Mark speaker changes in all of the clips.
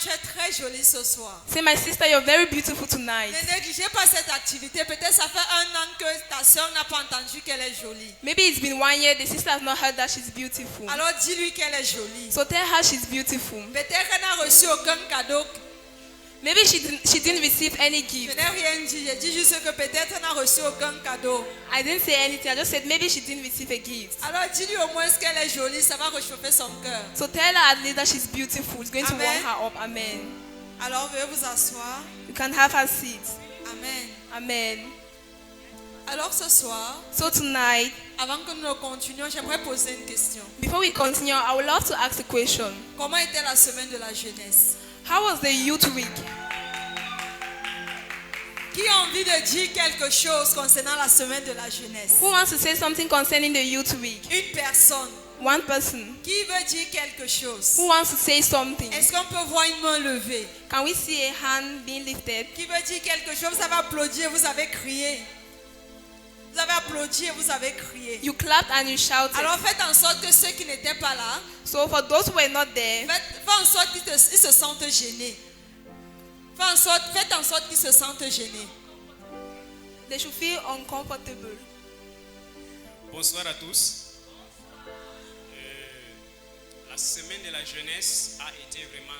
Speaker 1: tu es très jolie ce soir.
Speaker 2: Say, my sister, you're very beautiful tonight.
Speaker 1: Ne négligez pas cette activité. Peut-être ça fait 1 an que ta soeur n'a pas entendu qu'elle est jolie.
Speaker 2: Maybe it's been 1 year, the sister has not heard that she's beautiful.
Speaker 1: Alors dis-lui qu'elle est jolie.
Speaker 2: So tell her she's beautiful.
Speaker 1: Peut-être qu'elle n'a reçu aucun cadeau.
Speaker 2: Maybe she didn't receive any
Speaker 1: Je
Speaker 2: gift.
Speaker 1: n'ai rien dit. J'ai dit juste que peut-être elle n'a reçu aucun cadeau.
Speaker 2: I didn't say anything. I just said maybe she didn't receive a gift.
Speaker 1: Alors dis-lui au moins qu'elle est jolie. Ça va réchauffer son cœur.
Speaker 2: So tell her at least that she's beautiful. It's going to
Speaker 1: Amen.
Speaker 2: warm her up. Amen.
Speaker 1: Alors veuillez vous asseoir.
Speaker 2: You can have her seat.
Speaker 1: Amen.
Speaker 2: Amen.
Speaker 1: Alors ce soir,
Speaker 2: So tonight,
Speaker 1: avant que nous ne continuions, j'aimerais poser une question.
Speaker 2: before we continue, I would love to ask a question.
Speaker 1: Comment était la semaine de la jeunesse?
Speaker 2: How was the youth week?
Speaker 1: Qui a envie de dire quelque chose concernant la semaine de la jeunesse?
Speaker 2: Who wants to say something concerning the youth week?
Speaker 1: Une personne.
Speaker 2: One person.
Speaker 1: Qui veut dire quelque chose?
Speaker 2: Who wants to say something?
Speaker 1: Est-ce qu'on peut voir une main levée?
Speaker 2: Can we see a hand being lifted?
Speaker 1: Qui veut dire quelque chose? Vous avez applaudi et vous avez crié. Vous avez applaudi et vous avez crié.
Speaker 2: You clapped and you shouted.
Speaker 1: Alors faites en sorte que ceux qui n'étaient pas là,
Speaker 2: So for those who were not there,
Speaker 1: faites en sorte qu'ils se sentent gênés. Faites en sorte qu'ils se sentent gênés.
Speaker 2: they should feel uncomfortable.
Speaker 3: Bonsoir à tous. La semaine de la jeunesse a été vraiment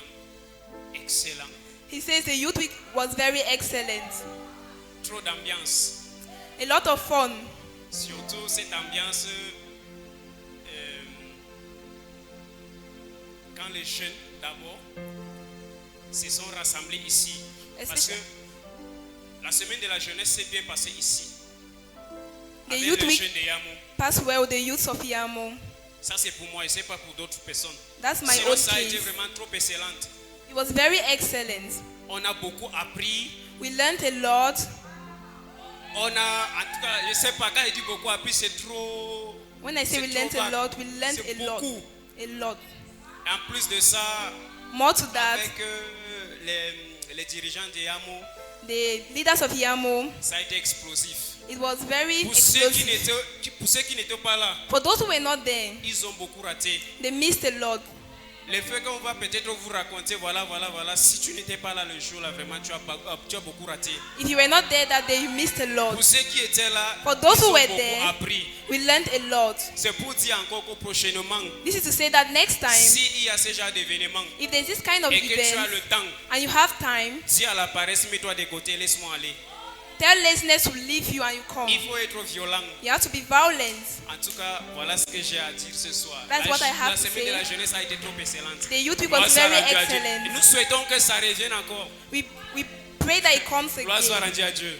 Speaker 3: excellente.
Speaker 2: He says the youth week was very excellent.
Speaker 3: Trop d'ambiance.
Speaker 2: A lot of fun.
Speaker 3: Surtout cette ambiance quand les jeunes d'abord se sont rassemblés ici. Parce que la semaine de la jeunesse s'est bien passée ici.
Speaker 2: The
Speaker 3: Avec
Speaker 2: youth
Speaker 3: les
Speaker 2: week
Speaker 3: jeunes de Yamo.
Speaker 2: passed well with the youths of Yamo.
Speaker 3: Ça c'est pour moi et c'est pas pour d'autres personnes.
Speaker 2: That's my
Speaker 3: Sinon
Speaker 2: own
Speaker 3: ça a été
Speaker 2: case.
Speaker 3: vraiment trop excellente.
Speaker 2: It was very excellent.
Speaker 3: On a beaucoup appris.
Speaker 2: We learned a lot.
Speaker 3: On a, en tout cas, je sais pas, quand il dit beaucoup appris, c'est trop.
Speaker 2: When I say we
Speaker 3: c'est
Speaker 2: learned
Speaker 3: trop
Speaker 2: a
Speaker 3: vague.
Speaker 2: lot, we learned
Speaker 3: C'est
Speaker 2: a lot.
Speaker 3: beaucoup.
Speaker 2: A lot.
Speaker 3: En plus de ça,
Speaker 2: More to that,
Speaker 3: avec les dirigeants de Yamo,
Speaker 2: the leaders of Yamo,
Speaker 3: ça a été explosif.
Speaker 2: it was very
Speaker 3: Pour ceux qui
Speaker 2: explosive.
Speaker 3: n'étaient pas là,
Speaker 2: For those who were not there,
Speaker 3: ils ont beaucoup raté.
Speaker 2: they missed a lot.
Speaker 3: Le fait qu'on va peut-être vous raconter, voilà, si tu n'étais pas là le jour là, vraiment, tu as beaucoup raté.
Speaker 2: If you were not there that day, you missed a lot.
Speaker 3: Pour ceux qui étaient là,
Speaker 2: For those
Speaker 3: ils
Speaker 2: who
Speaker 3: ont
Speaker 2: were
Speaker 3: beaucoup
Speaker 2: there,
Speaker 3: appris.
Speaker 2: we learned a lot.
Speaker 3: C'est pour dire encore qu'au prochainement,
Speaker 2: This is to say that next time,
Speaker 3: s'il y a ce genre d'événement
Speaker 2: if there's this kind of
Speaker 3: et que tu as
Speaker 2: event
Speaker 3: le temps,
Speaker 2: and you have time,
Speaker 3: si à la paresse, mets-toi de côté, laisse-moi aller.
Speaker 2: tell laziness to leave you and you come.
Speaker 3: Il faut être violent.
Speaker 2: You have to be violent.
Speaker 3: En tout cas, voilà ce que j'ai à dire ce soir.
Speaker 2: That's what I have
Speaker 3: La
Speaker 2: to
Speaker 3: semaine de
Speaker 2: say.
Speaker 3: la jeunesse a été trop excellente.
Speaker 2: The youth week
Speaker 3: Gloire
Speaker 2: was
Speaker 3: soit
Speaker 2: very
Speaker 3: rendue à Dieu. Et
Speaker 2: excellent.
Speaker 3: nous souhaitons que ça revienne encore.
Speaker 2: We pray that it comes
Speaker 3: Gloire soit
Speaker 2: again.
Speaker 3: rendue à Dieu.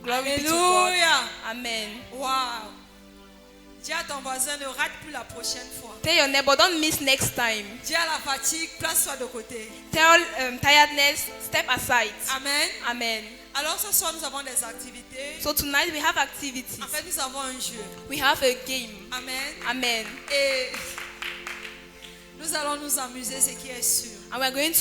Speaker 2: Glory be to God.
Speaker 1: Alléluia.
Speaker 2: Amen.
Speaker 1: Wow. Dis à ton voisin, ne rate plus la prochaine fois.
Speaker 2: Tell your neighbor, don't miss next time.
Speaker 1: Dis à la fatigue, place-toi de côté.
Speaker 2: Tell tiredness, step aside.
Speaker 1: Amen.
Speaker 2: Amen.
Speaker 1: Alors ce soir, nous avons des activités.
Speaker 2: So tonight we have activities.
Speaker 1: En fait, nous avons un jeu.
Speaker 2: We have a game.
Speaker 1: Amen.
Speaker 2: Amen.
Speaker 1: Et nous allons nous amuser, ce qui est sûr.
Speaker 2: And we're going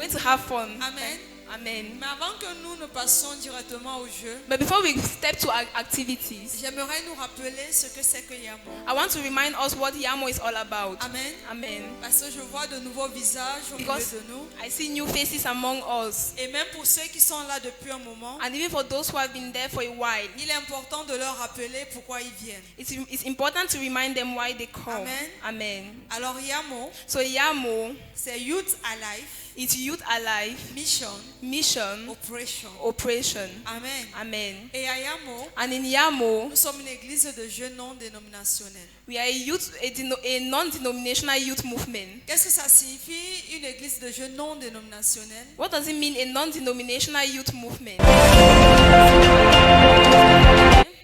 Speaker 2: to have fun.
Speaker 1: Amen.
Speaker 2: Amen.
Speaker 1: Mais avant que nous ne passions directement au jeu,
Speaker 2: But before we step to our activities,
Speaker 1: j'aimerais nous rappeler ce que c'est que Yamo.
Speaker 2: I want to remind us what Yamo is all about.
Speaker 1: Amen.
Speaker 2: Amen.
Speaker 1: Parce que je vois de nouveaux visages au milieu
Speaker 2: Because
Speaker 1: de nous.
Speaker 2: I see new faces among us.
Speaker 1: Et même pour ceux qui sont là depuis un moment,
Speaker 2: And even for those who have been there for a while,
Speaker 1: il est important de leur rappeler pourquoi ils viennent.
Speaker 2: it's important to remind them why they come.
Speaker 1: Amen.
Speaker 2: Amen.
Speaker 1: Alors Yamo,
Speaker 2: So Yamo,
Speaker 1: c'est Youth Alive,
Speaker 2: it's Youth Alive,
Speaker 1: Mission,
Speaker 2: Mission,
Speaker 1: Operation.
Speaker 2: Operation.
Speaker 1: Amen.
Speaker 2: Amen.
Speaker 1: Et à Yamo,
Speaker 2: And in Yamo,
Speaker 1: nous sommes une église de jeunes non dénominationnels.
Speaker 2: we are a non-denominational youth movement.
Speaker 1: Qu'est-ce que ça signifie, une église de jeunes non dénominationnels?
Speaker 2: What does it mean, a non-denominational youth movement?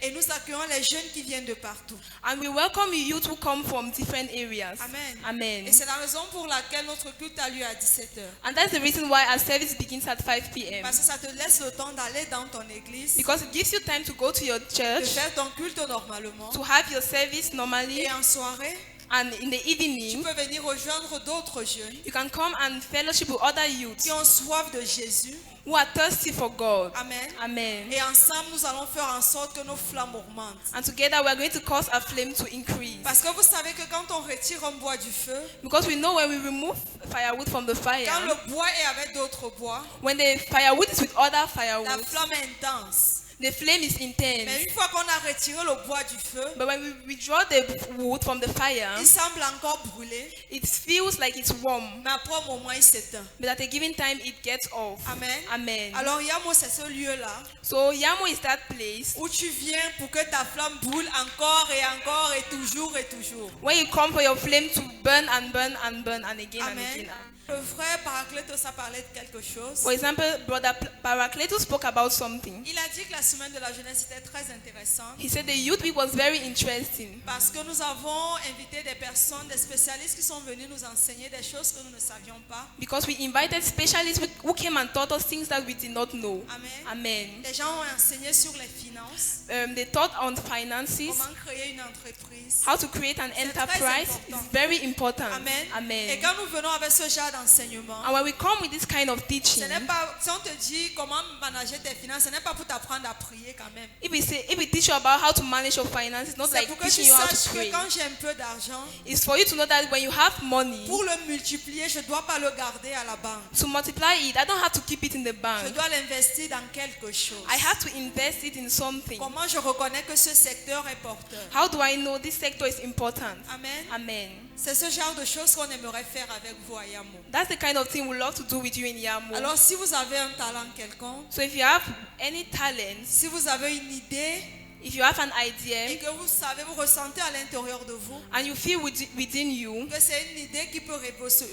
Speaker 1: Et nous accueillons les jeunes qui viennent de partout.
Speaker 2: And we welcome youth who come from different areas.
Speaker 1: Amen.
Speaker 2: Amen.
Speaker 1: Et c'est la raison pour laquelle notre culte a lieu à 17h.
Speaker 2: And that's the reason why our service begins at 5 p.m.
Speaker 1: Parce que ça te laisse le temps d'aller dans ton église,
Speaker 2: Because it gives you time to go to your
Speaker 1: de
Speaker 2: church,
Speaker 1: faire ton culte normalement.
Speaker 2: to have your service normally,
Speaker 1: Et en soirée,
Speaker 2: And in the
Speaker 1: Tu
Speaker 2: evening,
Speaker 1: peux venir rejoindre d'autres jeunes
Speaker 2: you can come and fellowship with other youths
Speaker 1: qui ont soif de Jésus.
Speaker 2: who are thirsty for God.
Speaker 1: Amen.
Speaker 2: Amen.
Speaker 1: Et ensemble, nous allons faire en sorte que nos flammes augmentent.
Speaker 2: And together we are going to cause our flame to increase.
Speaker 1: Parce que vous savez que quand on retire un bois du feu,
Speaker 2: Because we know when we remove firewood from the
Speaker 1: quand
Speaker 2: fire,
Speaker 1: le bois est avec d'autres bois,
Speaker 2: when the firewood is with other
Speaker 1: la
Speaker 2: firewood,
Speaker 1: flamme est intense.
Speaker 2: the flame is
Speaker 1: Mais
Speaker 2: intense.
Speaker 1: une fois qu'on a retiré le bois du feu,
Speaker 2: But when we withdraw the wood from the fire,
Speaker 1: il semble encore brûler,
Speaker 2: it feels like it's warm.
Speaker 1: mais après un moment, il s'éteint.
Speaker 2: But at a given time, it gets off.
Speaker 1: Amen.
Speaker 2: Amen.
Speaker 1: Alors Yamo, c'est ce lieu-là
Speaker 2: So Yamo is that place
Speaker 1: où tu viens pour que ta flamme brûle encore et encore et toujours et toujours.
Speaker 2: where you come for your flame to burn and burn and burn and again and
Speaker 1: Amen.
Speaker 2: again.
Speaker 1: Le frère Paracletos a parlé de quelque chose.
Speaker 2: For example, Brother Paracletus spoke about something.
Speaker 1: Il a dit que la semaine de la jeunesse était très intéressante
Speaker 2: He said the youth week was very interesting
Speaker 1: parce que nous avons invité des personnes, des spécialistes qui sont venus nous enseigner des choses que nous ne savions pas.
Speaker 2: because we invited specialists who came and taught us things that we did not know.
Speaker 1: Amen.
Speaker 2: Amen.
Speaker 1: Les gens ont enseigné sur les finances,
Speaker 2: They taught on finances,
Speaker 1: comment créer une entreprise.
Speaker 2: how to create an
Speaker 1: C'est très
Speaker 2: enterprise.
Speaker 1: important.
Speaker 2: It's very important.
Speaker 1: Amen. Et
Speaker 2: Amen.
Speaker 1: quand nous venons avec ce genre d'enseignement,
Speaker 2: And when we come with this kind of
Speaker 1: ce
Speaker 2: teaching,
Speaker 1: n'est pas, si on te dit comment manager tes finances, ce n'est pas pour t'apprendre à prier quand même.
Speaker 2: if we teach you about how to manage your finances, not
Speaker 1: C'est
Speaker 2: like
Speaker 1: pour que tu
Speaker 2: teaching you how
Speaker 1: saches
Speaker 2: to
Speaker 1: que
Speaker 2: pray.
Speaker 1: quand j'ai un peu d'argent,
Speaker 2: It's for you to know that when you have money,
Speaker 1: pour le multiplier, je ne dois pas le garder à la banque.
Speaker 2: to multiply it, I don't have to keep it in the
Speaker 1: Je
Speaker 2: bank.
Speaker 1: dois l'investir dans quelque chose.
Speaker 2: I have to invest it in something.
Speaker 1: Comment je reconnais que ce secteur est porteur?
Speaker 2: How do I know this sector is important?
Speaker 1: Amen.
Speaker 2: Amen.
Speaker 1: C'est ce genre de choses qu'on aimerait faire avec vous à Yamo.
Speaker 2: That's the kind of thing we love to do with you in Yamo.
Speaker 1: Alors si vous avez un talent quelconque,
Speaker 2: So if you have any talents,
Speaker 1: si vous avez une idée
Speaker 2: if you have an
Speaker 1: et
Speaker 2: idea
Speaker 1: que vous savez, vous ressentez à l'intérieur de vous
Speaker 2: and you feel within you
Speaker 1: que c'est une idée qui peut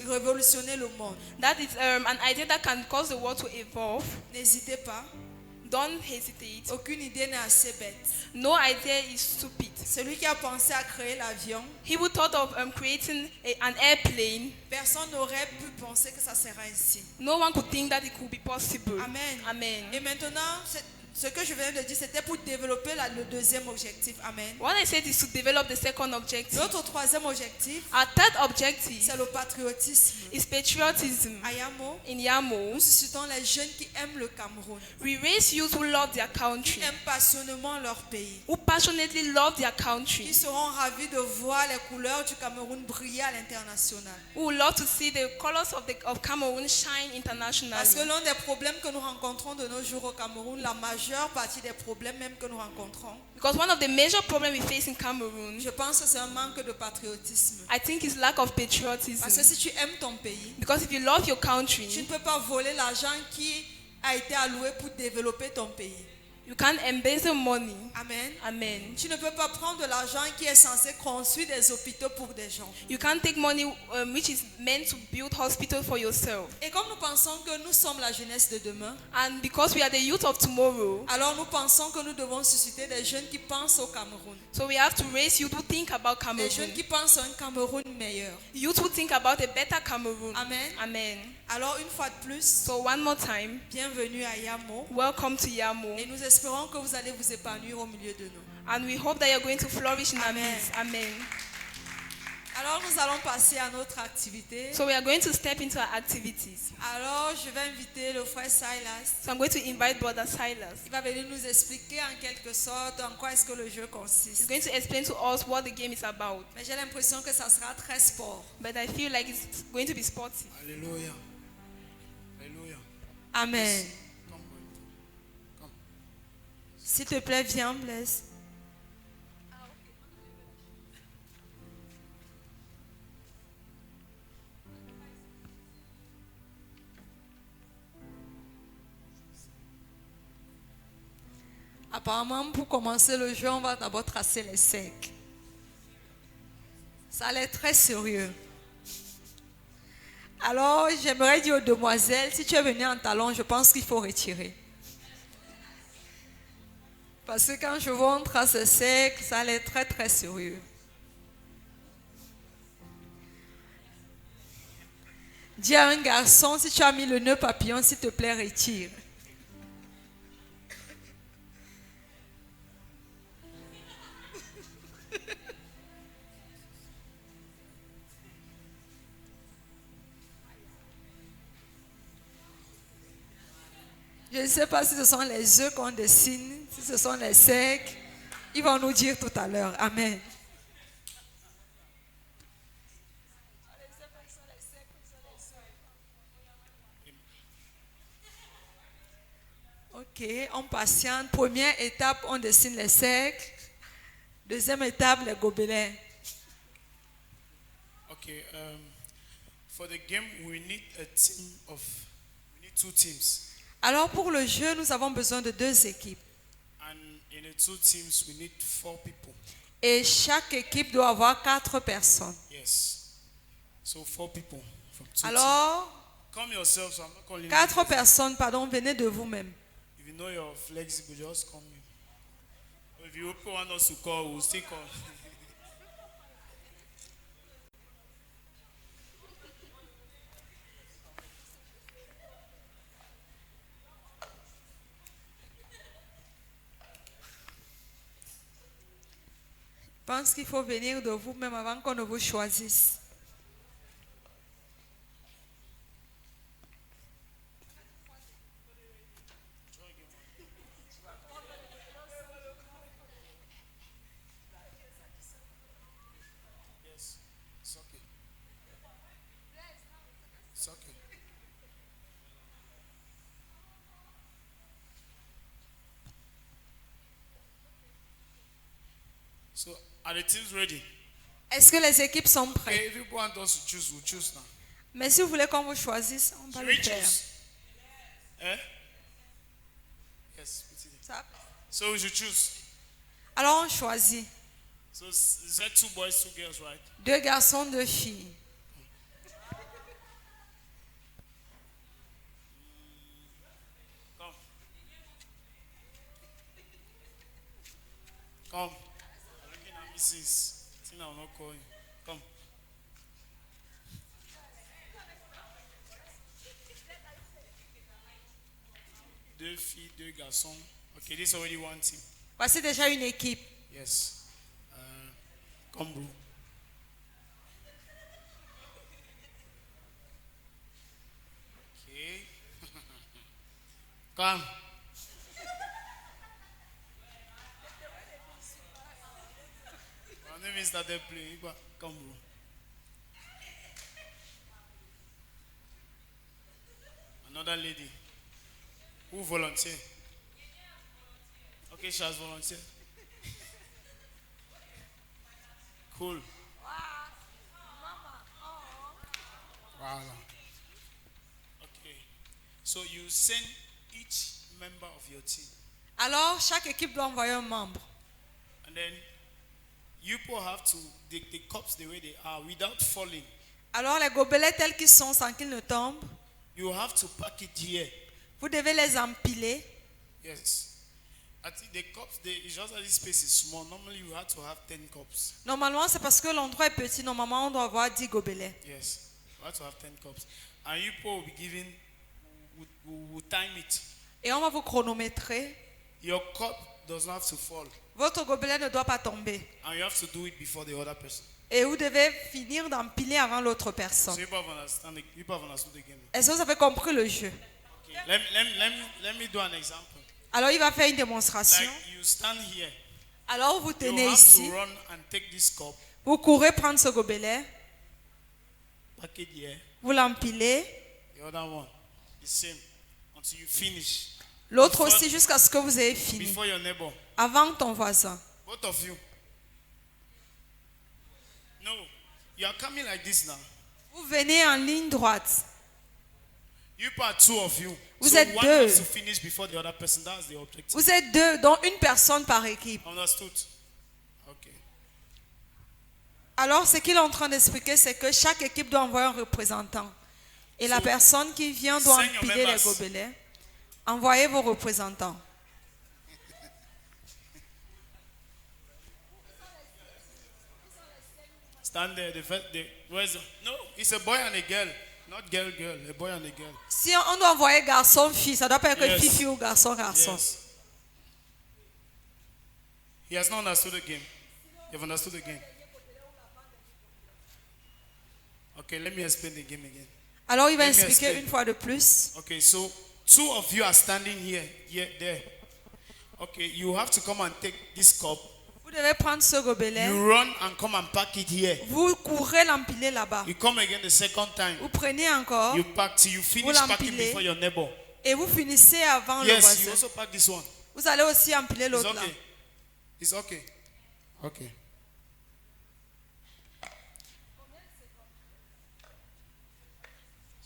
Speaker 1: révolutionner le monde,
Speaker 2: that is an idea that can cause the world to evolve,
Speaker 1: n'hésitez pas.
Speaker 2: don't hesitate.
Speaker 1: Aucune idée n'est assez bête.
Speaker 2: No idea is stupid.
Speaker 1: Celui qui a pensé à créer l'avion,
Speaker 2: He who thought of creating an airplane,
Speaker 1: personne n'aurait pu penser que ça sera ainsi.
Speaker 2: no one could think that it could be possible.
Speaker 1: Amen.
Speaker 2: Amen.
Speaker 1: Et maintenant, ce que je viens de dire, c'était pour développer le deuxième objectif. Amen.
Speaker 2: What I said is to develop the second objective.
Speaker 1: Notre troisième objectif,
Speaker 2: Our third objective
Speaker 1: c'est le patriotisme.
Speaker 2: is patriotism.
Speaker 1: À Yamo,
Speaker 2: In Yamo,
Speaker 1: nous suscitons les jeunes qui aiment le Cameroun,
Speaker 2: we raise youth who love their
Speaker 1: qui
Speaker 2: country,
Speaker 1: aiment passionnément leur pays,
Speaker 2: who passionately love their
Speaker 1: qui
Speaker 2: country,
Speaker 1: seront ravis de voir les couleurs du Cameroun briller à l'international.
Speaker 2: who love to see the colors of Cameroon shine
Speaker 1: Parce que
Speaker 2: internationally.
Speaker 1: l'un des problèmes que nous rencontrons de nos jours au Cameroun, la majeure partie des problèmes même que nous rencontrons,
Speaker 2: Because one of the major problems we face in Cameroon,
Speaker 1: je pense que c'est un manque de patriotisme.
Speaker 2: I think, is lack of
Speaker 1: Parce que
Speaker 2: patriotism.
Speaker 1: si tu aimes ton pays,
Speaker 2: Because if you love your
Speaker 1: tu ne
Speaker 2: country,
Speaker 1: peux pas voler l'argent qui a été alloué pour développer ton pays.
Speaker 2: you can't embezzle money.
Speaker 1: Amen.
Speaker 2: Amen.
Speaker 1: Tu ne peux pas prendre de l'argent qui est censé construire des hôpitaux pour des gens.
Speaker 2: You can't take money which is meant to build hospital for yourself.
Speaker 1: Et comme nous pensons que nous sommes la jeunesse de demain,
Speaker 2: And because we are the youth of tomorrow,
Speaker 1: alors nous pensons que nous devons susciter des jeunes qui pensent au Cameroun.
Speaker 2: so we have to raise youth who think about
Speaker 1: Des
Speaker 2: Cameroon.
Speaker 1: jeunes qui pensent à un Cameroun meilleur.
Speaker 2: Youth who think about a better Cameroon.
Speaker 1: Amen.
Speaker 2: Amen.
Speaker 1: Alors une fois de plus,
Speaker 2: So one more time,
Speaker 1: bienvenue à Yamo.
Speaker 2: welcome to Yamo.
Speaker 1: Et nous espérons que vous allez vous épanouir au milieu de nous.
Speaker 2: And we hope that you're going to flourish in our
Speaker 1: Amen.
Speaker 2: midst. Amen.
Speaker 1: Alors nous allons passer à notre activité.
Speaker 2: So we are going to step into our activities.
Speaker 1: Alors je vais inviter le frère Silas.
Speaker 2: So I'm going to invite Brother Silas.
Speaker 1: Il va venir nous expliquer en quelque sorte en quoi est-ce que le jeu
Speaker 2: He's
Speaker 1: consiste.
Speaker 2: going to explain to us what the game is about.
Speaker 1: Mais j'ai l'impression que ça sera très sport.
Speaker 2: But I feel like it's going to be sporty.
Speaker 4: Alléluia. Alléluia.
Speaker 1: Amen.
Speaker 4: Come, come.
Speaker 1: S'il te plaît, viens, Blaise. Apparemment, pour commencer le jeu, on va d'abord tracer les cercles. Ça a l'air très sérieux. Alors, j'aimerais dire aux demoiselles, si tu es venue en talon, je pense qu'il faut retirer. Parce que quand je vois on trace les cercles, ça a l'air très très sérieux. Dis à un garçon, si tu as mis le nœud papillon, s'il te plaît, retire. Je ne sais pas si ce sont les œufs qu'on dessine, si ce sont les cercles. Ils vont nous dire tout à l'heure. Amen. Ok, on patiente. Première étape, on dessine les cercles. Deuxième étape, les gobelets.
Speaker 4: Okay. For the game, we need two teams.
Speaker 1: Alors pour le jeu, nous avons besoin de 2 équipes.
Speaker 4: And in the 2 teams, we need 4 people.
Speaker 1: Et chaque équipe doit avoir 4 personnes.
Speaker 4: Yes. So 4 people from 2 teams.
Speaker 1: Alors,
Speaker 4: Come yourself, so I'm not calling
Speaker 1: 4
Speaker 4: you.
Speaker 1: personnes, pardon, venez de vous-même.
Speaker 4: If you know you're flexible, just come in. If you want us to call, we'll still call.
Speaker 1: Je pense qu'il faut venir de vous-même avant qu'on ne vous choisisse.
Speaker 4: Yes. It's okay. It's okay. So, are the teams ready?
Speaker 1: Est-ce que les équipes sont prêtes?
Speaker 4: Okay, if you want us to choose, we'll choose now.
Speaker 1: Mais si vous voulez qu'on vous choisisse, on va
Speaker 4: Should
Speaker 1: le
Speaker 4: we
Speaker 1: faire.
Speaker 4: choose? Eh? Yes, put it in.
Speaker 1: Ça-
Speaker 4: So we should choose.
Speaker 1: Alors on choisit.
Speaker 4: So is that 2 boys, 2 girls, right?
Speaker 1: 2 garçons, 2 filles.
Speaker 4: Come. Come. I'm looking at Mrs. Tina will not call you. Come. Deux filles, 2 garçons. Okay, this is already 1 team.
Speaker 1: Voici déjà une équipe.
Speaker 4: Yes. Come, bro. Okay. Come. My name is started playing. Come, bro. Another lady. Who volunteer? Okay, she has volunteered. Cool. Wow. Okay. So you send each member of your team,
Speaker 1: Alors chaque équipe doit envoyer un membre.
Speaker 4: and then you people have to take the cups the way they are without falling.
Speaker 1: Alors les gobelets tels qu'ils sont sans qu'ils ne tombent,
Speaker 4: You have to pack it here.
Speaker 1: vous devez les empiler.
Speaker 4: Yes. I think the cups, it's just that this space is small. Normally you have to have 10 cups.
Speaker 1: Normalement c'est parce que l'endroit est petit. Normalement on doit avoir 10 gobelets.
Speaker 4: Yes. You have to have 10 cups. And you people will be given, we'll time it.
Speaker 1: Et on va vous chronométrer.
Speaker 4: Your cup does not have to fall.
Speaker 1: Votre gobelet ne doit pas tomber.
Speaker 4: And you have to do it before the other person.
Speaker 1: Et vous devez finir d'empiler avant l'autre
Speaker 4: So
Speaker 1: personne.
Speaker 4: you people have understood the game.
Speaker 1: Est-ce que vous avez compris le jeu?
Speaker 4: Okay. Let me do an example.
Speaker 1: Alors il va faire une démonstration.
Speaker 4: Like you stand here.
Speaker 1: Alors vous
Speaker 4: You
Speaker 1: tenez
Speaker 4: have
Speaker 1: ici.
Speaker 4: to run and take this cup,
Speaker 1: Vous courez prendre ce gobelet.
Speaker 4: pack it here.
Speaker 1: Vous l'empilez.
Speaker 4: The other one, the same, until you finish.
Speaker 1: L'autre
Speaker 4: Before-
Speaker 1: aussi jusqu'à ce que vous ayez fini.
Speaker 4: Before your neighbor.
Speaker 1: Avant ton voisin.
Speaker 4: Both of you. No, you are coming like this now.
Speaker 1: Vous venez en ligne droite.
Speaker 4: You part 2 of you.
Speaker 1: Vous
Speaker 4: so
Speaker 1: êtes
Speaker 4: one
Speaker 1: deux.
Speaker 4: has to finish before the other person. That's the objective.
Speaker 1: Vous êtes 2, dont une personne par équipe.
Speaker 4: Understood? Okay.
Speaker 1: Alors, ce qu'il est en train d'expliquer, c'est que chaque équipe doit envoyer un représentant. Et la
Speaker 4: So,
Speaker 1: personne qui vient doit
Speaker 4: send your
Speaker 1: empiler les
Speaker 4: members.
Speaker 1: gobelets. Envoyez vos représentants.
Speaker 4: Stand there. No, it's a boy and a girl. Not girl. A boy and a girl.
Speaker 1: Si on doit envoyer garçon-fille, ça doit pas être
Speaker 4: Yes.
Speaker 1: fille-fille ou garçon-garçon.
Speaker 4: Yes. He has not understood the game. You have understood the game. Okay, let me explain the game again.
Speaker 1: Alors, il va
Speaker 4: Let me
Speaker 1: expliquer
Speaker 4: explain.
Speaker 1: une fois de plus.
Speaker 4: Okay, so 2 of you are standing here, there. Okay, you have to come and take this cup.
Speaker 1: Vous devez prendre ce gobelet.
Speaker 4: You run and come and pack it here.
Speaker 1: Vous courez l'empiler là-bas.
Speaker 4: You come again the second time.
Speaker 1: Vous prenez encore.
Speaker 4: You pack till you finish packing before your neighbor.
Speaker 1: Et vous finissez avant le
Speaker 4: Yes,
Speaker 1: voisin.
Speaker 4: you also pack this one.
Speaker 1: Vous allez aussi empiler
Speaker 4: It's
Speaker 1: l'autre là.
Speaker 4: okay. It's okay. Okay.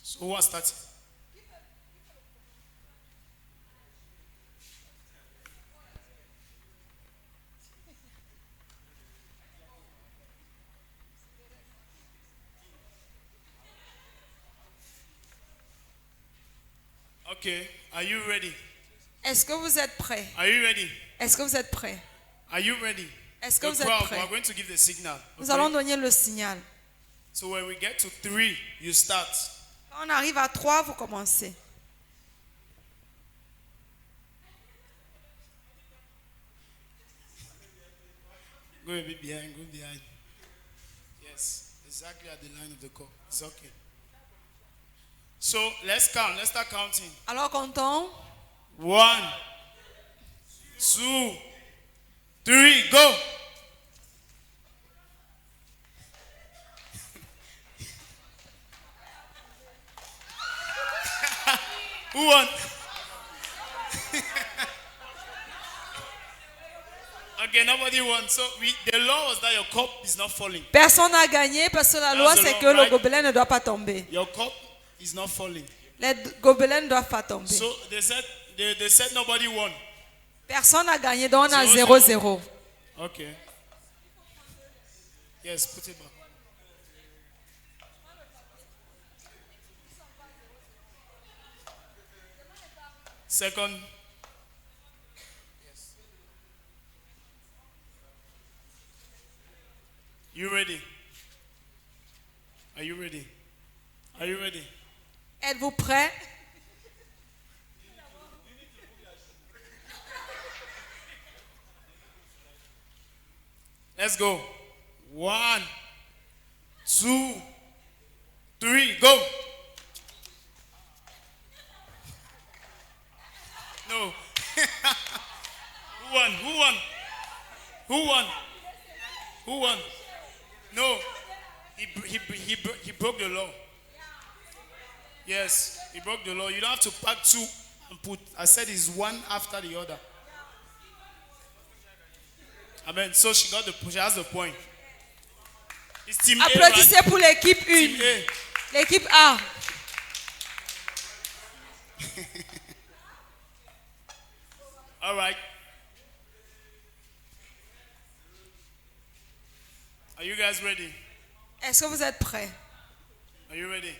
Speaker 4: So what's that? Okay, are you ready?
Speaker 1: Est-ce que vous êtes prêts?
Speaker 4: Are you ready?
Speaker 1: Est-ce que vous êtes prêts?
Speaker 4: Are you ready?
Speaker 1: Est-ce que
Speaker 4: The
Speaker 1: vous êtes
Speaker 4: crowd, we
Speaker 1: prêts?
Speaker 4: are going to give the signal.
Speaker 1: Nous
Speaker 4: okay?
Speaker 1: allons donner le signal.
Speaker 4: So when we get to 3, you start.
Speaker 1: Quand on arrive à 3, vous commencez.
Speaker 4: Go a bit behind, go behind. Yes, exactly at the line of the cup. It's okay. So let's count. Let's start counting.
Speaker 1: Alors comptons.
Speaker 4: 1, 2, 3, go. Who won? Okay, nobody won. So the law was that your cup is not falling.
Speaker 1: Personne n'a gagné parce que la loi
Speaker 4: That's the
Speaker 1: c'est
Speaker 4: law,
Speaker 1: que le
Speaker 4: right?
Speaker 1: gobelet ne doit pas tomber.
Speaker 4: Your cup is not falling.
Speaker 1: Les gobelets ne doivent pas tomber.
Speaker 4: So they said nobody won.
Speaker 1: Personne n'a gagné, donc on a
Speaker 4: 0-0.
Speaker 1: 0-0.
Speaker 4: Okay. Yes, put it back. Second. Yes. You ready? Are you ready? Are you ready?
Speaker 1: Êtes-vous prêts?
Speaker 4: Let's go. 1, 2, 3, go. No. Who won? Who won? Who won? Who won? No. He broke the law. Yes, he broke the law. You don't have to pack 2 and put. I said it's one after the other. Amen. So she has the point. It's team A,
Speaker 1: Applaudissez
Speaker 4: right?
Speaker 1: pour l'équipe 1.
Speaker 4: Team A.
Speaker 1: L'équipe A.
Speaker 4: All right. Are you guys ready?
Speaker 1: Est-ce que vous êtes prêts?
Speaker 4: Are you ready?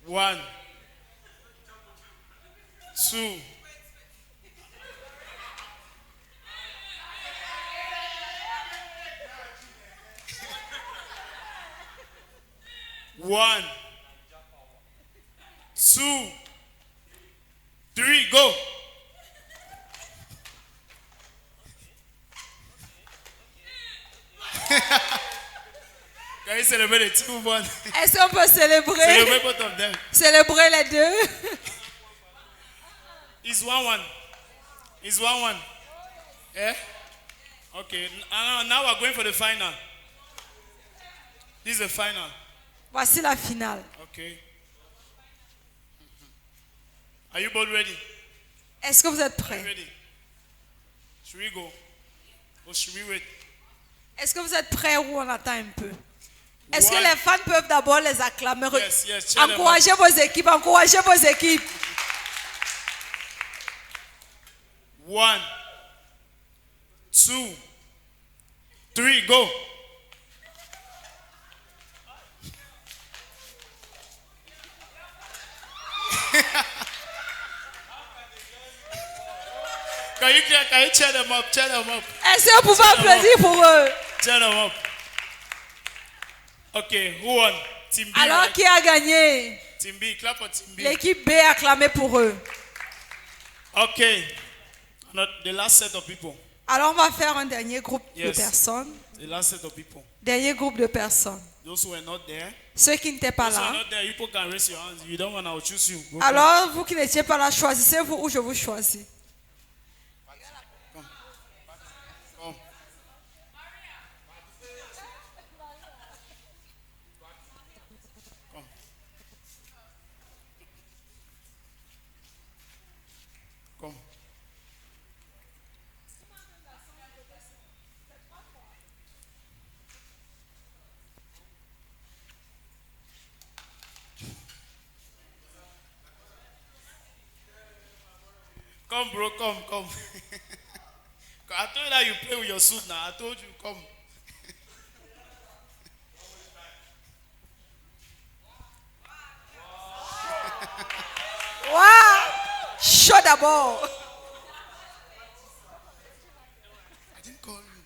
Speaker 4: 1, 2. One, 2, 3, go. Can you celebrate the 2-1?
Speaker 1: Est-ce qu'on peut célébrer?
Speaker 4: Celebrate both of them.
Speaker 1: Célébrer les deux.
Speaker 4: It's 1-1. It's 1-1. Yeah? Okay. Now we're going for the final. This is the final.
Speaker 1: Voici la finale.
Speaker 4: Okay. Are you both ready?
Speaker 1: Est-ce que vous êtes
Speaker 4: Are you
Speaker 1: prêts?
Speaker 4: ready? Should we go? Or should we wait?
Speaker 1: Est-ce que vous êtes prêts ou on attend un peu? Est-ce que
Speaker 4: One.
Speaker 1: les fans peuvent d'abord les acclamer?
Speaker 4: Yes, yes. cheer them up.
Speaker 1: Encouragez vos équipes, encouragez vos équipes.
Speaker 4: 1, 2, 3, go. Can you cheer them up? Cheer them up.
Speaker 1: Est-ce que vous pouvez applaudir pour eux?
Speaker 4: Cheer them up. Okay, who won? Team B.
Speaker 1: Alors,
Speaker 4: Right?
Speaker 1: qui a gagné?
Speaker 4: Team B, clap for Team B.
Speaker 1: L'équipe B acclamée pour eux.
Speaker 4: Okay. Now, the last set of people.
Speaker 1: Alors, on va faire un dernier groupe de
Speaker 4: Yes.
Speaker 1: personnes.
Speaker 4: The last set of people.
Speaker 1: Dernier groupe de personnes.
Speaker 4: Those who are not there.
Speaker 1: Ceux qui n'étaient pas
Speaker 4: Those who are
Speaker 1: là.
Speaker 4: not there, you people can raise your hands. You don't want, I'll choose you. Go
Speaker 1: Alors, vous qui n'étiez pas là, choisissez-vous ou je vous choisis.
Speaker 4: Come. Come. Come. Come. Come, bro, come. I told you that you play with your suit now. I told you, come.
Speaker 1: Waouh! Chaud d'abord.
Speaker 4: I didn't call you.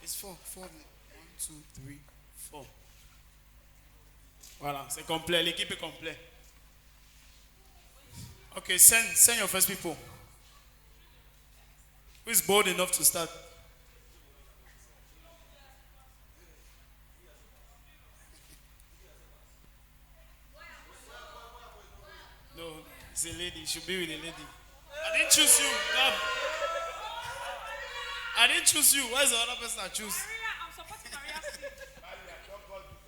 Speaker 4: It's four. 1, 2, 3, 4. Voilà, c'est complet. L'équipe est complète. Okay, send your first people. Who is bold enough to start? No, it's a lady. You should be with a lady. I didn't choose you. Come. I didn't choose you. Where's the other person I choose?
Speaker 5: Maria, I'm supporting Maria's team.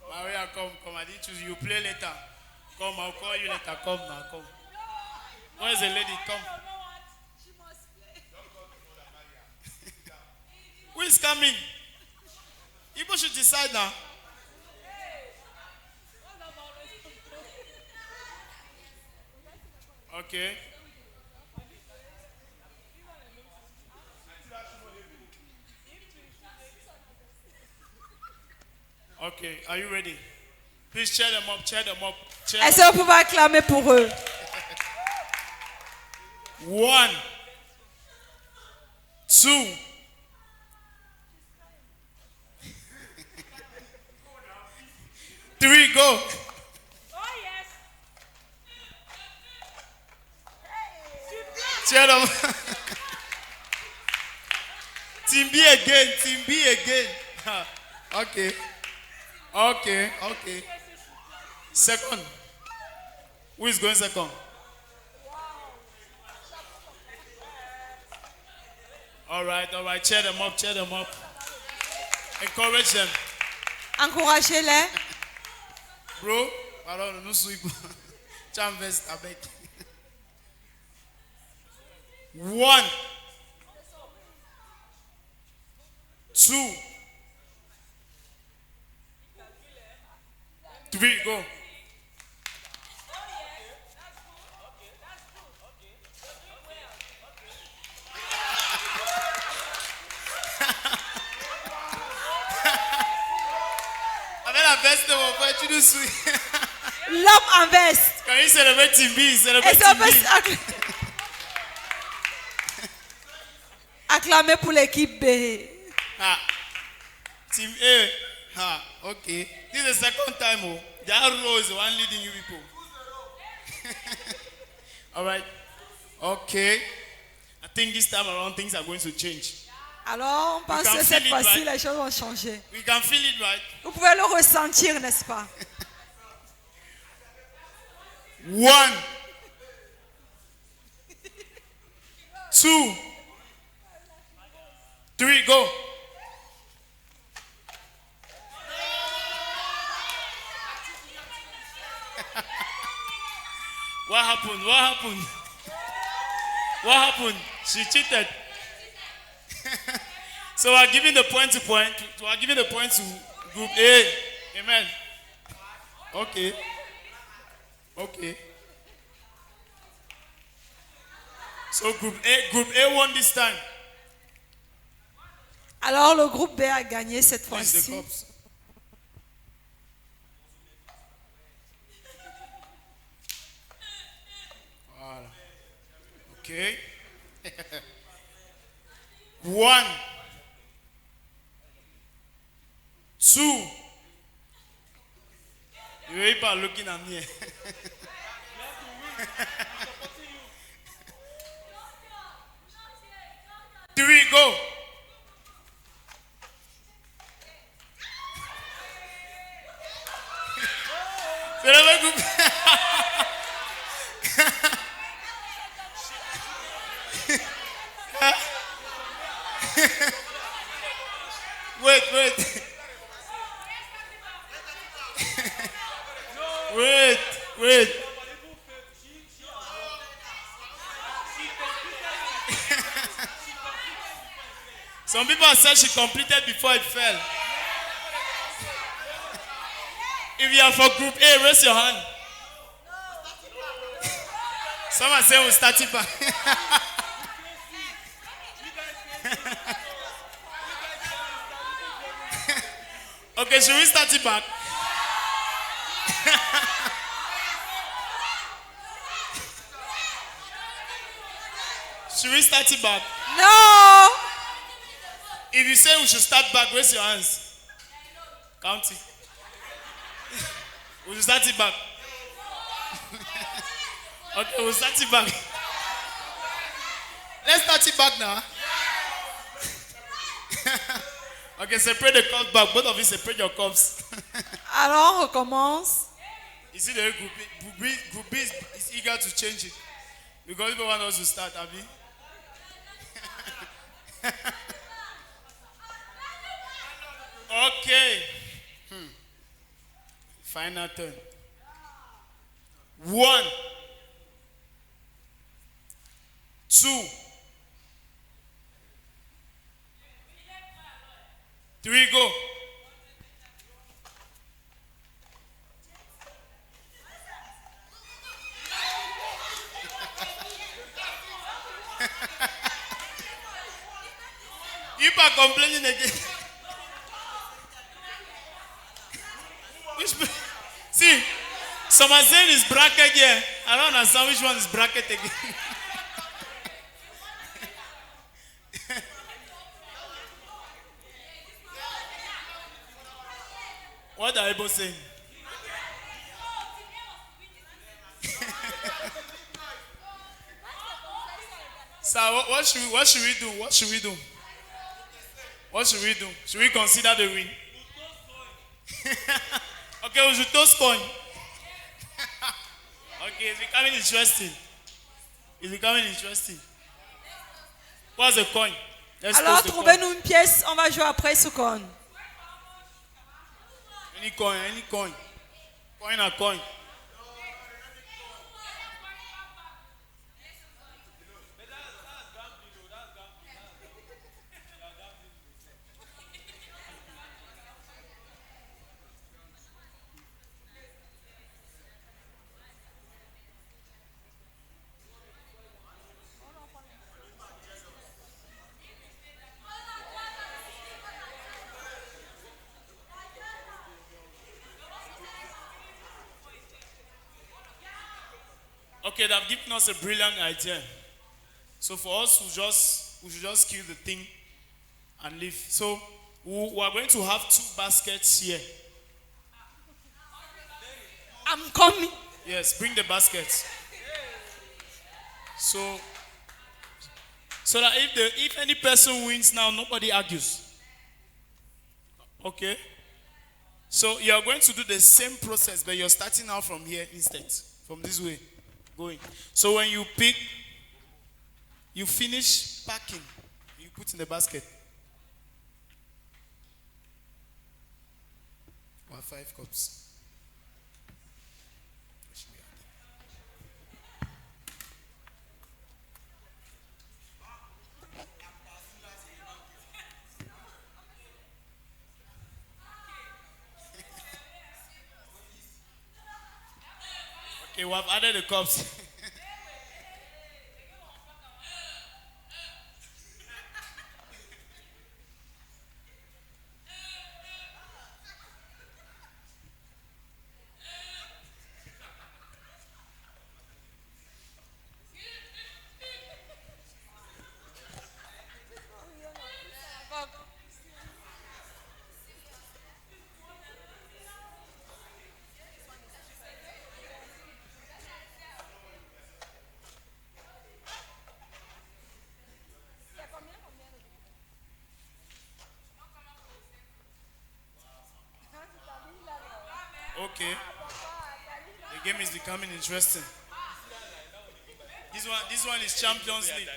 Speaker 4: Maria, come. I didn't choose you. You play later. Come, I'll call you later. Come now, come. Where's the lady? Come.
Speaker 5: She must play.
Speaker 4: Who is coming? People should decide now. Okay. Okay, are you ready? Please cheer them up. Cheer
Speaker 1: Est-ce que vous pouvez acclamer pour eux?
Speaker 4: 1, 2. 3, go.
Speaker 5: Oh, yes.
Speaker 4: Cheer them. Team B again. Okay. Second. Who is going second? All right. Cheer them up. Encourage them.
Speaker 1: Encouragez-les.
Speaker 4: Bro, pardon, nous sommes Chamvest avec. 1, 2, 3, go. Avec la veste de mon frère, tu nous suis.
Speaker 1: L'homme en veste.
Speaker 4: Quand il célèbre Timbi,
Speaker 1: Est-ce qu'on peut acclamer pour l'équipe B?
Speaker 4: Team A. Okay. This is the second time. That row is the one leading you people. All right. Okay. I think this time around things are going to change.
Speaker 1: Alors, on pense que cette fois-ci, les choses vont changer.
Speaker 4: We can feel it, right?
Speaker 1: Vous pouvez le ressentir, n'est-ce pas?
Speaker 4: 1, 2, 3, go. What happened? She cheated. So we're giving the point to group A. Amen. Okay. So group A won this time.
Speaker 1: Alors, le groupe B a gagné cette
Speaker 4: Please, the
Speaker 1: fois-ci.
Speaker 4: cups. Voilà. Okay. 1, 2. You ain't pas looking at me. 3, go. Wait. Wait. Some people have said she completed before it fell. If you are for group A, raise your hand. Someone say we'll start it back. Okay, should we start it back? Should we start it back?
Speaker 1: No.
Speaker 4: If you say we should start back, raise your hands. Count it. We should start it back. Okay, we'll start it back. Let's start it back now. Okay, separate the cups back. Both of you separate your cups.
Speaker 1: Alors, on recommence.
Speaker 4: You see the group B is eager to change it. Because people want us to start, Abby. Okay. Final turn. 1, 2, 3, go. You are complaining again. See, someone saying is bracket here. I don't understand which one is bracket again. What are you both saying? So what should we do? What should we do? What should we do? Should we consider the win? Okay, we should toss coin. Okay, it's becoming interesting. It's becoming interesting. What's the coin? Let's
Speaker 1: Alors,
Speaker 4: toss the
Speaker 1: trouvez-nous une pièce. On va jouer après ce con.
Speaker 4: Any coin, any coin. Coin or coin. Okay, they've given us a brilliant idea. So for us, we should just kill the thing and leave. So we are going to have 2 baskets here.
Speaker 1: I'm coming.
Speaker 4: Yes, bring the baskets. So that if any person wins now, nobody argues. Okay? So you are going to do the same process, but you're starting out from here instead. From this way. Going. So when you pick, you finish packing. You put in the basket. 5 cups. Okay, we have added the cups. Okay. The game is becoming interesting. This one is Champions League.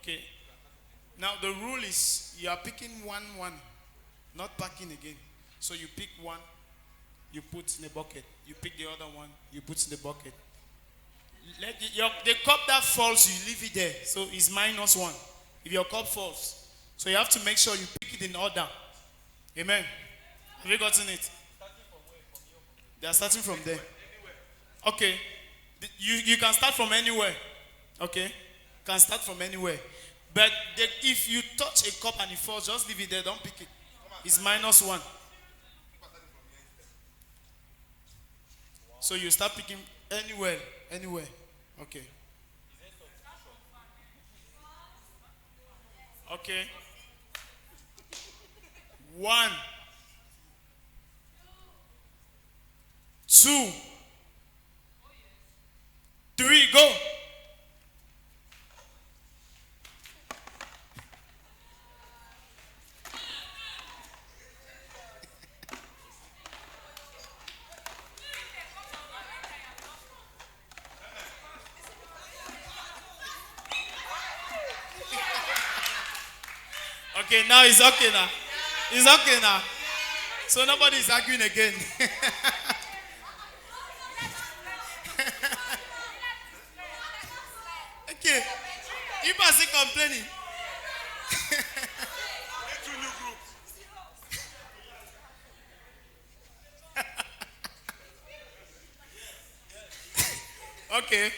Speaker 4: Okay. Now the rule is you are picking one, not packing again. So you pick one, you put in the bucket. You pick the other one, you put in the bucket. The cup that falls, you leave it there. So it's -1 if your cup falls. So you have to make sure you pick it in order. Amen. Have you gotten it? They are starting from there. Okay. You can start from anywhere. Okay. Can start from anywhere. But if you touch a cup and it falls, just leave it there. Don't pick it. It's -1. So you start picking anywhere. Okay. Okay. 1, 2, 3, go. Okay, now it's okay now. It's okay now. So nobody is arguing again. Okay. You must be complaining. Okay.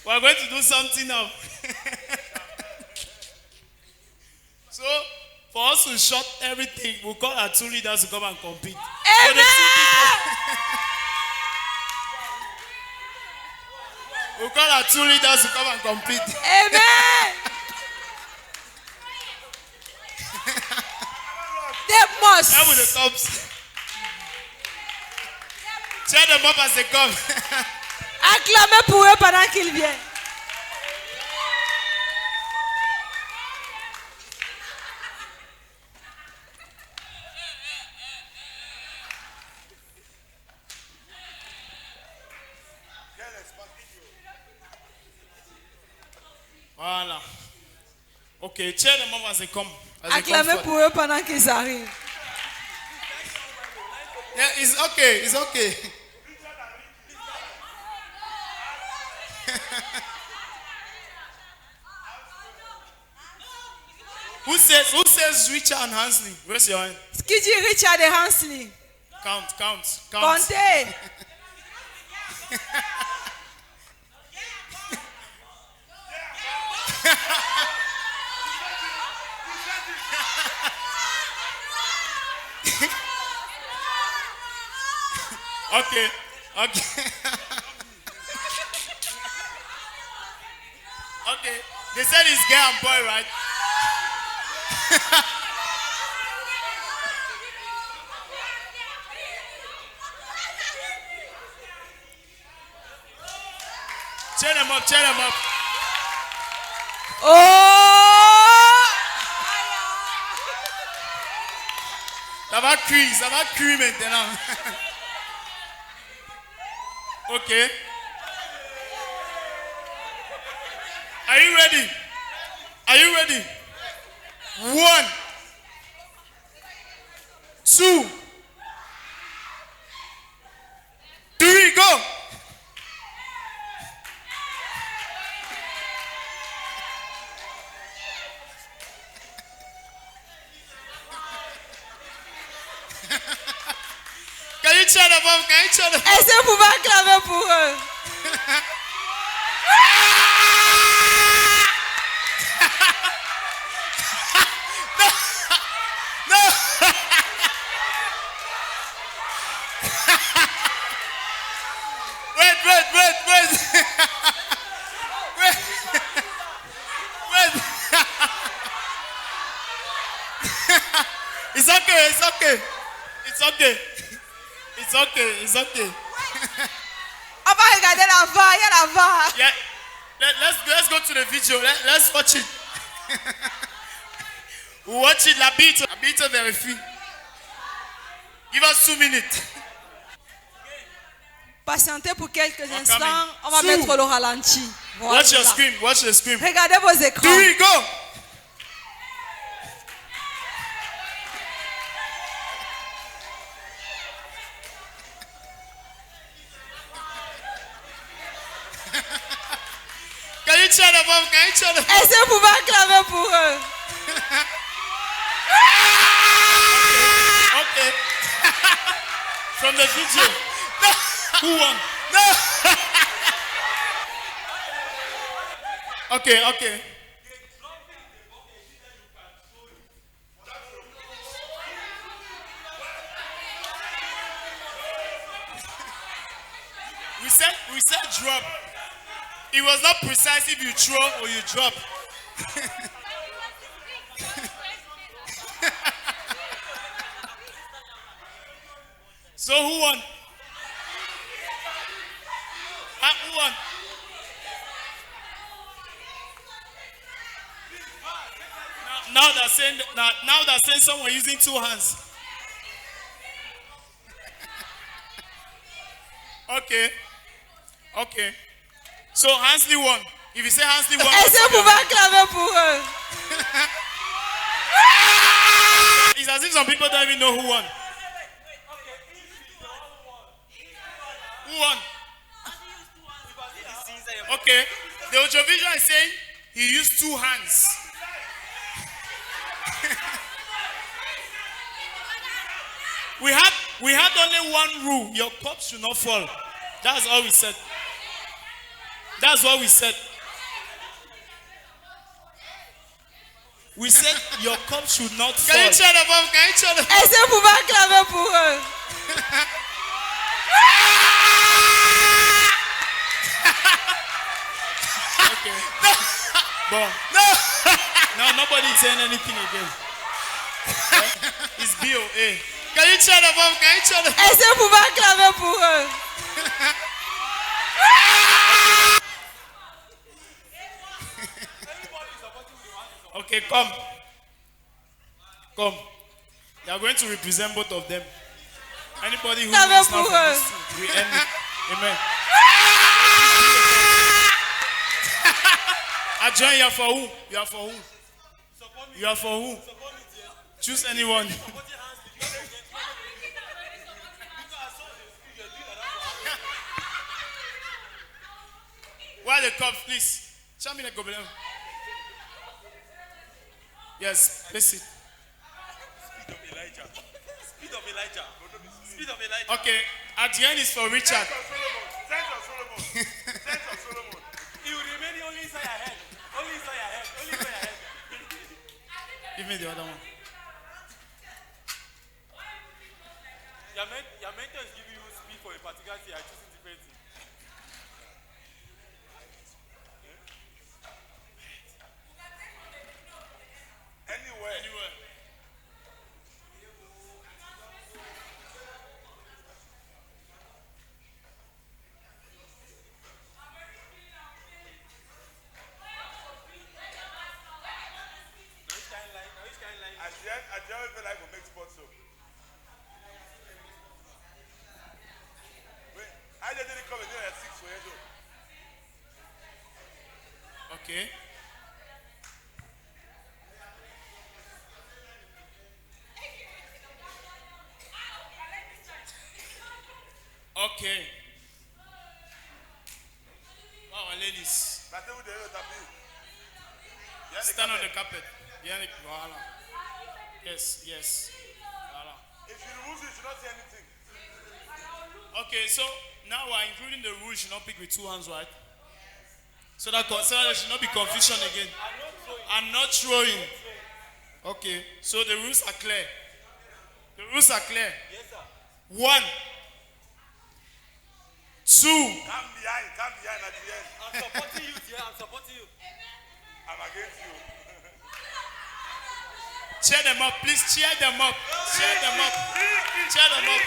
Speaker 4: We're going to do something now. So, for us to shut everything, we'll call our 2 leaders to come and compete.
Speaker 1: Amen.
Speaker 4: We'll call our 2 leaders to come and compete.
Speaker 1: Amen. They must.
Speaker 4: Help with the cups. Cheer them up as they come.
Speaker 1: Acclamez pour eux pendant qu'ils viennent.
Speaker 4: Voilà. Okay, cheer them up as they come.
Speaker 1: Acclamez pour eux pendant qu'ils arrivent.
Speaker 4: Yeah, it's okay. It's okay. Who says Richard and Hansley? Raise your hand.
Speaker 1: Qui dit Richard et Hansley?
Speaker 4: Count.
Speaker 1: Comptez.
Speaker 4: Okay. Okay. They said it's girl and boy, right? Cheer them up.
Speaker 1: Oh!
Speaker 4: Ça va cuire maintenant. Okay. Are you ready? 1, 2, 3, go. Can you cheer them up?
Speaker 1: Est-ce que vous pouvez acclamer pour eux?
Speaker 4: Wait. It's okay.
Speaker 1: On va regarder là-bas, il y a là-bas.
Speaker 4: Yeah. Let's go to the video. Let's watch it. We'll watch it. La bite vérifie. Give us 2 minutes.
Speaker 1: Patientez pour quelques instants, on va mettre le ralenti.
Speaker 4: Watch your
Speaker 1: Voilà.
Speaker 4: screen. Watch the screen.
Speaker 1: Regardez vos écrans.
Speaker 4: 3, go. Can you cheer them up? Can you cheer them up?
Speaker 1: Est-ce que vous pouvez acclamer pour eux?
Speaker 4: Okay. From the video. Who won? Okay, okay. We said drop. It was not precise if you throw or you drop. So who won? Who won? Now they're saying someone using 2 hands. Okay. Okay. So Hansley won. If you say Hansley won,
Speaker 1: Est-ce que vous pouvez acclamer pour eux?
Speaker 4: it's as if some people don't even know who won. Who won? Okay. The audiovisual is saying he used 2 hands. We had only one rule. Your cup should not fall. That's all we said. That's what we said. We said your cup should not fall. Can you cheer them up? Can you cheer them up?
Speaker 1: Est-ce que vous pouvez acclamer pour eux?
Speaker 4: Okay. Bon. No, nobody is saying anything again. It's BOA. Can you cheer them up? Can you cheer them up?
Speaker 1: Est-ce que vous pouvez acclamer pour eux?
Speaker 4: Okay, come. Come. You are going to represent both of them. Anybody who wins now from this team, we end it. Amen. Adjoin, you are for who? You are for who? You are for who? Choose anyone. Why the cups, please? Show me the goblet. Yes, place it.
Speaker 6: Speed of Elijah. Speed of Elijah. Speed of Elijah.
Speaker 4: Okay, at the end is for Richard.
Speaker 6: Sense of Solomon. Sense of Solomon. He will remain only inside your head. Only inside your head. Only inside your head.
Speaker 4: Give me the other one.
Speaker 6: Your mentor is giving you speed for a particular thing. I'm choosing different thing. Anywhere. At the end of the life will make sports so. Wait, I didn't come and do at 6 for you.
Speaker 4: Okay. Okay. Wow, ladies. Stand on the carpet. Behind it. Voila. Yes, yes. Voila.
Speaker 6: If you remove it, you should not say anything.
Speaker 4: Okay, so now we're including the rule you should not pick with 2 hands, right? So that there should not be confusion again. I'm not throwing. Okay, so the rules are clear. The rules are clear.
Speaker 6: Yes, sir.
Speaker 4: 1, 2.
Speaker 6: Come behind at the end. I'm supporting you, dear. I'm supporting you. I'm against you.
Speaker 4: Cheer them up, please. Cheer them up. Cheer them up. Cheer them up.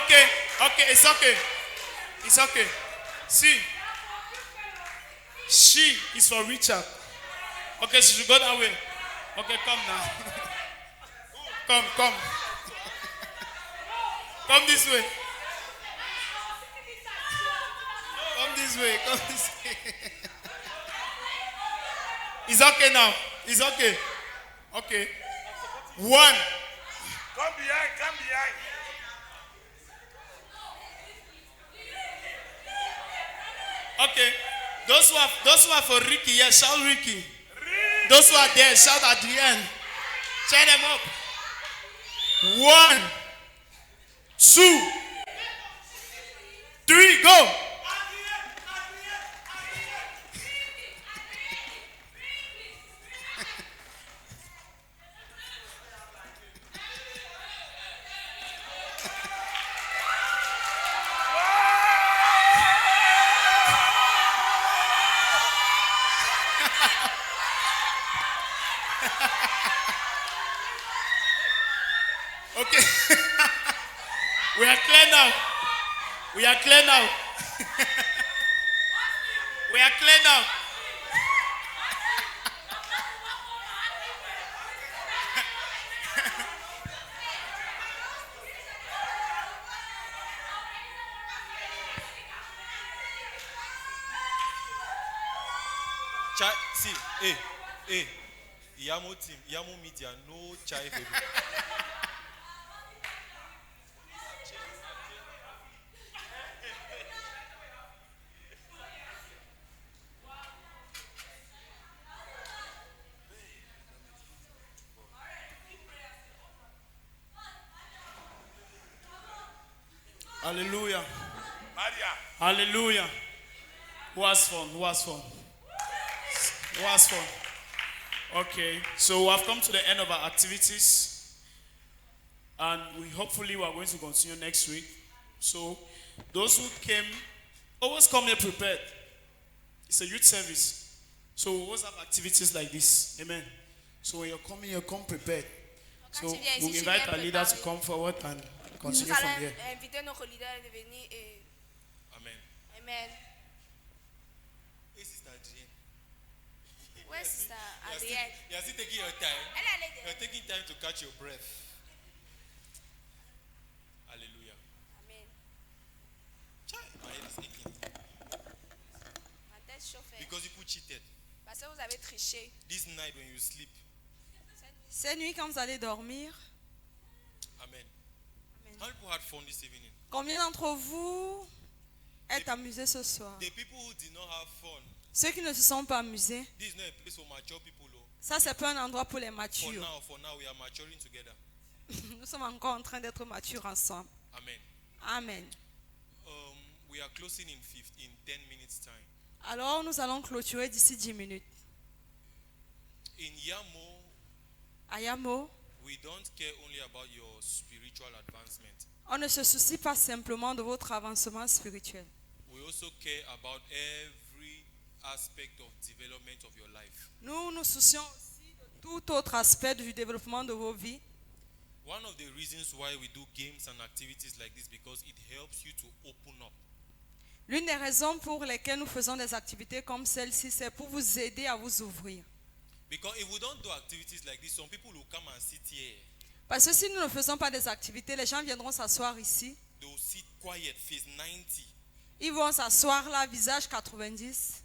Speaker 4: Okay, okay, it's okay. It's okay. See, she is for Richard. Okay, she should go that way. Okay, come now. Come. Come this way. Come this way. Come this way. It's okay now. It's okay. Okay. 1.
Speaker 6: Come behind, come behind.
Speaker 4: Okay. Those who are for Ricky, yes, shout Ricky. Those who are there, shout at the end. Cheer them up. 1, 2, 3, go. Okay. We are clear now. We are clear now. We are clear now.
Speaker 7: See, hey, Yamo team, Yamo media, no chai baby.
Speaker 4: Hallelujah.
Speaker 6: Maria.
Speaker 4: Hallelujah. Who has fun? Who has fun? Who has fun? Okay, so we have come to the end of our activities, and we are going to continue next week. So those who came, always come here prepared. It's a youth service, so we always have activities like this. Amen. So when you're coming, you come prepared. So we'll invite our leader to come forward and continue from here.
Speaker 2: Inviter notre leader de venir et
Speaker 7: Amen.
Speaker 2: Amen.
Speaker 7: Hey, Sister Adrienne.
Speaker 2: Where's Sister Adrienne?
Speaker 7: You're still taking your time.
Speaker 2: Elle allait
Speaker 7: You're taking time to catch your breath. Hallelujah.
Speaker 2: Amen.
Speaker 7: Chai, my head is aching.
Speaker 2: Ma tête chauffe.
Speaker 7: Because you put cheated.
Speaker 2: Parce que vous avez triché.
Speaker 7: This night when you sleep.
Speaker 1: Cette nuit, quand vous allez dormir,
Speaker 7: Amen. How many people had fun this evening?
Speaker 1: combien d'entre vous êtes amusés ce soir?
Speaker 7: The people who did not have fun.
Speaker 1: Ceux qui ne se sont pas amusés,
Speaker 7: This is not a place for mature people. Oh.
Speaker 1: ça c'est pas un endroit pour les
Speaker 7: For
Speaker 1: matures.
Speaker 7: now, we are maturing together.
Speaker 1: Nous sommes encore en train d'être matures ensemble.
Speaker 7: Amen.
Speaker 1: Amen.
Speaker 7: We are closing in 10 minutes time.
Speaker 1: Alors nous allons clôturer d'ici 10 minutes.
Speaker 7: In Yamo,
Speaker 1: À Yamo,
Speaker 7: we don't care only about your spiritual advancement.
Speaker 1: on ne se soucie pas simplement de votre avancement spirituel.
Speaker 7: We also care about every aspect of development of your life.
Speaker 1: Nous nous soucions aussi de tout autre aspect du développement de vos vies.
Speaker 7: One of the reasons why we do games and activities like this because it helps you to open up.
Speaker 1: L'une des raisons pour lesquelles nous faisons des activités comme celle-ci, c'est pour vous aider à vous ouvrir.
Speaker 7: Because if we don't do activities like this, some people will come and sit here.
Speaker 1: Parce que si nous ne faisons pas des activités, les gens viendront s'asseoir ici.
Speaker 7: They will sit quiet, face 90,
Speaker 1: Ils vont s'asseoir là, visage 90.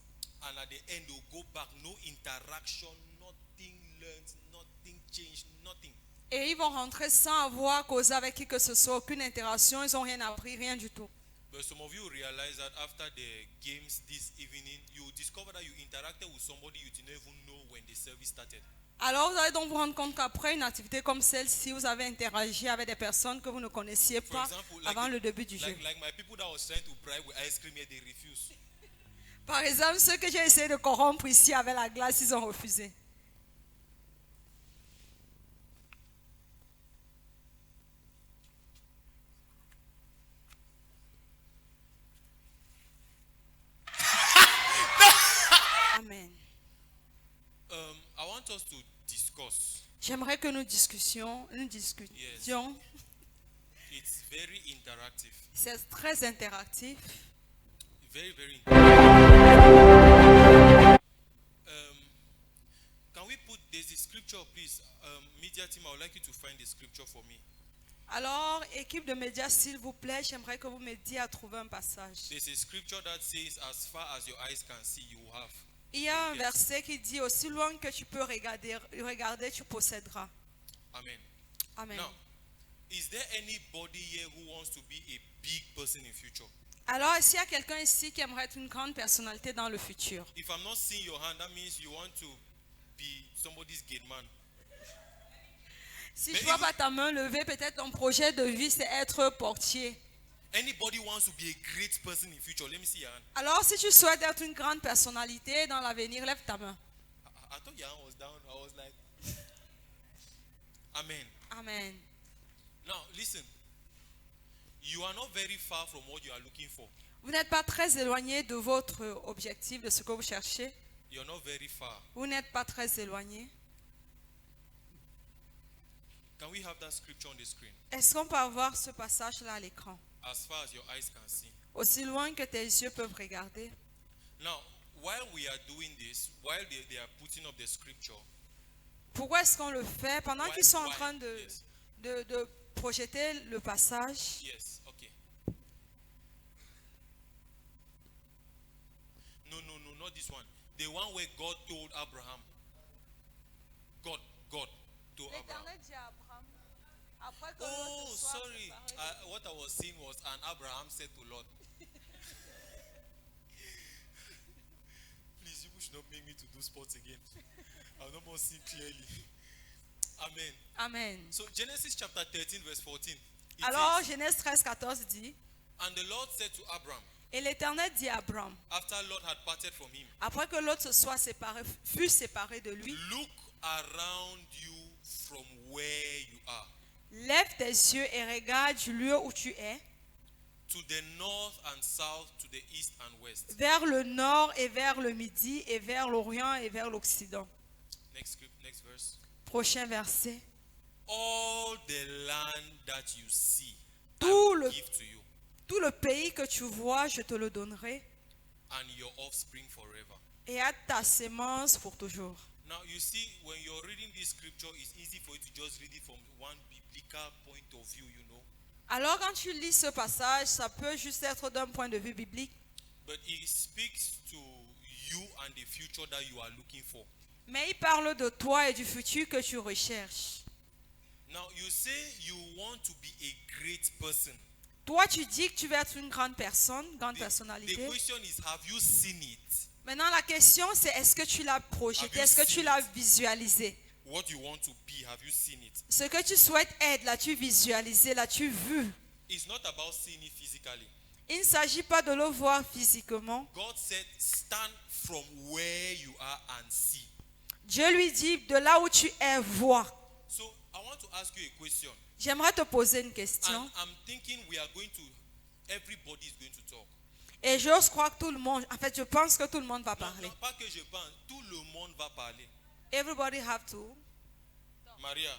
Speaker 7: and at the end they'll go back. No interaction, nothing learned, nothing changed, nothing.
Speaker 1: Et ils vont rentrer sans avoir causé avec qui que ce soit, aucune interaction. Ils n'ont rien appris, rien du tout.
Speaker 7: But some of you realize that after the games this evening, you discover that you interacted with somebody you didn't even know when the service started.
Speaker 1: Alors vous allez donc vous rendre compte qu'après une activité comme celle-ci, vous avez interagi avec des personnes que vous ne connaissiez
Speaker 7: For
Speaker 1: pas
Speaker 7: example,
Speaker 1: avant le début du jeu.
Speaker 7: like my people that was trying to bribe with ice cream here, they refuse.
Speaker 1: Par exemple, ceux que j'ai essayé de corrompre ici avec la glace, ils ont refusé. Amen.
Speaker 7: I want us to discuss.
Speaker 1: J'aimerais que nous discutions.
Speaker 7: It's very interactive.
Speaker 1: C'est très interactif.
Speaker 7: Very, very interactive. Can we put, there's the scripture, please? Media team, I would like you to find the scripture for me.
Speaker 1: Alors, équipe de médias, s'il vous plaît, j'aimerais que vous m'aidiez à trouver un passage.
Speaker 7: There's a scripture that says, as far as your eyes can see, you will have.
Speaker 1: Il y a un verset qui dit, aussi loin que tu peux regarder, tu posséderas.
Speaker 7: Amen.
Speaker 1: Amen.
Speaker 7: Now, is there anybody here who wants to be a big person in future?
Speaker 1: Alors, s'il y a quelqu'un ici qui aimerait être une grande personnalité dans le futur,
Speaker 7: If I'm not seeing your hand, that means you want to be somebody's gate man.
Speaker 1: si
Speaker 7: Mais
Speaker 1: je vois
Speaker 7: il-
Speaker 1: pas ta main levée, peut-être ton projet de vie, c'est être portier.
Speaker 7: Anybody wants to be a great person in future? Let me see your hand.
Speaker 1: Alors, si tu souhaites être une grande personnalité dans l'avenir, lève ta main.
Speaker 7: I thought your hand was down. I was like, Amen.
Speaker 1: Amen.
Speaker 7: Now, listen. You are not very far from what you are looking for.
Speaker 1: Vous n'êtes pas très éloigné de votre objectif, de ce que vous cherchez.
Speaker 7: You're not very far.
Speaker 1: Vous n'êtes pas très éloigné.
Speaker 7: Can we have that scripture on the screen?
Speaker 1: Est-ce qu'on peut avoir ce passage-là à l'écran?
Speaker 7: As far as your eyes can see.
Speaker 1: Aussi loin que tes yeux peuvent regarder.
Speaker 7: Now, while we are doing this, while they are putting up the scripture,
Speaker 1: Pourquoi est-ce qu'on le fait? Pendant qu'ils sont en
Speaker 7: Why?
Speaker 1: train de,
Speaker 7: Yes.
Speaker 1: de projeter le passage,
Speaker 7: yes, okay. No, not this one. The one where God told Abraham. God told Abraham. Oh, sorry. What I was saying was, and Abraham said to Lord, please, you should not make me to do sports again. I'll not more see clearly. Amen.
Speaker 1: Amen.
Speaker 7: So Genesis chapter 13, verse 14. it
Speaker 1: Alors,
Speaker 7: says,
Speaker 1: Genèse 13, 14 dit,
Speaker 7: and the Lord said to Abraham,
Speaker 1: et l'Éternel dit à Abraham,
Speaker 7: after Lot had parted from him,
Speaker 1: après que l'autre fut séparé de lui,
Speaker 7: look around you from where you are,
Speaker 1: lève tes yeux et regarde du lieu où tu es,
Speaker 7: to the north and south, to the east and west.
Speaker 1: vers le nord et vers le midi et vers l'orient et vers l'occident.
Speaker 7: Next verse.
Speaker 1: Prochain verset.
Speaker 7: All the land that you see, I
Speaker 1: Tout
Speaker 7: will
Speaker 1: le-
Speaker 7: give to you,
Speaker 1: Tout le pays que tu vois, je te le donnerai,
Speaker 7: and your offspring forever.
Speaker 1: et à ta sémence pour toujours.
Speaker 7: Now you see, when you're reading this scripture, it's easy for you to just read it from one biblical point of view, you know.
Speaker 1: Alors quand tu lis ce passage, ça peut juste être d'un point de vue biblique,
Speaker 7: But it speaks to you and the future that you are looking for.
Speaker 1: mais il parle de toi et du futur que tu recherches.
Speaker 7: Now you say you want to be a great person.
Speaker 1: Toi, tu dis que tu veux être une grande personne, grande
Speaker 7: The
Speaker 1: personnalité.
Speaker 7: question is, have you seen it?
Speaker 1: Maintenant, la question, c'est est-ce que tu l'as projeté,
Speaker 7: Have you
Speaker 1: est-ce que tu
Speaker 7: seen
Speaker 1: l'as
Speaker 7: it?
Speaker 1: visualisé?
Speaker 7: What you want to be, have you seen it?
Speaker 1: Ce que tu souhaites être, l'as-tu visualisé, l'as-tu vu?
Speaker 7: It's not about seeing it physically.
Speaker 1: Il ne s'agit pas de le voir physiquement.
Speaker 7: God said, stand from where you are and see.
Speaker 1: Dieu lui dit, de là où tu es, vois.
Speaker 7: So I want to ask you a question.
Speaker 1: J'aimerais te poser une question.
Speaker 7: And I'm thinking we are going to, everybody is going to talk.
Speaker 1: Et j'ose croire que tout le monde, en fait, je pense que tout le monde va
Speaker 7: Non,
Speaker 1: parler.
Speaker 7: non, pas que je pense, tout le monde va parler.
Speaker 1: Everybody have to.
Speaker 7: Maria,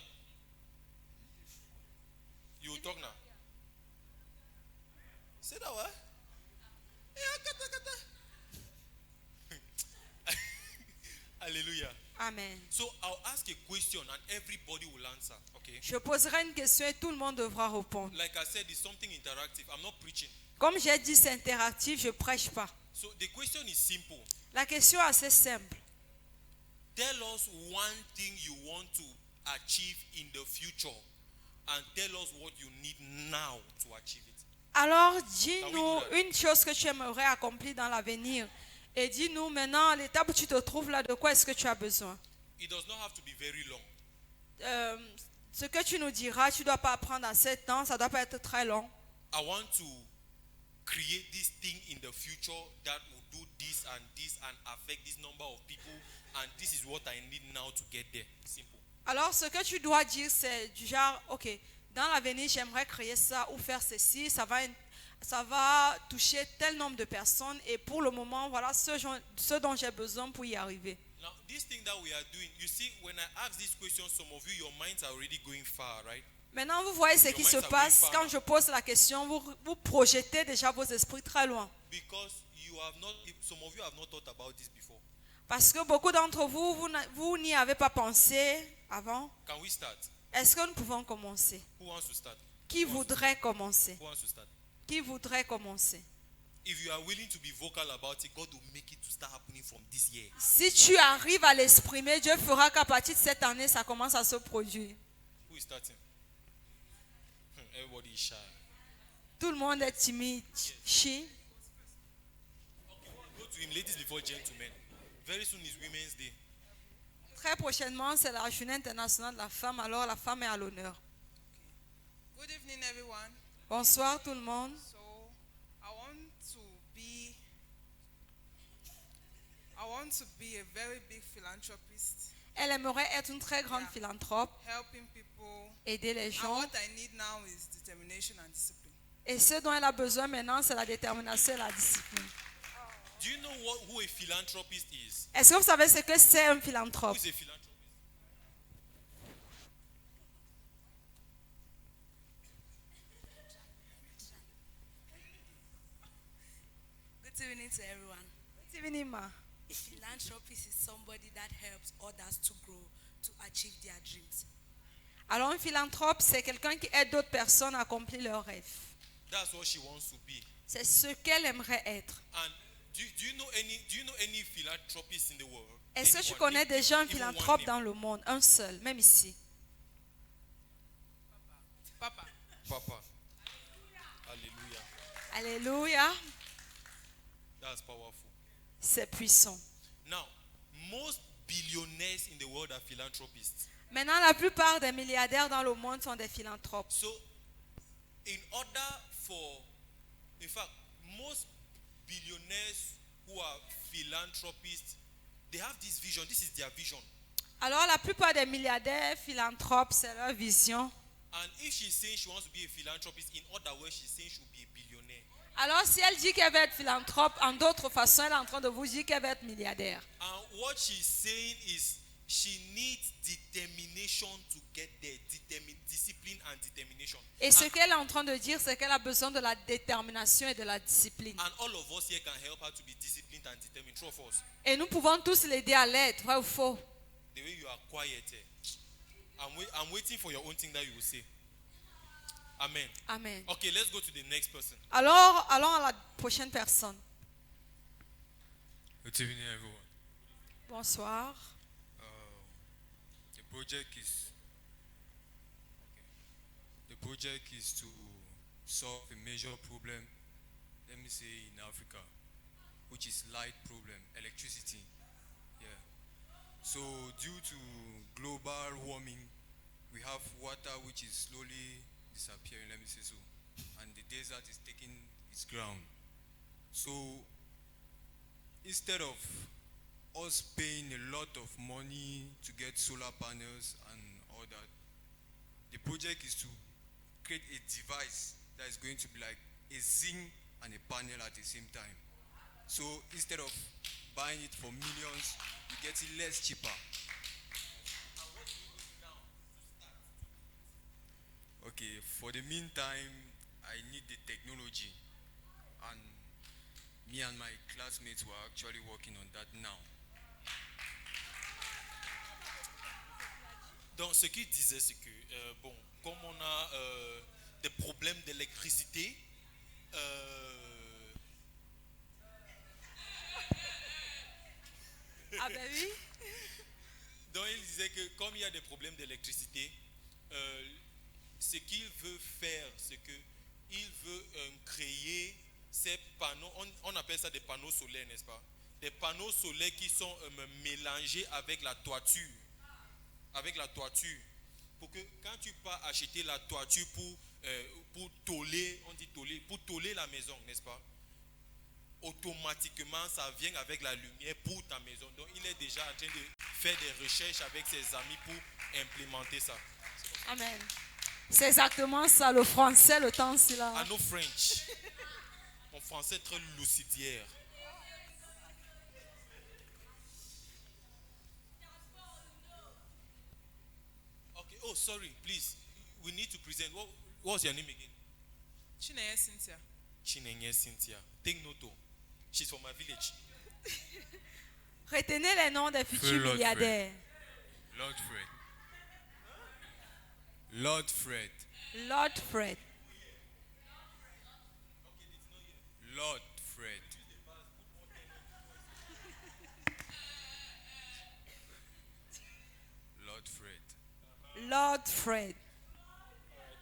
Speaker 7: you will talk now. Say that what? Hallelujah.
Speaker 1: Amen.
Speaker 7: So I'll ask a question and everybody will answer. Okay.
Speaker 1: Je poserai une question et tout le monde devra répondre.
Speaker 7: Like I said, it's something interactive. I'm not preaching.
Speaker 1: Comme j'ai dit, c'est interactif, je prêche pas.
Speaker 7: So the question is simple.
Speaker 1: La question est assez simple.
Speaker 7: Tell us one thing you want to achieve in the future and tell us what you need now to achieve it.
Speaker 1: Alors,
Speaker 7: Can
Speaker 1: dis-nous
Speaker 7: we do that?
Speaker 1: une chose que tu aimerais accomplir dans l'avenir. Et dis-nous maintenant, à l'étape où tu te trouves là, de quoi est-ce que tu as besoin?
Speaker 7: It does not have to be very long.
Speaker 1: Ce que tu nous diras, tu ne dois pas prendre en 7 ans, ça ne doit pas être très long.
Speaker 7: I want to create this thing in the future that will do this and affect this number of people and this is what I need now to get there. Simple.
Speaker 1: Alors, ce que tu dois dire, c'est du genre, ok, dans l'avenir, j'aimerais créer ça ou faire ceci, ça va toucher tel nombre de personnes et pour le moment, voilà ce dont j'ai besoin pour y arriver.
Speaker 7: Now, this thing that we are doing, you see, when I ask this question, some of you, your minds are already going far, right?
Speaker 1: Maintenant, vous voyez ce qui se passe quand je pose la question, vous projetez déjà vos esprits très loin.
Speaker 7: Because you have not, some of you have not thought about this before.
Speaker 1: Parce que beaucoup d'entre vous, vous n'y avez pas pensé avant.
Speaker 7: Can we start?
Speaker 1: Est-ce que nous pouvons commencer?
Speaker 7: Who wants to start?
Speaker 1: Qui voudrait commencer?
Speaker 7: Who wants to start?
Speaker 1: Qui voudrait commencer?
Speaker 7: If you are willing to be vocal about it, God will make it to start happening from this year.
Speaker 1: Si tu arrives à l'exprimer, Dieu fera qu'à partir de cette année, ça commence à se produire.
Speaker 7: Who is starting? Everybody is shy.
Speaker 1: Tout le monde est timide. Chi.
Speaker 7: Go to him, ladies before gentlemen. Very soon is Women's Day.
Speaker 1: Très prochainement, c'est la journée internationale de la femme, alors la femme est à l'honneur.
Speaker 2: Good evening, everyone.
Speaker 1: Bonsoir tout le monde.
Speaker 2: So, I want to be a very big philanthropist,
Speaker 1: Elle aimerait être une très grande
Speaker 2: Yeah.
Speaker 1: philanthrope,
Speaker 2: helping people.
Speaker 1: aider les
Speaker 2: And
Speaker 1: gens.
Speaker 2: what I need now is determination and discipline.
Speaker 1: Et ce dont elle a besoin maintenant, c'est la détermination et la discipline.
Speaker 7: Do you know who a philanthropist is?
Speaker 1: Est-ce que vous savez ce que c'est un
Speaker 7: Who
Speaker 1: philanthrope?
Speaker 7: is a philanthropist?
Speaker 8: Good evening to everyone.
Speaker 1: Good evening, ma.
Speaker 8: A philanthropist is somebody that helps others to grow, to achieve their dreams.
Speaker 1: Alors un philanthrope, c'est quelqu'un qui aide d'autres personnes à accomplir leurs rêves.
Speaker 7: That's what she wants to be.
Speaker 1: C'est ce qu'elle aimerait être.
Speaker 7: And do you know any philanthropist in the world?
Speaker 1: Est-ce que tu
Speaker 7: Anyone?
Speaker 1: connais déjà un
Speaker 7: Even one
Speaker 1: philanthrope
Speaker 7: name.
Speaker 1: dans le monde? Un seul, même ici.
Speaker 2: Papa.
Speaker 7: Papa. Hallelujah.
Speaker 1: Alléluia.
Speaker 7: That's powerful.
Speaker 1: C'est puissant.
Speaker 7: Now, most billionaires in the world are philanthropists.
Speaker 1: Maintenant, la plupart des milliardaires dans le monde sont des philanthropes.
Speaker 7: So, in order for, in fact, most billionaires who are philanthropists, they have this vision. This is their vision.
Speaker 1: Alors, la plupart des milliardaires philanthropes, c'est leur vision.
Speaker 7: And if she's saying she wants to be a philanthropist, in other words, she's saying she'll be a billionaire.
Speaker 1: Alors, si elle dit qu'elle va être philanthrope, en d'autres façons, elle est en train de vous dire qu'elle va être milliardaire.
Speaker 7: And what she's saying is she needs determination to get there. Discipline and determination.
Speaker 1: Et ce qu'elle est en train de dire, c'est qu'elle a besoin de la détermination et de la discipline.
Speaker 7: And all of us here can help her to be disciplined and determined. True of us.
Speaker 1: Et nous pouvons tous l'aider à l'être, vrai ou faux?
Speaker 7: The way you are quiet here. I'm waiting for your own thing that you will say. Amen.
Speaker 1: Amen.
Speaker 7: Okay, let's go to the next person.
Speaker 1: Alors, allons à la prochaine personne.
Speaker 9: Good evening, everyone.
Speaker 1: Bonsoir.
Speaker 9: The project is to solve a major problem, let me say in Africa, which is light problem, electricity. Yeah. So due to global warming, we have water which is slowly disappearing, let me say so, and the desert is taking its ground. So instead of us paying a lot of money to get solar panels and all that, the project is to create a device that is going to be like a zinc and a panel at the same time. So instead of buying it for millions, you get it less cheaper. Okay, for the meantime, I need the technology, and me and my classmates were actually working on that now.
Speaker 7: Donc, ce qu'il disait, c'est que, bon, comme on a des problèmes d'électricité,
Speaker 1: Ah ben oui.
Speaker 7: donc il disait que comme il y a des problèmes d'électricité, ce qu'il veut faire, c'est qu'il veut créer ces panneaux, on appelle ça des panneaux solaires, n'est-ce pas? Des panneaux solaires qui sont mélangés avec la toiture. Pour que quand tu pars acheter la toiture pour tôler, on dit tôler, pour tôler la maison, n'est-ce pas? Automatiquement, ça vient avec la lumière pour ta maison. Donc, il est déjà en train de faire des recherches avec ses amis pour implémenter ça.
Speaker 1: Amen. C'est exactement ça, le français, le temps, c'est là.
Speaker 7: I know French. Mon français est très lucidiaire. Okay. Oh, sorry. Please, we need to present. What's your name again?
Speaker 2: Chineye Cynthia.
Speaker 7: Chinenye Cynthia. Take note. Oh. She's from my village.
Speaker 1: Retenez les noms des futurs
Speaker 9: Lord
Speaker 1: milliardaires.
Speaker 9: Lord Fred. Lord Fred.
Speaker 1: Lord Fred.
Speaker 9: Lord Fred. Lord Fred.
Speaker 1: Lord Fred.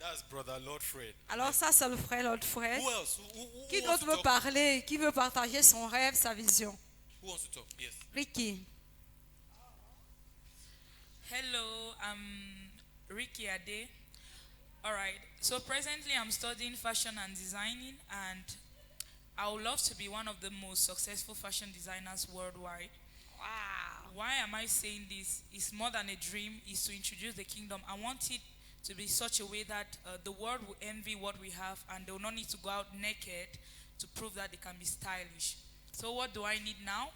Speaker 7: That's brother Lord Fred.
Speaker 1: Alors ça, c'est le frère Lord Fred.
Speaker 7: Who else? Who
Speaker 1: Qui
Speaker 7: wants
Speaker 1: d'autre
Speaker 7: to
Speaker 1: veut
Speaker 7: talk?
Speaker 1: parler? Qui veut partager son rêve, sa vision?
Speaker 7: Who wants to talk? Yes.
Speaker 1: Ricky.
Speaker 10: Hello, I'm Ricky Ade. All right, so presently I'm studying fashion and designing, and I would love to be one of the most successful fashion designers worldwide.
Speaker 1: Wow.
Speaker 10: Why am I saying this? It's more than a dream, it's to introduce the kingdom. I want it to be such a way that the world will envy what we have, and they will not need to go out naked to prove that they can be stylish. So what do I need now?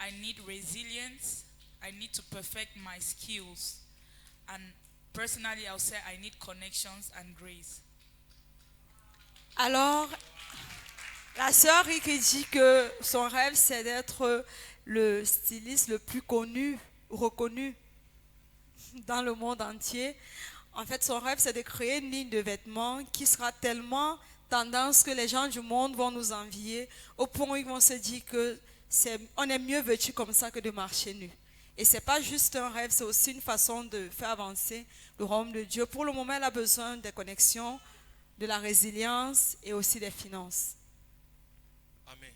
Speaker 10: I need resilience. I need to perfect my skills. And personally, I'll say I need connections and grace.
Speaker 1: Alors, la sœur Ricky dit que son rêve, c'est d'être le styliste le plus connu, reconnu dans le monde entier. En fait, son rêve, c'est de créer une ligne de vêtements qui sera tellement tendance que les gens du monde vont nous envier au point où ils vont se dire que on est mieux vêtu comme ça que de marcher nu. Et ce n'est pas juste un rêve, c'est aussi une façon de faire avancer le royaume de Dieu. Pour le moment, elle a besoin des connexions, de la résilience et aussi des finances.
Speaker 7: Amen.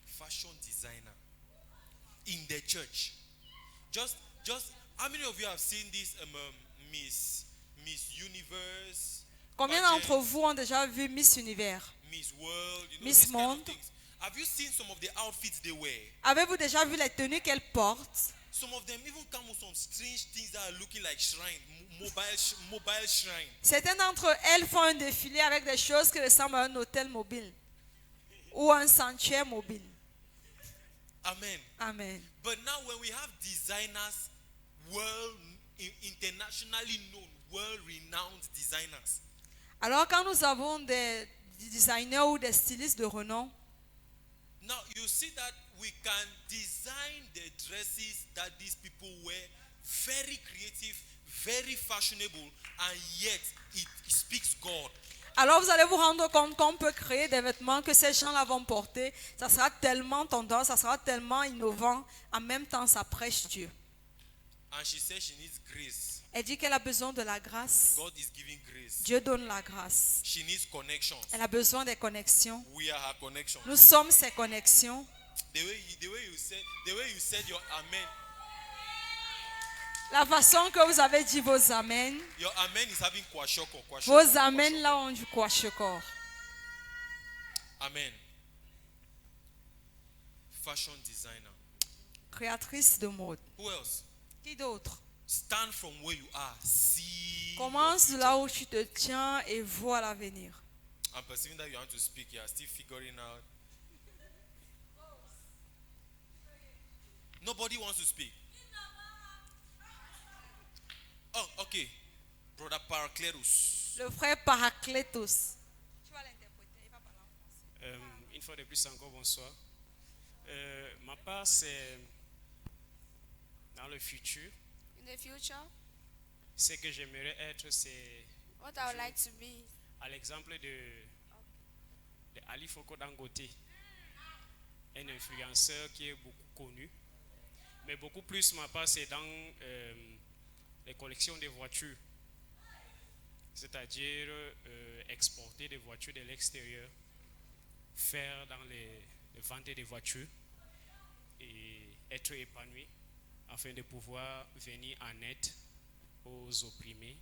Speaker 7: Fashion designer in the church. Just, how many of you have seen this Miss Universe?
Speaker 1: Combien
Speaker 7: pageant,
Speaker 1: d'entre vous ont déjà vu Miss Univers?
Speaker 7: Miss World, you know,
Speaker 1: Miss
Speaker 7: these kind of
Speaker 1: Monde?
Speaker 7: things. Have you seen some of the outfits they wear?
Speaker 1: Avez-vous déjà vu les tenues qu'elle porte?
Speaker 7: Some of them even come with some strange things that are looking like shrine, mobile shrine.
Speaker 1: Certaines d'entre elles font un défilé avec des choses qui ressemblent à un hôtel mobile ou un sanctuaire mobile.
Speaker 7: Amen.
Speaker 1: Amen.
Speaker 7: But now when we have designers, internationally known, world-renowned designers,
Speaker 1: Alors quand nous avons des designers ou des stylistes de renom,
Speaker 7: now you see that we can design the dresses that these people wear, very creative, very fashionable, and yet it speaks God.
Speaker 1: alors vous allez vous rendre compte qu'on peut créer des vêtements que ces gens-là vont porter. Ça sera tellement tendance, ça sera tellement innovant. En même temps, ça prêche Dieu.
Speaker 7: And she said she needs grace.
Speaker 1: Elle dit qu'elle a besoin de la grâce.
Speaker 7: God is giving grace.
Speaker 1: Dieu donne la grâce.
Speaker 7: She needs connections.
Speaker 1: Elle a besoin des connexions.
Speaker 7: We are her connections.
Speaker 1: Nous sommes ses connexions.
Speaker 7: The way you said your amen,
Speaker 1: La façon que vous avez dit vos amens,
Speaker 7: your amen is having kwashoko.
Speaker 1: vos amens là ont du kwashokor.
Speaker 7: Amen. Fashion designer.
Speaker 1: Créatrice de mode.
Speaker 7: Who else?
Speaker 1: Qui d'autre?
Speaker 7: Stand from where you are. See.
Speaker 1: Commence de là où tu te tiens et vois l'avenir.
Speaker 7: I'm perceiving that you want to speak. You are still figuring out. Nobody wants to speak. Oh, okay. Brother Paracletus.
Speaker 1: Le frère Paracletus. Tu vas l'interpréter, il va parler en français.
Speaker 3: Une fois de plus encore, bonsoir. Ma part, c'est dans le futur.
Speaker 11: In the future,
Speaker 3: Ce que j'aimerais être, c'est
Speaker 11: what I would like to be
Speaker 3: à l'exemple de Ali Foko Dangote, un influenceur qui est beaucoup connu. Mais beaucoup plus, ma part, c'est dans les collections de voitures. C'est-à-dire exporter des voitures de l'extérieur, faire dans les ventes des voitures et être épanoui afin de pouvoir venir en aide aux opprimés,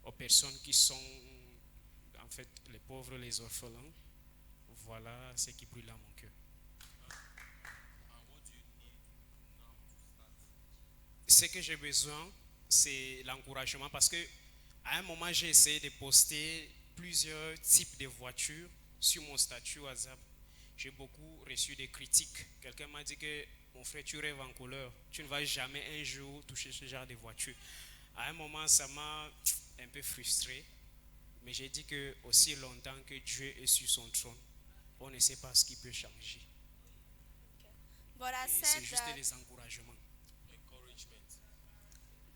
Speaker 3: aux personnes qui sont en fait les pauvres, les orphelins. Voilà ce qui brûle dans mon cœur. Ce que j'ai besoin, c'est l'encouragement parce que à un moment, j'ai essayé de poster plusieurs types de voitures sur mon statut WhatsApp. J'ai beaucoup reçu des critiques. Quelqu'un m'a dit que mon frère, tu rêves en couleur. Tu ne vas jamais un jour toucher ce genre de voiture. À un moment, ça m'a un peu frustré. Mais j'ai dit que aussi longtemps que Dieu est sur son trône, on ne sait pas ce qui peut changer.
Speaker 11: But I
Speaker 3: Et
Speaker 11: said
Speaker 3: c'est juste
Speaker 11: that
Speaker 3: des encouragements.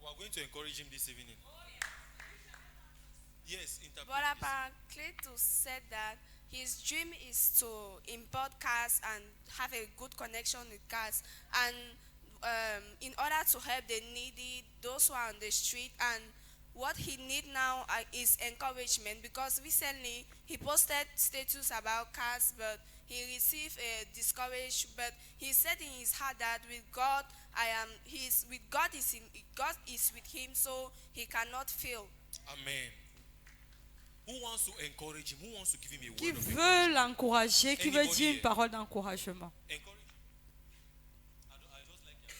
Speaker 7: We are going to encourage him this evening. Yes, interpret.
Speaker 11: Brother
Speaker 7: please.
Speaker 11: Paracletus said that his dream is to import cars and have a good connection with cars, and in order to help the needy, those who are on the street. And what he need now is encouragement, because recently he posted status about cars, but he received discouraged. But he said in his heart that with God, God is with him, so he cannot fail.
Speaker 7: Amen. Who wants to encourage him? Who wants to give him a
Speaker 1: Qui
Speaker 7: word of
Speaker 1: veut
Speaker 7: encouragement?
Speaker 1: l'encourager, qui veut
Speaker 7: Anybody
Speaker 1: dire une
Speaker 7: here?
Speaker 1: parole d'encouragement.
Speaker 7: Encourage. I just like it.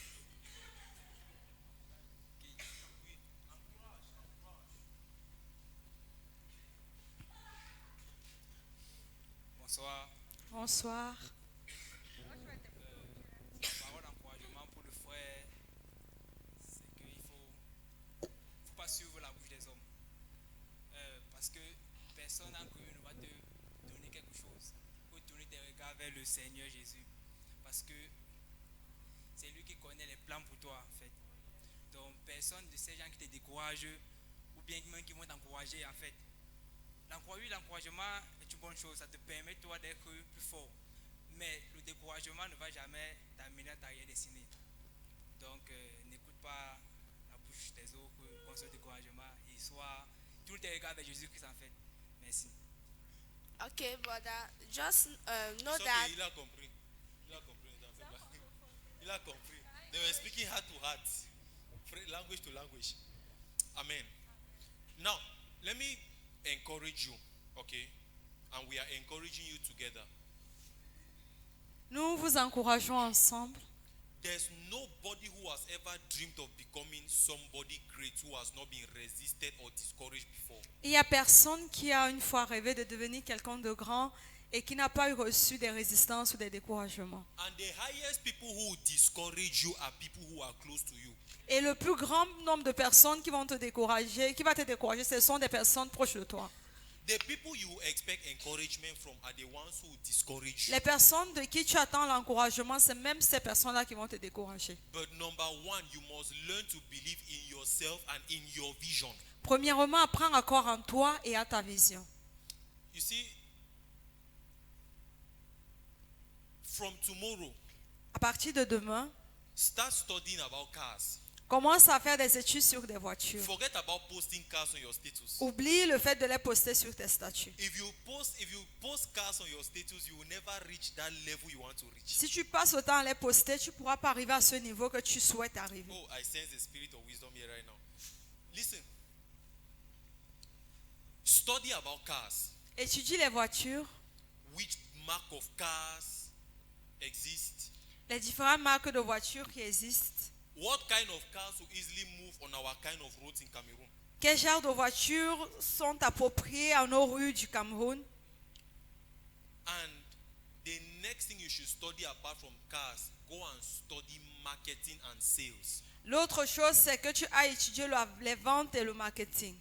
Speaker 12: Bonsoir.
Speaker 1: Bonsoir.
Speaker 12: Ma parole d'encouragement pour le frère, c'est qu'il faut pas suivre la bouche des hommes. Parce que personne en commun ne va te donner quelque chose. Il faut tourner tes regards vers le Seigneur Jésus. Parce que c'est lui qui connaît les plans pour toi, en fait. Donc, personne de ces gens qui te découragent ou bien même qui vont t'encourager, en fait. L'encouragement est une bonne chose, ça te permet toi d'être plus fort. Mais le découragement ne va jamais t'amener à ta réelle destinée. Donc n'écoute pas la bouche des autres contre ce découragement et sois tout tes regards vers Jésus-Christ en fait. Merci.
Speaker 11: Okay, brother, just know
Speaker 7: It's okay,
Speaker 11: that.
Speaker 7: il a compris. Il a compris. Il a compris. They were speaking heart to heart, language to language. Amen. Now, let me encourage you, okay? And we are encouraging you together.
Speaker 1: Nous vous encourageons ensemble.
Speaker 7: There's nobody who has ever dreamed of becoming somebody great who has not been resisted or discouraged before.
Speaker 1: Il n'y a personne qui a une fois rêvé de devenir quelqu'un de grand et qui n'a pas eu reçu des résistances ou des découragements.
Speaker 7: And the highest people who will discourage you are people who are close to you.
Speaker 1: Et le plus grand nombre de personnes qui vont te décourager, ce sont des personnes proches de toi.
Speaker 7: The people you expect encouragement from are the ones who discourage you.
Speaker 1: Les personnes de qui tu attends l'encouragement, c'est même ces personnes-là qui vont te décourager.
Speaker 7: But number one, you must learn to believe in yourself and in your vision.
Speaker 1: Premièrement, apprends à croire en toi et à ta vision.
Speaker 7: You see, from tomorrow,
Speaker 1: À partir de demain,
Speaker 7: start studying about cars.
Speaker 1: commence à faire des études sur des voitures.
Speaker 7: Forget about posting cars on your status.
Speaker 1: Oublie le fait de les poster sur tes statuts.
Speaker 7: If you post cars on your status, you will never reach that level you want to reach.
Speaker 1: Si tu passes autant à les poster, tu ne pourras pas arriver à ce niveau que tu souhaites arriver.
Speaker 7: Oh, I sense the spirit of wisdom here right now. Listen. Study about cars.
Speaker 1: Étudie les voitures,
Speaker 7: Which mark of cars exist?
Speaker 1: les différentes marques de voitures qui existent.
Speaker 7: What kind of cars will easily move on our kind of roads in Cameroon?
Speaker 1: Quels genres de voitures sont appropriées à nos rues du Cameroun?
Speaker 7: And the next thing you should study apart from cars, go and study marketing and sales.
Speaker 1: L'autre chose, c'est que tu as étudié les ventes et le marketing.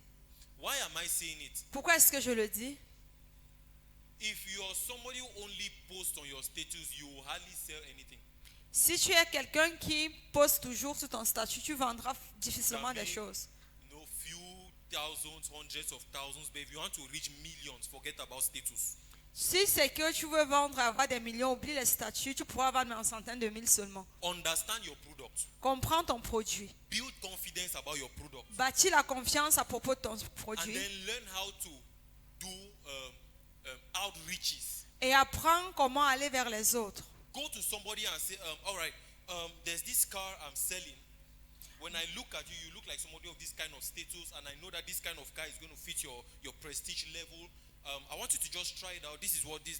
Speaker 7: Why am I saying it?
Speaker 1: Pourquoi est-ce que je le dis?
Speaker 7: If you are somebody who only posts on your status, you will hardly sell anything.
Speaker 1: Si tu es quelqu'un qui poste toujours sur ton statut, tu vendras difficilement des choses.
Speaker 7: You know, few thousands, hundreds of thousands, but if you want to reach millions, forget about status.
Speaker 1: Si c'est que tu veux vendre, avoir des millions, oublie les statuts, tu pourras vendre en centaines de mille seulement.
Speaker 7: Understand your product.
Speaker 1: Comprends ton produit.
Speaker 7: Build confidence about your product.
Speaker 1: Bâtis la confiance à propos de ton
Speaker 7: And
Speaker 1: produit.
Speaker 7: then learn how to do outreaches.
Speaker 1: Et apprends comment aller vers les autres.
Speaker 7: Go to somebody and say, all right, there's this car I'm selling. When I look at you, you look like somebody of this kind of status, and I know that this kind of car is going to fit your prestige level. I want you to just try it out. This is what this.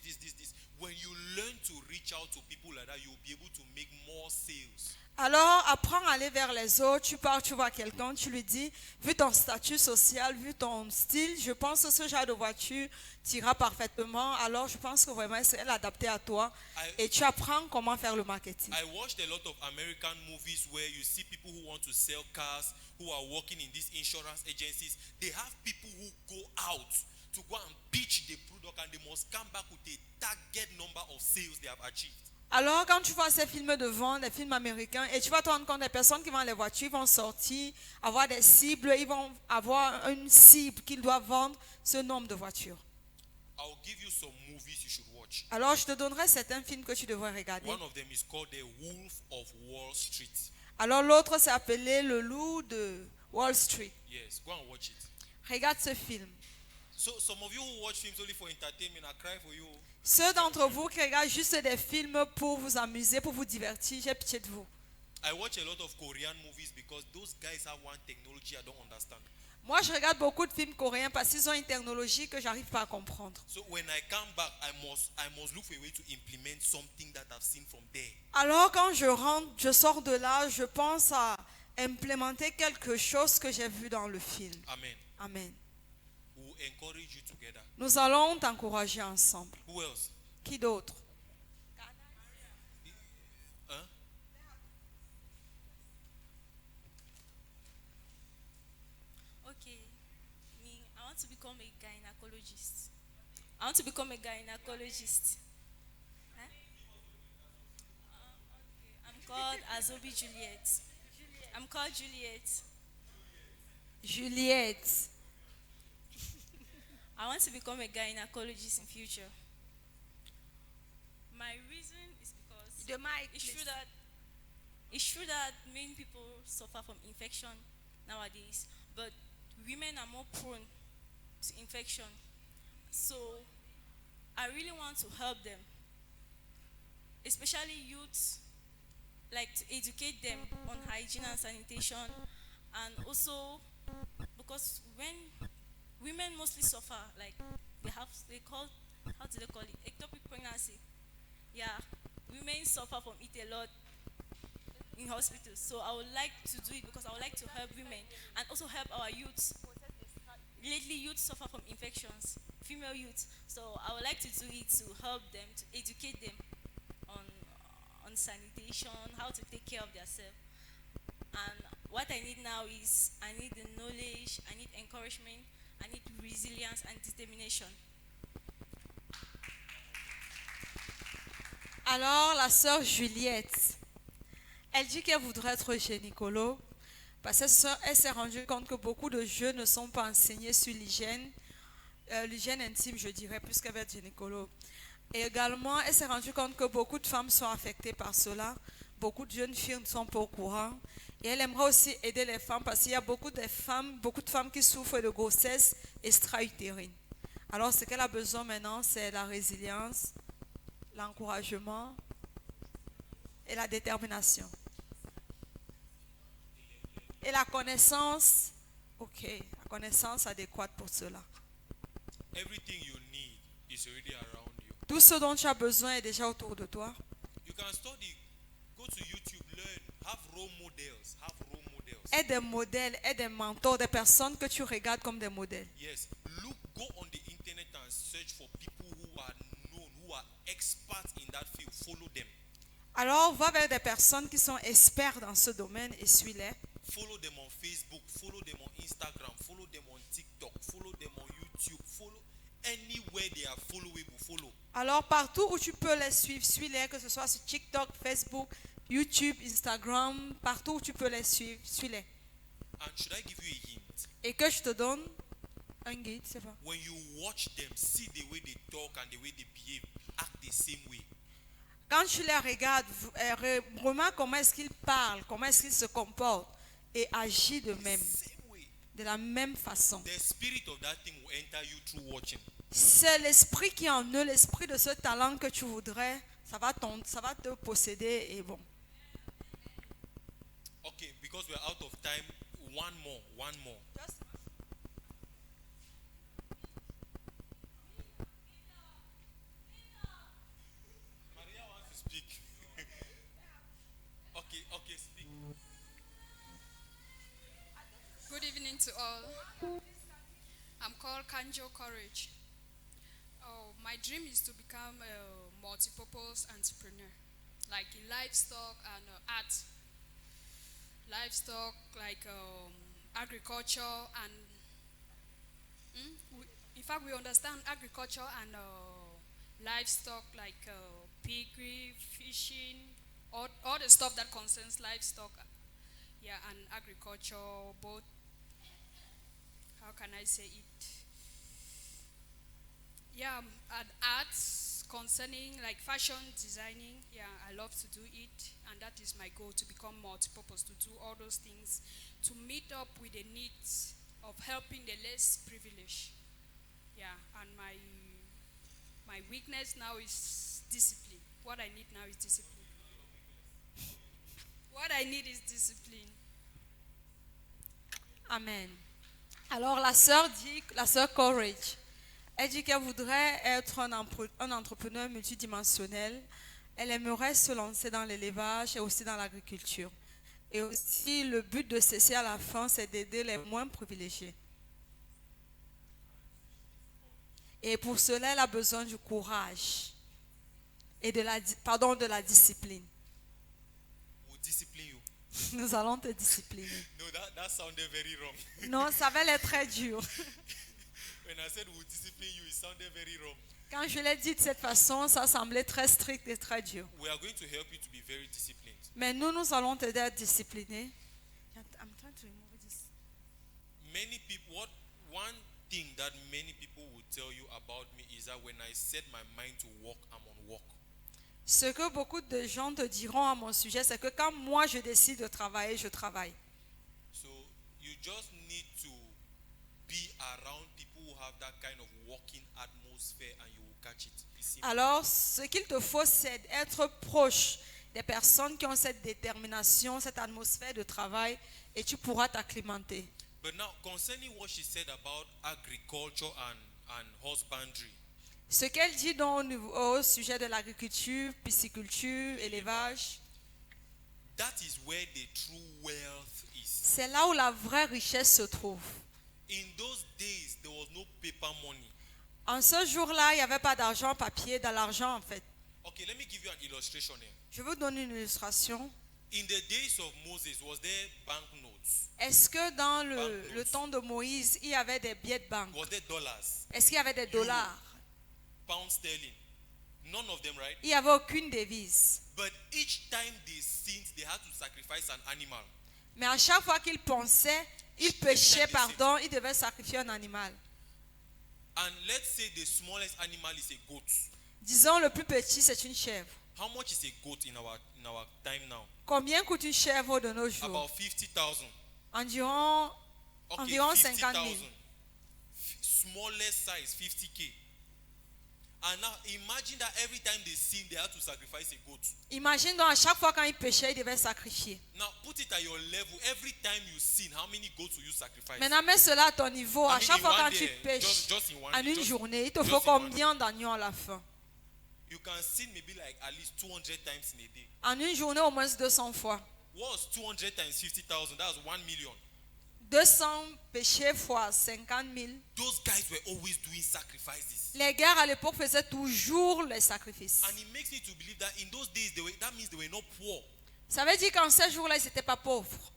Speaker 7: When you learn to reach out to people like that, you'll be able to make more sales.
Speaker 1: Alors, apprends à aller vers les autres. Tu pars, tu vois quelqu'un, tu lui dis, vu ton statut social, vu ton style, je pense que ce genre de voiture t'ira parfaitement. Alors, je pense que vraiment, c'est l'adapter à toi. Et tu apprends comment faire le marketing.
Speaker 7: I watched a lot of American movies where you see people who want to sell cars, who are working in these insurance agencies. They have people who go out to go and pitch the product, and they must come back with a target number of sales they have achieved.
Speaker 1: Alors, quand tu vois ces films de vente, les films américains, et tu vas te rendre compte des personnes qui vendent les voitures, ils vont sortir, avoir des cibles, ils vont avoir une cible qu'ils doivent vendre ce nombre de voitures.
Speaker 7: I'll give you some movies you should watch.
Speaker 1: Alors, je te donnerai certains films que tu devrais regarder.
Speaker 7: One of them is called The Wolf of Wall Street.
Speaker 1: Alors, l'autre s'est appelé Le Loup de Wall Street.
Speaker 7: Yes, go and watch it.
Speaker 1: Regarde ce film.
Speaker 7: So some of you who watch films only for entertainment, I cry for you.
Speaker 1: Ceux d'entre vous qui regardent juste des films pour vous amuser, pour vous divertir, j'ai pitié de vous.
Speaker 7: I watch a lot of Korean movies because those guys have one technology I don't understand.
Speaker 1: Moi, je regarde beaucoup de films coréens parce qu'ils ont une technologie que j'arrive pas à comprendre.
Speaker 7: So when I come back, I must look for a way to implement something that I've seen from there.
Speaker 1: Alors, quand je rentre, je sors de là, je pense à implémenter quelque chose que j'ai vu dans le film.
Speaker 7: Amen.
Speaker 1: Amen.
Speaker 7: We'll encourage you together.
Speaker 1: Nous allons t'encourager ensemble.
Speaker 7: Who else?
Speaker 1: Qui d'autre?
Speaker 7: Huh?
Speaker 13: Okay, me, I want to become a gynecologist. I want to become a gynecologist. Huh? Okay. I'm called Azobi Juliet. I'm called Juliet.
Speaker 1: Juliette.
Speaker 13: I want to become a gynecologist in future. My reason is because
Speaker 11: The mic,
Speaker 13: it's true
Speaker 11: please.
Speaker 13: that it's true that many people suffer from infection nowadays, but women are more prone to infection. So I really want to help them, especially youths, like to educate them on hygiene and sanitation, and also because when women mostly suffer, like they call, how do they call it, ectopic pregnancy. Yeah, women suffer from it a lot in hospitals. So I would like to do it because I would like to help women and also help our youths. Lately, youths suffer from infections, female youths. So I would like to do it to help them, to educate them on sanitation, how to take care of themselves. And what I need now is I need the knowledge, I need encouragement, I need resilience and determination.
Speaker 1: Alors, la sœur Juliette, elle dit qu'elle voudrait être gynécologue parce qu'elle s'est rendue compte que beaucoup de jeunes ne sont pas enseignés sur l'hygiène intime, je dirais, plus qu'elle va être gynécologue. Et également, elle s'est rendue compte que beaucoup de femmes sont affectées par cela. Beaucoup de jeunes filles ne sont pas au courant. Et elle aimerait aussi aider les femmes parce qu'il y a beaucoup de femmes qui souffrent de grossesse extra-utérine. Alors, ce qu'elle a besoin maintenant, c'est la résilience, l'encouragement et la détermination. Et la connaissance, la connaissance adéquate pour cela.
Speaker 7: Everything you need is already around you.
Speaker 1: Tout ce dont tu as besoin est déjà autour de toi.
Speaker 7: You can study, go to YouTube, learn, have role models,
Speaker 1: Aie des modèles, aie des mentors, des personnes que tu regardes comme des modèles.
Speaker 7: Yes, go on the internet and search for people who are known, who are experts in that field. Follow them.
Speaker 1: Alors, va vers des personnes qui sont experts dans ce domaine et suis-les.
Speaker 7: Follow them on Facebook, follow them on Instagram, follow them on TikTok, follow them on YouTube, follow anywhere they are followable, follow.
Speaker 1: Alors, partout où tu peux les suivre, suis-les, que ce soit sur TikTok, Facebook, YouTube, Instagram, partout où tu peux les suivre, suis-les.
Speaker 7: And should I give you a hint?
Speaker 1: Et que je te donne un guide, c'est pas.
Speaker 7: When you watch them, see the way they talk and the way they behave, act the same way.
Speaker 1: Quand tu les regardes, remarque comment est-ce qu'ils parlent, comment est-ce qu'ils se comportent et agissent de même, de la même façon.
Speaker 7: The spirit of that thing will enter you through watching.
Speaker 1: C'est l'esprit qui est en eux, l'esprit de ce talent que tu voudrais, ça va te posséder et bon.
Speaker 7: Okay, because we're out of time, one more. Maria wants to speak. Okay, speak.
Speaker 14: Good evening to all. I'm called Kanjo Courage. Oh, my dream is to become a multi-purpose entrepreneur, like in livestock and art. Livestock, like agriculture and in fact we understand agriculture and livestock like piggery, fishing, all the stuff that concerns livestock, yeah, and agriculture, both, how can I say it? Yeah, and arts concerning like fashion designing, yeah, I love to do it, and that is my goal, to become multi-purpose, to do all those things, to meet up with the needs of helping the less privileged. Yeah, and my weakness now is discipline. What I need now is discipline. What I need is discipline.
Speaker 1: Amen. Alors la sœur Courage, elle dit qu'elle voudrait être un entrepreneur multidimensionnel. Elle aimerait se lancer dans l'élevage et aussi dans l'agriculture. Et aussi le but de ceci à la fin, c'est d'aider les moins privilégiés. Et pour cela, elle a besoin du courage et de la discipline.
Speaker 7: We'll discipline you.
Speaker 1: Nous allons te discipliner.
Speaker 7: No, that sounded very wrong.
Speaker 1: Non, ça va être très dur.
Speaker 7: When I said we'll discipline you, it sounded very wrong.
Speaker 1: Quand je l'ai dit de cette façon, ça semblait très strict et très dur.
Speaker 7: We are going to help you to be very disciplined.
Speaker 1: Mais nous allons t'aider à discipliner. I'm trying to remove this.
Speaker 7: Many people, one thing that many people will tell you about me is that when I set my mind to work, I'm on work.
Speaker 1: Ce que beaucoup de gens te diront à mon sujet, c'est que quand moi je décide de travailler, je travaille.
Speaker 7: So you just need to be around people who have that kind of working atmosphere and you will catch it.
Speaker 1: Alors, ce qu'il te faut, c'est être proche des personnes qui ont cette détermination, cette atmosphère de travail, et tu pourras t'acclimater.
Speaker 7: But now, concerning what she said about agriculture and husbandry,
Speaker 1: Ce qu'elle dit au sujet de l'agriculture, pisciculture, élevage,
Speaker 7: that is where the true wealth is.
Speaker 1: c'est là où la vraie richesse se trouve.
Speaker 7: In those days, there was no paper money.
Speaker 1: En ce jour-là, il n'y avait pas d'argent papier, de l'argent en fait.
Speaker 7: Okay, let me give you an illustration here.
Speaker 1: Je vous donne une illustration.
Speaker 7: In the days of Moses, was there banknotes?
Speaker 1: Est-ce que dans le temps de Moïse, il y avait des billets de banque?
Speaker 7: Was there dollars?
Speaker 1: Est-ce qu'il y avait des dollars?
Speaker 7: Pound sterling? None of them, right?
Speaker 1: Il n'y avait aucune devise.
Speaker 7: But each time they sinned, they had to sacrifice an animal.
Speaker 1: Mais à chaque fois qu'ils pensaient, ils péchaient, pardon, ils devaient sacrifier un animal.
Speaker 7: And let's say the smallest animal is a goat.
Speaker 1: Disons le plus petit, c'est une chèvre.
Speaker 7: How much is a goat in our time now?
Speaker 1: Combien coûte une chèvre de nos jours?
Speaker 7: About 50,000.
Speaker 1: Environ 50 000.
Speaker 7: Smallest size, 50K. And now imagine that every time they sin, they have to sacrifice a goat.
Speaker 1: Imagine donc à chaque fois quand ils péchaient, ils devaient sacrifier.
Speaker 7: Now put it at your level. Every time you sin, how many goats will you sacrifice?
Speaker 1: Maintenant, mets cela à ton niveau. À chaque fois
Speaker 7: in one
Speaker 1: quand tu
Speaker 7: day,
Speaker 1: pêches,
Speaker 7: just in one
Speaker 1: en
Speaker 7: day,
Speaker 1: une
Speaker 7: just-
Speaker 1: journée, il te
Speaker 7: just
Speaker 1: faut
Speaker 7: in one
Speaker 1: combien d'agneaux à la fin?
Speaker 7: You can sin maybe like at least 200 times in a day.
Speaker 1: En une journée, au moins 200 fois.
Speaker 7: What's 200 times 50,000? That's 1 million.
Speaker 1: 200 péchés fois 50 000.
Speaker 7: Those guys were always doing sacrifices.
Speaker 1: Les guerres à l'époque faisaient toujours les sacrifices.
Speaker 7: And it makes me to believe that in those days, that means they were not poor.
Speaker 1: Ça veut dire qu'en ces jours-là, ils n'étaient pas pauvres.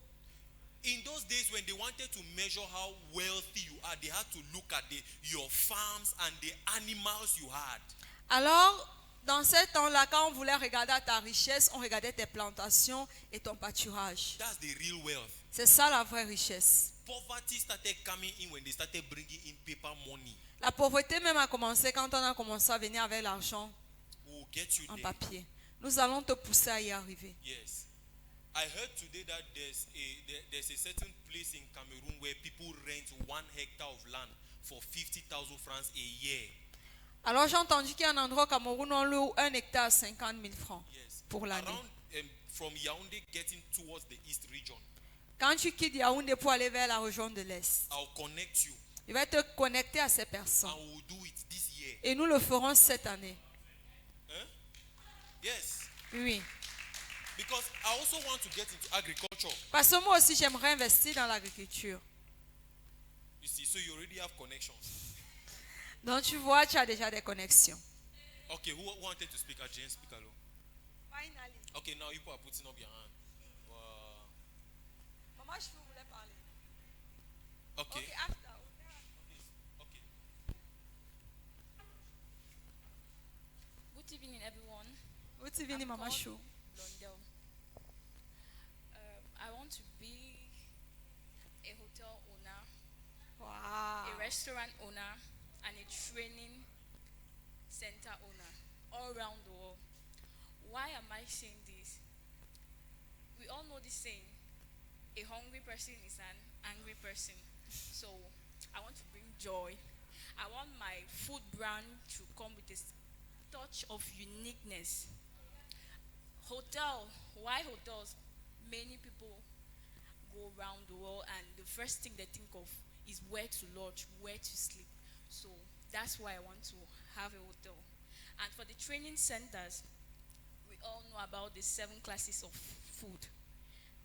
Speaker 7: In those days, when they wanted to measure how wealthy you are, they had to look at your farms and the animals you had.
Speaker 1: Alors, dans ce temps-là, quand on voulait regarder à ta richesse, on regardait tes plantations et ton pâturage.
Speaker 7: That's the real wealth.
Speaker 1: C'est ça la vraie richesse.
Speaker 7: Poverty started coming in when they started bringing in paper money.
Speaker 1: La pauvreté même a commencé quand on a commencé à venir avec l'argent
Speaker 7: We'll get you
Speaker 1: en
Speaker 7: there.
Speaker 1: papier. Nous allons te pousser à y arriver.
Speaker 7: Yes. I heard today that there's a certain place in Cameroon where people rent 1 hectare of land for 50,000 francs a year.
Speaker 1: Alors j'ai entendu qu'il y a un endroit au Cameroun où on loue 1 hectare à 50 000 francs pour l'année.
Speaker 7: Around from Yaoundé getting towards the east region,
Speaker 1: Quand tu quittes Yaoundé pour aller vers la région de l'Est,
Speaker 7: I'll connect you
Speaker 1: il va te connecter à ces personnes.
Speaker 7: and we'll do it this year.
Speaker 1: Et nous le ferons cette année.
Speaker 7: Huh? Yes.
Speaker 1: Oui.
Speaker 7: Because I also want to get into agriculture.
Speaker 1: Parce que moi aussi j'aimerais investir dans l'agriculture.
Speaker 7: You see, so you already have connections.
Speaker 1: Donc tu vois, tu as déjà des connexions.
Speaker 7: Okay, who wanted to speak? Adrian, speak alone.
Speaker 1: Finally.
Speaker 7: Okay, now you are putting up your hand. Wow.
Speaker 1: Maman, je voulais parler.
Speaker 7: Okay.
Speaker 1: Okay, after.
Speaker 7: Okay.
Speaker 15: Good evening, everyone.
Speaker 1: Good evening, Mama
Speaker 15: called
Speaker 1: Chou.
Speaker 15: Blondel. I want to be a hotel owner,
Speaker 1: Wow.
Speaker 15: a restaurant owner, and a training center owner all around the world. Why am I saying this? We all know this saying, a hungry person is an angry person. So I want to bring joy. I want my food brand to come with a touch of uniqueness. Hotel, why hotels? Many people go around the world and the first thing they think of is where to lodge, where to sleep. So that's why I want to have a hotel. And for the training centers, we all know about the 7 classes of food.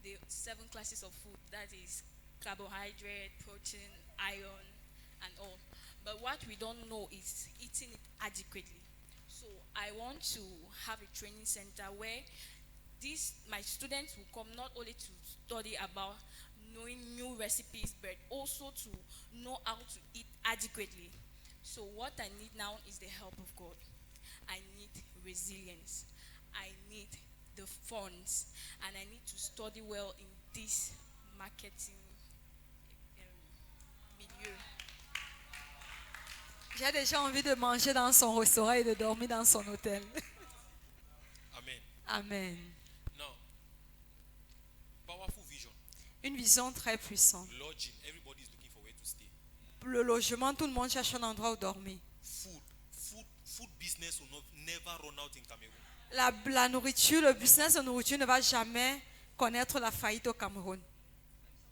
Speaker 15: The 7 classes of food, that is carbohydrate, protein, iron, and all. But what we don't know is eating it adequately. So I want to have a training center where my students will come not only to study about knowing new recipes, but also to know how to eat adequately. So what I need now is the help of God. I need resilience. I need the funds, and I need to study well in this marketing milieu.
Speaker 1: J'ai déjà envie de manger dans son restaurant et de dormir dans son hôtel.
Speaker 7: Amen.
Speaker 1: Amen.
Speaker 7: Now, powerful vision.
Speaker 1: Une vision très puissante.
Speaker 7: Lodging, everybody is looking for where to stay.
Speaker 1: Le logement, tout le monde cherche un endroit où dormir.
Speaker 7: Food business will never run out in Cameroon.
Speaker 1: La nourriture, le business de nourriture ne va jamais connaître la faillite au Cameroun.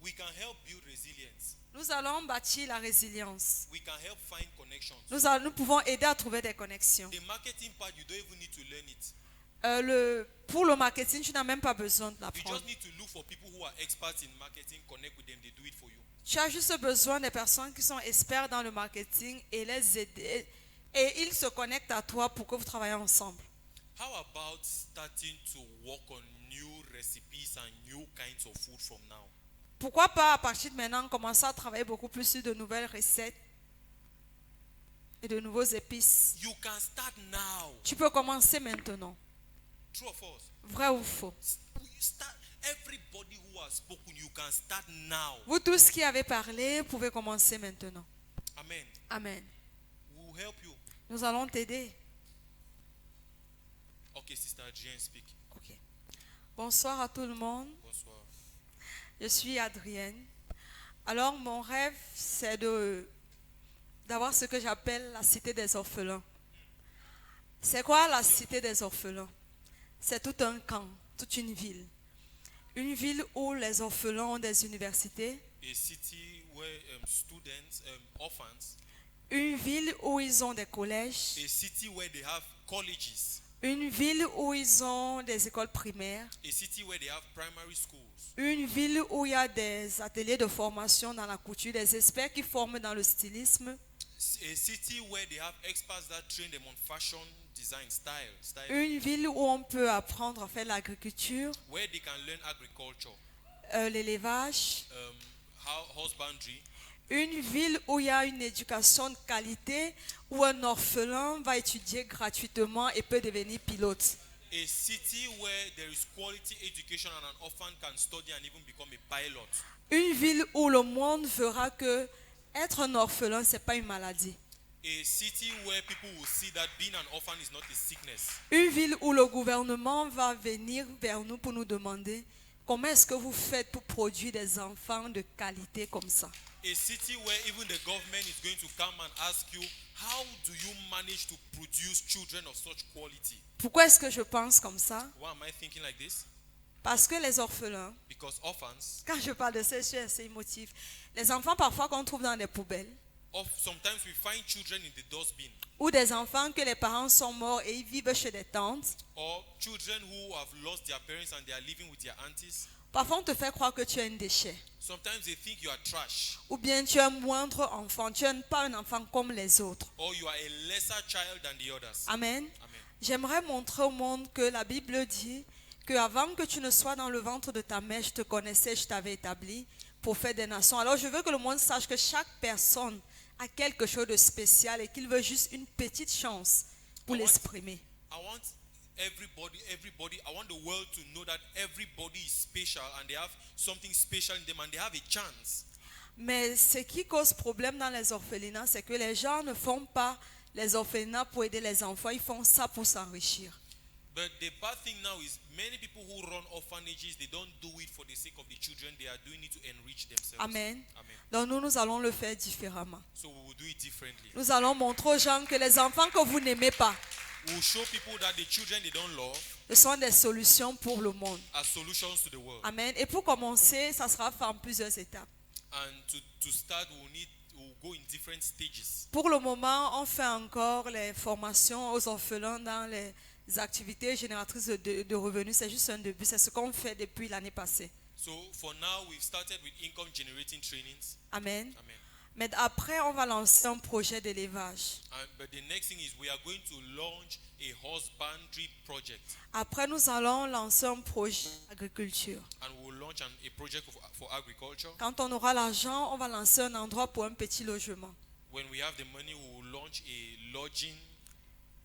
Speaker 7: We can help build resilience.
Speaker 1: Nous allons bâtir la résilience.
Speaker 7: We can help find connections.
Speaker 1: Nous pouvons aider à trouver des connexions.
Speaker 7: The marketing part, you don't even need to learn it.
Speaker 1: Pour le marketing, tu n'as même pas besoin de
Speaker 7: You
Speaker 1: l'apprendre.
Speaker 7: just need to look for people who are experts in marketing, connect with them, they do it for you.
Speaker 1: Tu as juste besoin des personnes qui sont experts dans le marketing et les aider. Et ils se connectent à toi pour que vous travaillez ensemble.
Speaker 7: How about starting to work on new recipes and new kinds of food from now?
Speaker 1: Pourquoi pas à partir de maintenant commencer à travailler beaucoup plus sur de nouvelles recettes et de nouveaux épices.
Speaker 7: You can start now.
Speaker 1: Tu peux commencer maintenant.
Speaker 7: True or false?
Speaker 1: Vrai ou faux?
Speaker 7: Everybody who has spoken, you can start now.
Speaker 1: Vous tous qui avez parlé, pouvez commencer maintenant.
Speaker 7: Amen.
Speaker 1: Amen.
Speaker 7: We will help you.
Speaker 1: Nous allons t'aider.
Speaker 7: Okay, Sister Adrienne, speak.
Speaker 1: Ok. Bonsoir à tout le monde.
Speaker 7: Bonsoir.
Speaker 1: Je suis Adrienne. Alors, mon rêve, c'est d'avoir ce que j'appelle la cité des orphelins. C'est quoi la cité des orphelins? C'est tout un camp, toute une ville. Une ville où les orphelins ont des universités.
Speaker 7: A city where students, orphans.
Speaker 1: Une ville où ils ont des collèges.
Speaker 7: A city where they have colleges.
Speaker 1: Une ville où ils ont des écoles primaires.
Speaker 7: A city where they have primary schools.
Speaker 1: Une ville où il y a des ateliers de formation dans la couture, des experts qui forment dans le stylisme.
Speaker 7: A city where they have experts that train them on fashion, design, style.
Speaker 1: Une ville où on peut apprendre à faire l'agriculture,
Speaker 7: Where they can learn agriculture,
Speaker 1: l'élevage.
Speaker 7: husbandry.
Speaker 1: Une ville où il y a une éducation de qualité, où un orphelin va étudier gratuitement et peut devenir pilote.
Speaker 7: A city where there is quality education and an orphan can study and even become a pilot.
Speaker 1: Une ville où le monde verra que être un orphelin, ce n'est pas une maladie.
Speaker 7: A city where people will see that being an orphan is not a sickness.
Speaker 1: Une ville où le gouvernement va venir vers nous pour nous demander comment est-ce que vous faites pour produire des enfants de qualité comme ça.
Speaker 7: A city where even the government is going to come and ask you, how do you manage to produce children of such quality?
Speaker 1: Pourquoi est-ce que je pense comme ça?
Speaker 7: Why am I thinking like this?
Speaker 1: Parce que les orphelins,
Speaker 7: Because orphans,
Speaker 1: quand je parle de ça, je suis assez émotive. Les enfants parfois qu'on trouve dans des poubelles,
Speaker 7: sometimes we find children in the dustbin,
Speaker 1: ou des enfants que les parents sont morts et ils vivent chez des tantes.
Speaker 7: or children who have lost their parents and they are living with their aunties.
Speaker 1: Parfois on te fait croire que tu es un déchet.
Speaker 7: Sometimes they think you are trash,
Speaker 1: Ou bien tu es un moindre enfant, tu n'es pas un enfant comme les autres.
Speaker 7: or you are a lesser child than the others.
Speaker 1: Amen.
Speaker 7: Amen.
Speaker 1: J'aimerais montrer au monde que la Bible dit que avant que tu ne sois dans le ventre de ta mère, je te connaissais, je t'avais établi pour faire des nations. Alors je veux que le monde sache que chaque personne a quelque chose de spécial et qu'il veut juste une petite chance pour l'exprimer.
Speaker 7: I want everybody, I want the world to know that everybody is special and they have something special in them and they have a chance.
Speaker 1: Mais ce qui cause problème dans les orphelinats, c'est que les gens ne font pas les orphelinats pour aider les enfants, ils font ça pour s'enrichir.
Speaker 7: But the bad thing now is many people who run orphanages, they don't do it for the sake of the children, they are doing it to enrich themselves.
Speaker 1: Amen.
Speaker 7: Amen.
Speaker 1: Donc nous allons le faire différemment.
Speaker 7: So we will do it differently.
Speaker 1: Nous allons montrer aux gens que les enfants que vous n'aimez pas,
Speaker 7: We will show people that the children they don't love
Speaker 1: ce sont des solutions pour le monde.
Speaker 7: are solutions to the world.
Speaker 1: Amen. Et pour commencer, ça sera fait en plusieurs étapes.
Speaker 7: And to start, we'll go in different stages.
Speaker 1: Pour le moment, on fait encore les formations aux orphelins dans les activités génératrices de revenus. C'est juste un début. C'est ce qu'on fait depuis l'année passée.
Speaker 7: So for now, we've started with income generating trainings.
Speaker 1: Amen.
Speaker 7: Amen.
Speaker 1: Mais après, on va lancer un projet d'élevage.
Speaker 7: But the next thing is we are going to launch a husbandry project.
Speaker 1: Après, nous allons lancer un projet d'agriculture.
Speaker 7: And we'll launch a project for agriculture.
Speaker 1: Quand on aura l'argent, on va lancer un endroit pour un petit logement.
Speaker 7: When we have the money, we will launch a lodging.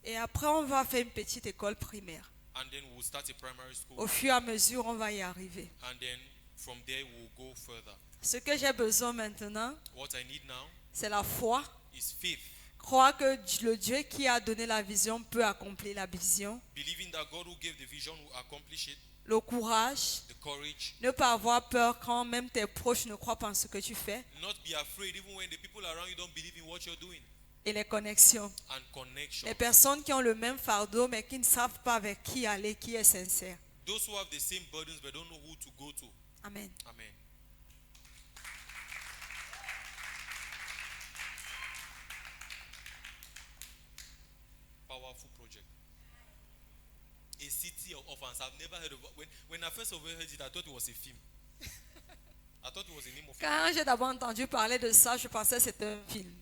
Speaker 1: Et après, on va faire une petite école primaire.
Speaker 7: And then we'll start a primary school.
Speaker 1: Au fur et à mesure, on va y arriver.
Speaker 7: And then from there, we'll go further.
Speaker 1: Ce que j'ai besoin maintenant,
Speaker 7: What I need now
Speaker 1: c'est la foi.
Speaker 7: is faith.
Speaker 1: Croire que le Dieu qui a donné la vision peut accomplir la vision.
Speaker 7: Believing that God who gave the vision will accomplish it.
Speaker 1: Le courage.
Speaker 7: The courage.
Speaker 1: Ne pas avoir peur quand même tes proches ne croient pas en ce que tu fais.
Speaker 7: Not be afraid even when the people around you don't believe in what you're doing.
Speaker 1: Et les connexions.
Speaker 7: And connection.
Speaker 1: Les personnes qui ont le même fardeau mais qui ne savent pas avec qui aller, qui est sincère.
Speaker 7: Those who have the same burdens but don't know who to go to.
Speaker 1: Amen.
Speaker 7: Amen. Powerful project. A city of orphans. I've never heard of it. When I first heard it, I thought it was a film. I thought it was a name of a film.
Speaker 1: Quand j'ai d'abord entendu parler de ça, je pensais que c'était un film.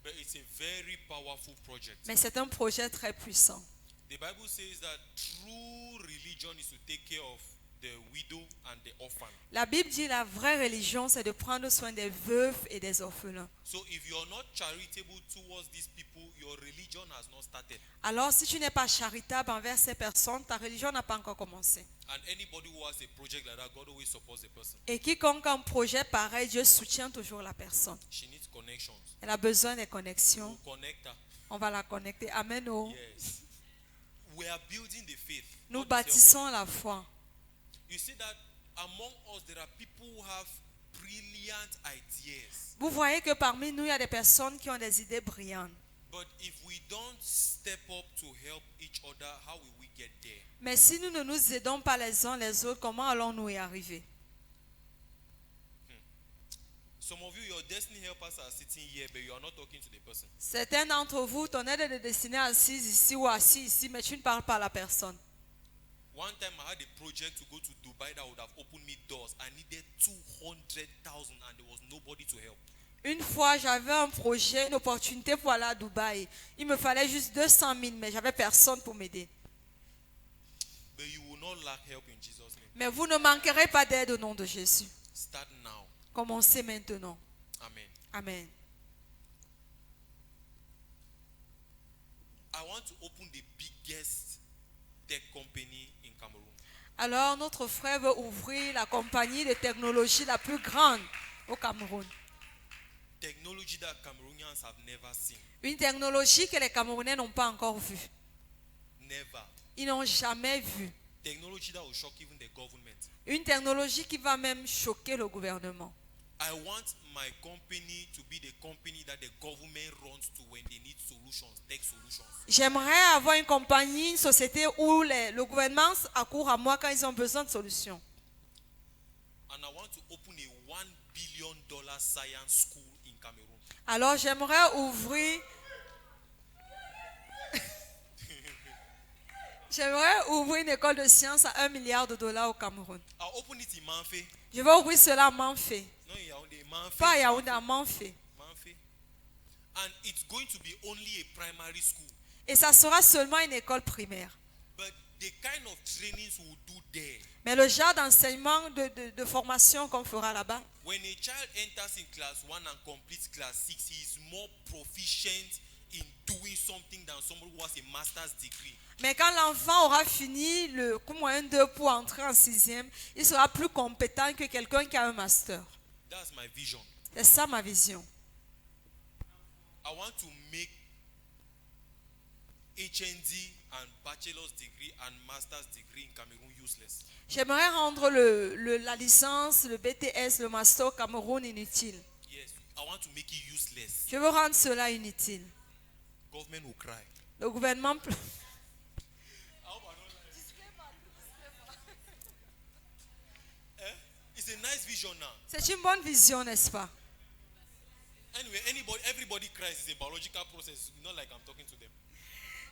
Speaker 7: But it's a very powerful project.
Speaker 1: Mais c'est un projet très puissant.
Speaker 7: The Bible says that true religion is to take care of the widow and the orphan.
Speaker 1: La Bible dit la vraie religion, c'est de prendre soin des veuves et des orphelins.
Speaker 7: So if you're not charitable towards these people, your religion has not started.
Speaker 1: Alors, si tu n'es pas charitable envers ces personnes, ta religion n'a pas encore commencé.
Speaker 7: And anybody who has a project like that, God always supports the person.
Speaker 1: Et quiconque a un projet pareil, Dieu soutient toujours la personne.
Speaker 7: She needs connections.
Speaker 1: Elle a besoin des connexions.
Speaker 7: We'll connect her.
Speaker 1: On va la connecter. Amen. Oh.
Speaker 7: Yes. We are building the faith.
Speaker 1: Nous
Speaker 7: God is
Speaker 1: bâtissons la foi.
Speaker 7: helping. You see that among us there are people who have brilliant ideas.
Speaker 1: Vous voyez que parmi nous, il y a des personnes qui ont des idées brillantes.
Speaker 7: But if we don't step up to help each other, how will we get there?
Speaker 1: Mais si nous ne nous aidons pas les uns les autres, comment allons-nous y arriver?
Speaker 7: Some of you, your destiny helpers are sitting here, but you are not talking to the person.
Speaker 1: Certains d'entre vous, ton aide de destinée assise ici ou assis ici, mais tu ne parles pas à la personne.
Speaker 7: One time I had a project to go to Dubai that would have opened me doors. I needed 200,000 and there was nobody to help.
Speaker 1: Une fois, j'avais un projet, une opportunité pour aller à Dubaï. Il me fallait juste 200 000, mais j'avais personne pour m'aider.
Speaker 7: But you will not lack help in Jesus' name.
Speaker 1: Mais vous ne manquerez pas d'aide au nom de Jésus.
Speaker 7: Start now.
Speaker 1: Commencez maintenant.
Speaker 7: Amen.
Speaker 1: Amen.
Speaker 7: I want to open the biggest tech company in Cameroon.
Speaker 1: Alors, notre frère veut ouvrir la compagnie de technologie la plus grande au Cameroun.
Speaker 7: Technology that Cameroonians have never seen.
Speaker 1: Une technologie que les Camerounais n'ont pas encore vue.
Speaker 7: Never.
Speaker 1: Ils n'ont jamais vue.
Speaker 7: Technology that will shock even the government.
Speaker 1: Une technologie qui va même choquer le gouvernement.
Speaker 7: I want my company to be the company that the government runs to when they need solutions, tech solutions.
Speaker 1: J'aimerais avoir une compagnie, une société où le gouvernement accourt à moi quand ils ont besoin de solutions.
Speaker 7: And I want to open a $1 billion science school in Cameroon.
Speaker 1: Alors j'aimerais ouvrir une école de sciences à $1 milliard au Cameroun.
Speaker 7: I'll open it in Manfé.
Speaker 1: Je vais ouvrir cela à Manfé.
Speaker 7: No, in Yaoundé, Manfé.
Speaker 1: Pas à Yaoundé, à Manfé.
Speaker 7: Manfé. And it's going to be only a primary school.
Speaker 1: Et ça sera seulement une école primaire.
Speaker 7: But the kind of trainings we'll do there.
Speaker 1: Mais le genre d'enseignement, de formation qu'on fera là-bas,
Speaker 7: When a child enters in class 1 and completes class 6, he is more proficient in doing something than somebody who has a master's degree.
Speaker 1: Mais quand l'enfant aura fini le cours moyen 2 pour entrer en 6e, il sera plus compétent que quelqu'un qui a un master.
Speaker 7: That's my vision.
Speaker 1: C'est ça ma vision.
Speaker 7: I want to make HND and bachelor's degree and master's degree in Cameroon useless.
Speaker 1: J'aimerais rendre la licence, le BTS, le master au Cameroun inutile.
Speaker 7: Yes, I want to make it useless.
Speaker 1: Je veux rendre cela inutile.
Speaker 7: Government will cry.
Speaker 1: Le gouvernement pleure.
Speaker 7: It's a nice vision now.
Speaker 1: C'est une bonne vision, n'est-ce pas?
Speaker 7: Anyway, everybody cries. It's a biological process. Not like I'm talking to them.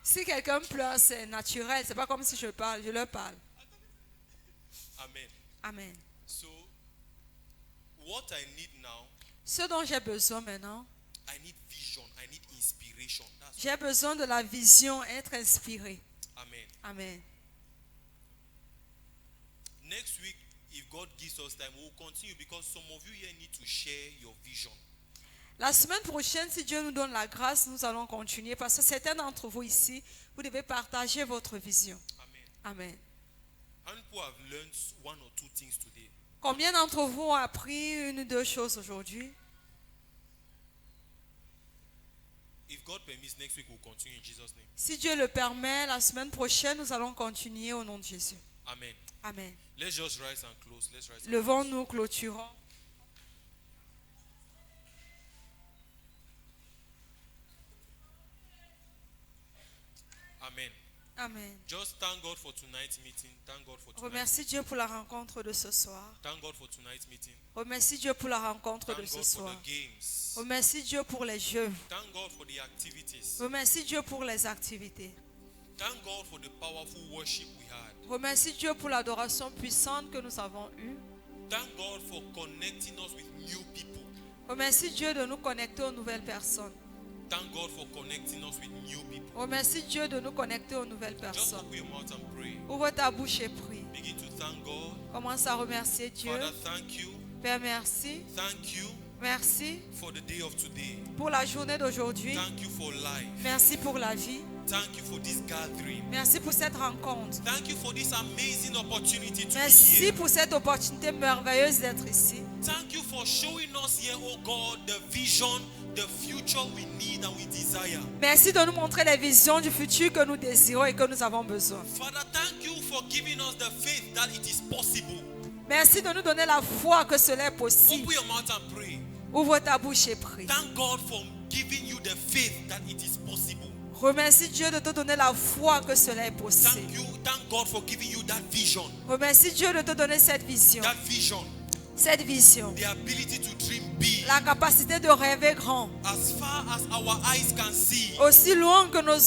Speaker 1: Si quelqu'un pleure, c'est naturel. C'est pas comme si je leur parle.
Speaker 7: Amen.
Speaker 1: Amen.
Speaker 7: So, what I need now,
Speaker 1: Ce dont j'ai besoin maintenant,
Speaker 7: I need vision. I need inspiration. That's
Speaker 1: j'ai besoin de la vision, être inspiré.
Speaker 7: Amen.
Speaker 1: Amen.
Speaker 7: Next week, if God gives us time, we will continue because some of you here need to share your vision.
Speaker 1: La semaine prochaine, si Dieu nous donne la grâce, nous allons continuer parce que certains d'entre vous ici, vous devez partager votre vision. Amen.
Speaker 7: How many people have learned one or two things today?
Speaker 1: Combien d'entre vous ont appris une ou deux choses aujourd'hui?
Speaker 7: If God permits, next week we'll continue in Jesus' name.
Speaker 1: Si Dieu le permet, la semaine prochaine, nous allons continuer au nom de Jésus.
Speaker 7: Amen.
Speaker 1: Amen.
Speaker 7: Let's just rise and close. Let's rise. And
Speaker 1: Levons-nous, clôturons.
Speaker 7: Amen.
Speaker 1: Amen.
Speaker 7: Just thank God for tonight's meeting. Thank God for tonight's
Speaker 1: Remercie Dieu pour la rencontre de ce soir.
Speaker 7: Thank God for tonight's meeting.
Speaker 1: Remercie Dieu pour la rencontre
Speaker 7: Thank
Speaker 1: de
Speaker 7: God
Speaker 1: ce
Speaker 7: for
Speaker 1: soir.
Speaker 7: the games.
Speaker 1: Remercie Dieu pour les jeux.
Speaker 7: Thank God for the activities.
Speaker 1: Remercie Dieu pour les activités.
Speaker 7: Thank God for the powerful worship we had.
Speaker 1: Remercie Dieu pour l'adoration puissante que nous avons eue.
Speaker 7: Thank God for connecting us with new people.
Speaker 1: Remercie Dieu de nous connecter aux nouvelles personnes.
Speaker 7: Thank God for connecting us with new people.
Speaker 1: Remercie Dieu de nous connecter aux nouvelles
Speaker 7: Just
Speaker 1: personnes.
Speaker 7: open your mouth and pray.
Speaker 1: Ouvre ta bouche et prie.
Speaker 7: Begin to thank God.
Speaker 1: Commence à remercier Dieu.
Speaker 7: Father, thank you.
Speaker 1: Père, merci.
Speaker 7: Thank you
Speaker 1: Merci
Speaker 7: for the day of today.
Speaker 1: pour la journée d'aujourd'hui.
Speaker 7: Thank you for life.
Speaker 1: Merci pour la vie.
Speaker 7: Thank you for this gathering.
Speaker 1: Merci pour cette rencontre.
Speaker 7: Thank you for this amazing opportunity to be
Speaker 1: Merci
Speaker 7: here.
Speaker 1: pour cette opportunité merveilleuse d'être ici.
Speaker 7: Thank you for showing us here, oh God, the vision, the future we need and we desire.
Speaker 1: Merci de nous montrer les visions du futur que nous désirons et que nous avons besoin.
Speaker 7: Father, thank you for giving us the faith that it is possible.
Speaker 1: Merci de nous donner la foi que cela est possible.
Speaker 7: Open your mouth and pray.
Speaker 1: Ouvre ta bouche et prie.
Speaker 7: Thank God for giving you the faith that it is possible.
Speaker 1: Remercie Dieu de te donner la foi que cela est possible.
Speaker 7: Thank God for giving you that vision.
Speaker 1: Remercie Dieu de te donner cette vision.
Speaker 7: That vision.
Speaker 1: Cette vision.
Speaker 7: The ability to dream big.
Speaker 1: La capacité de rêver grand.
Speaker 7: As far as our eyes can see.
Speaker 1: Aussi loin que nos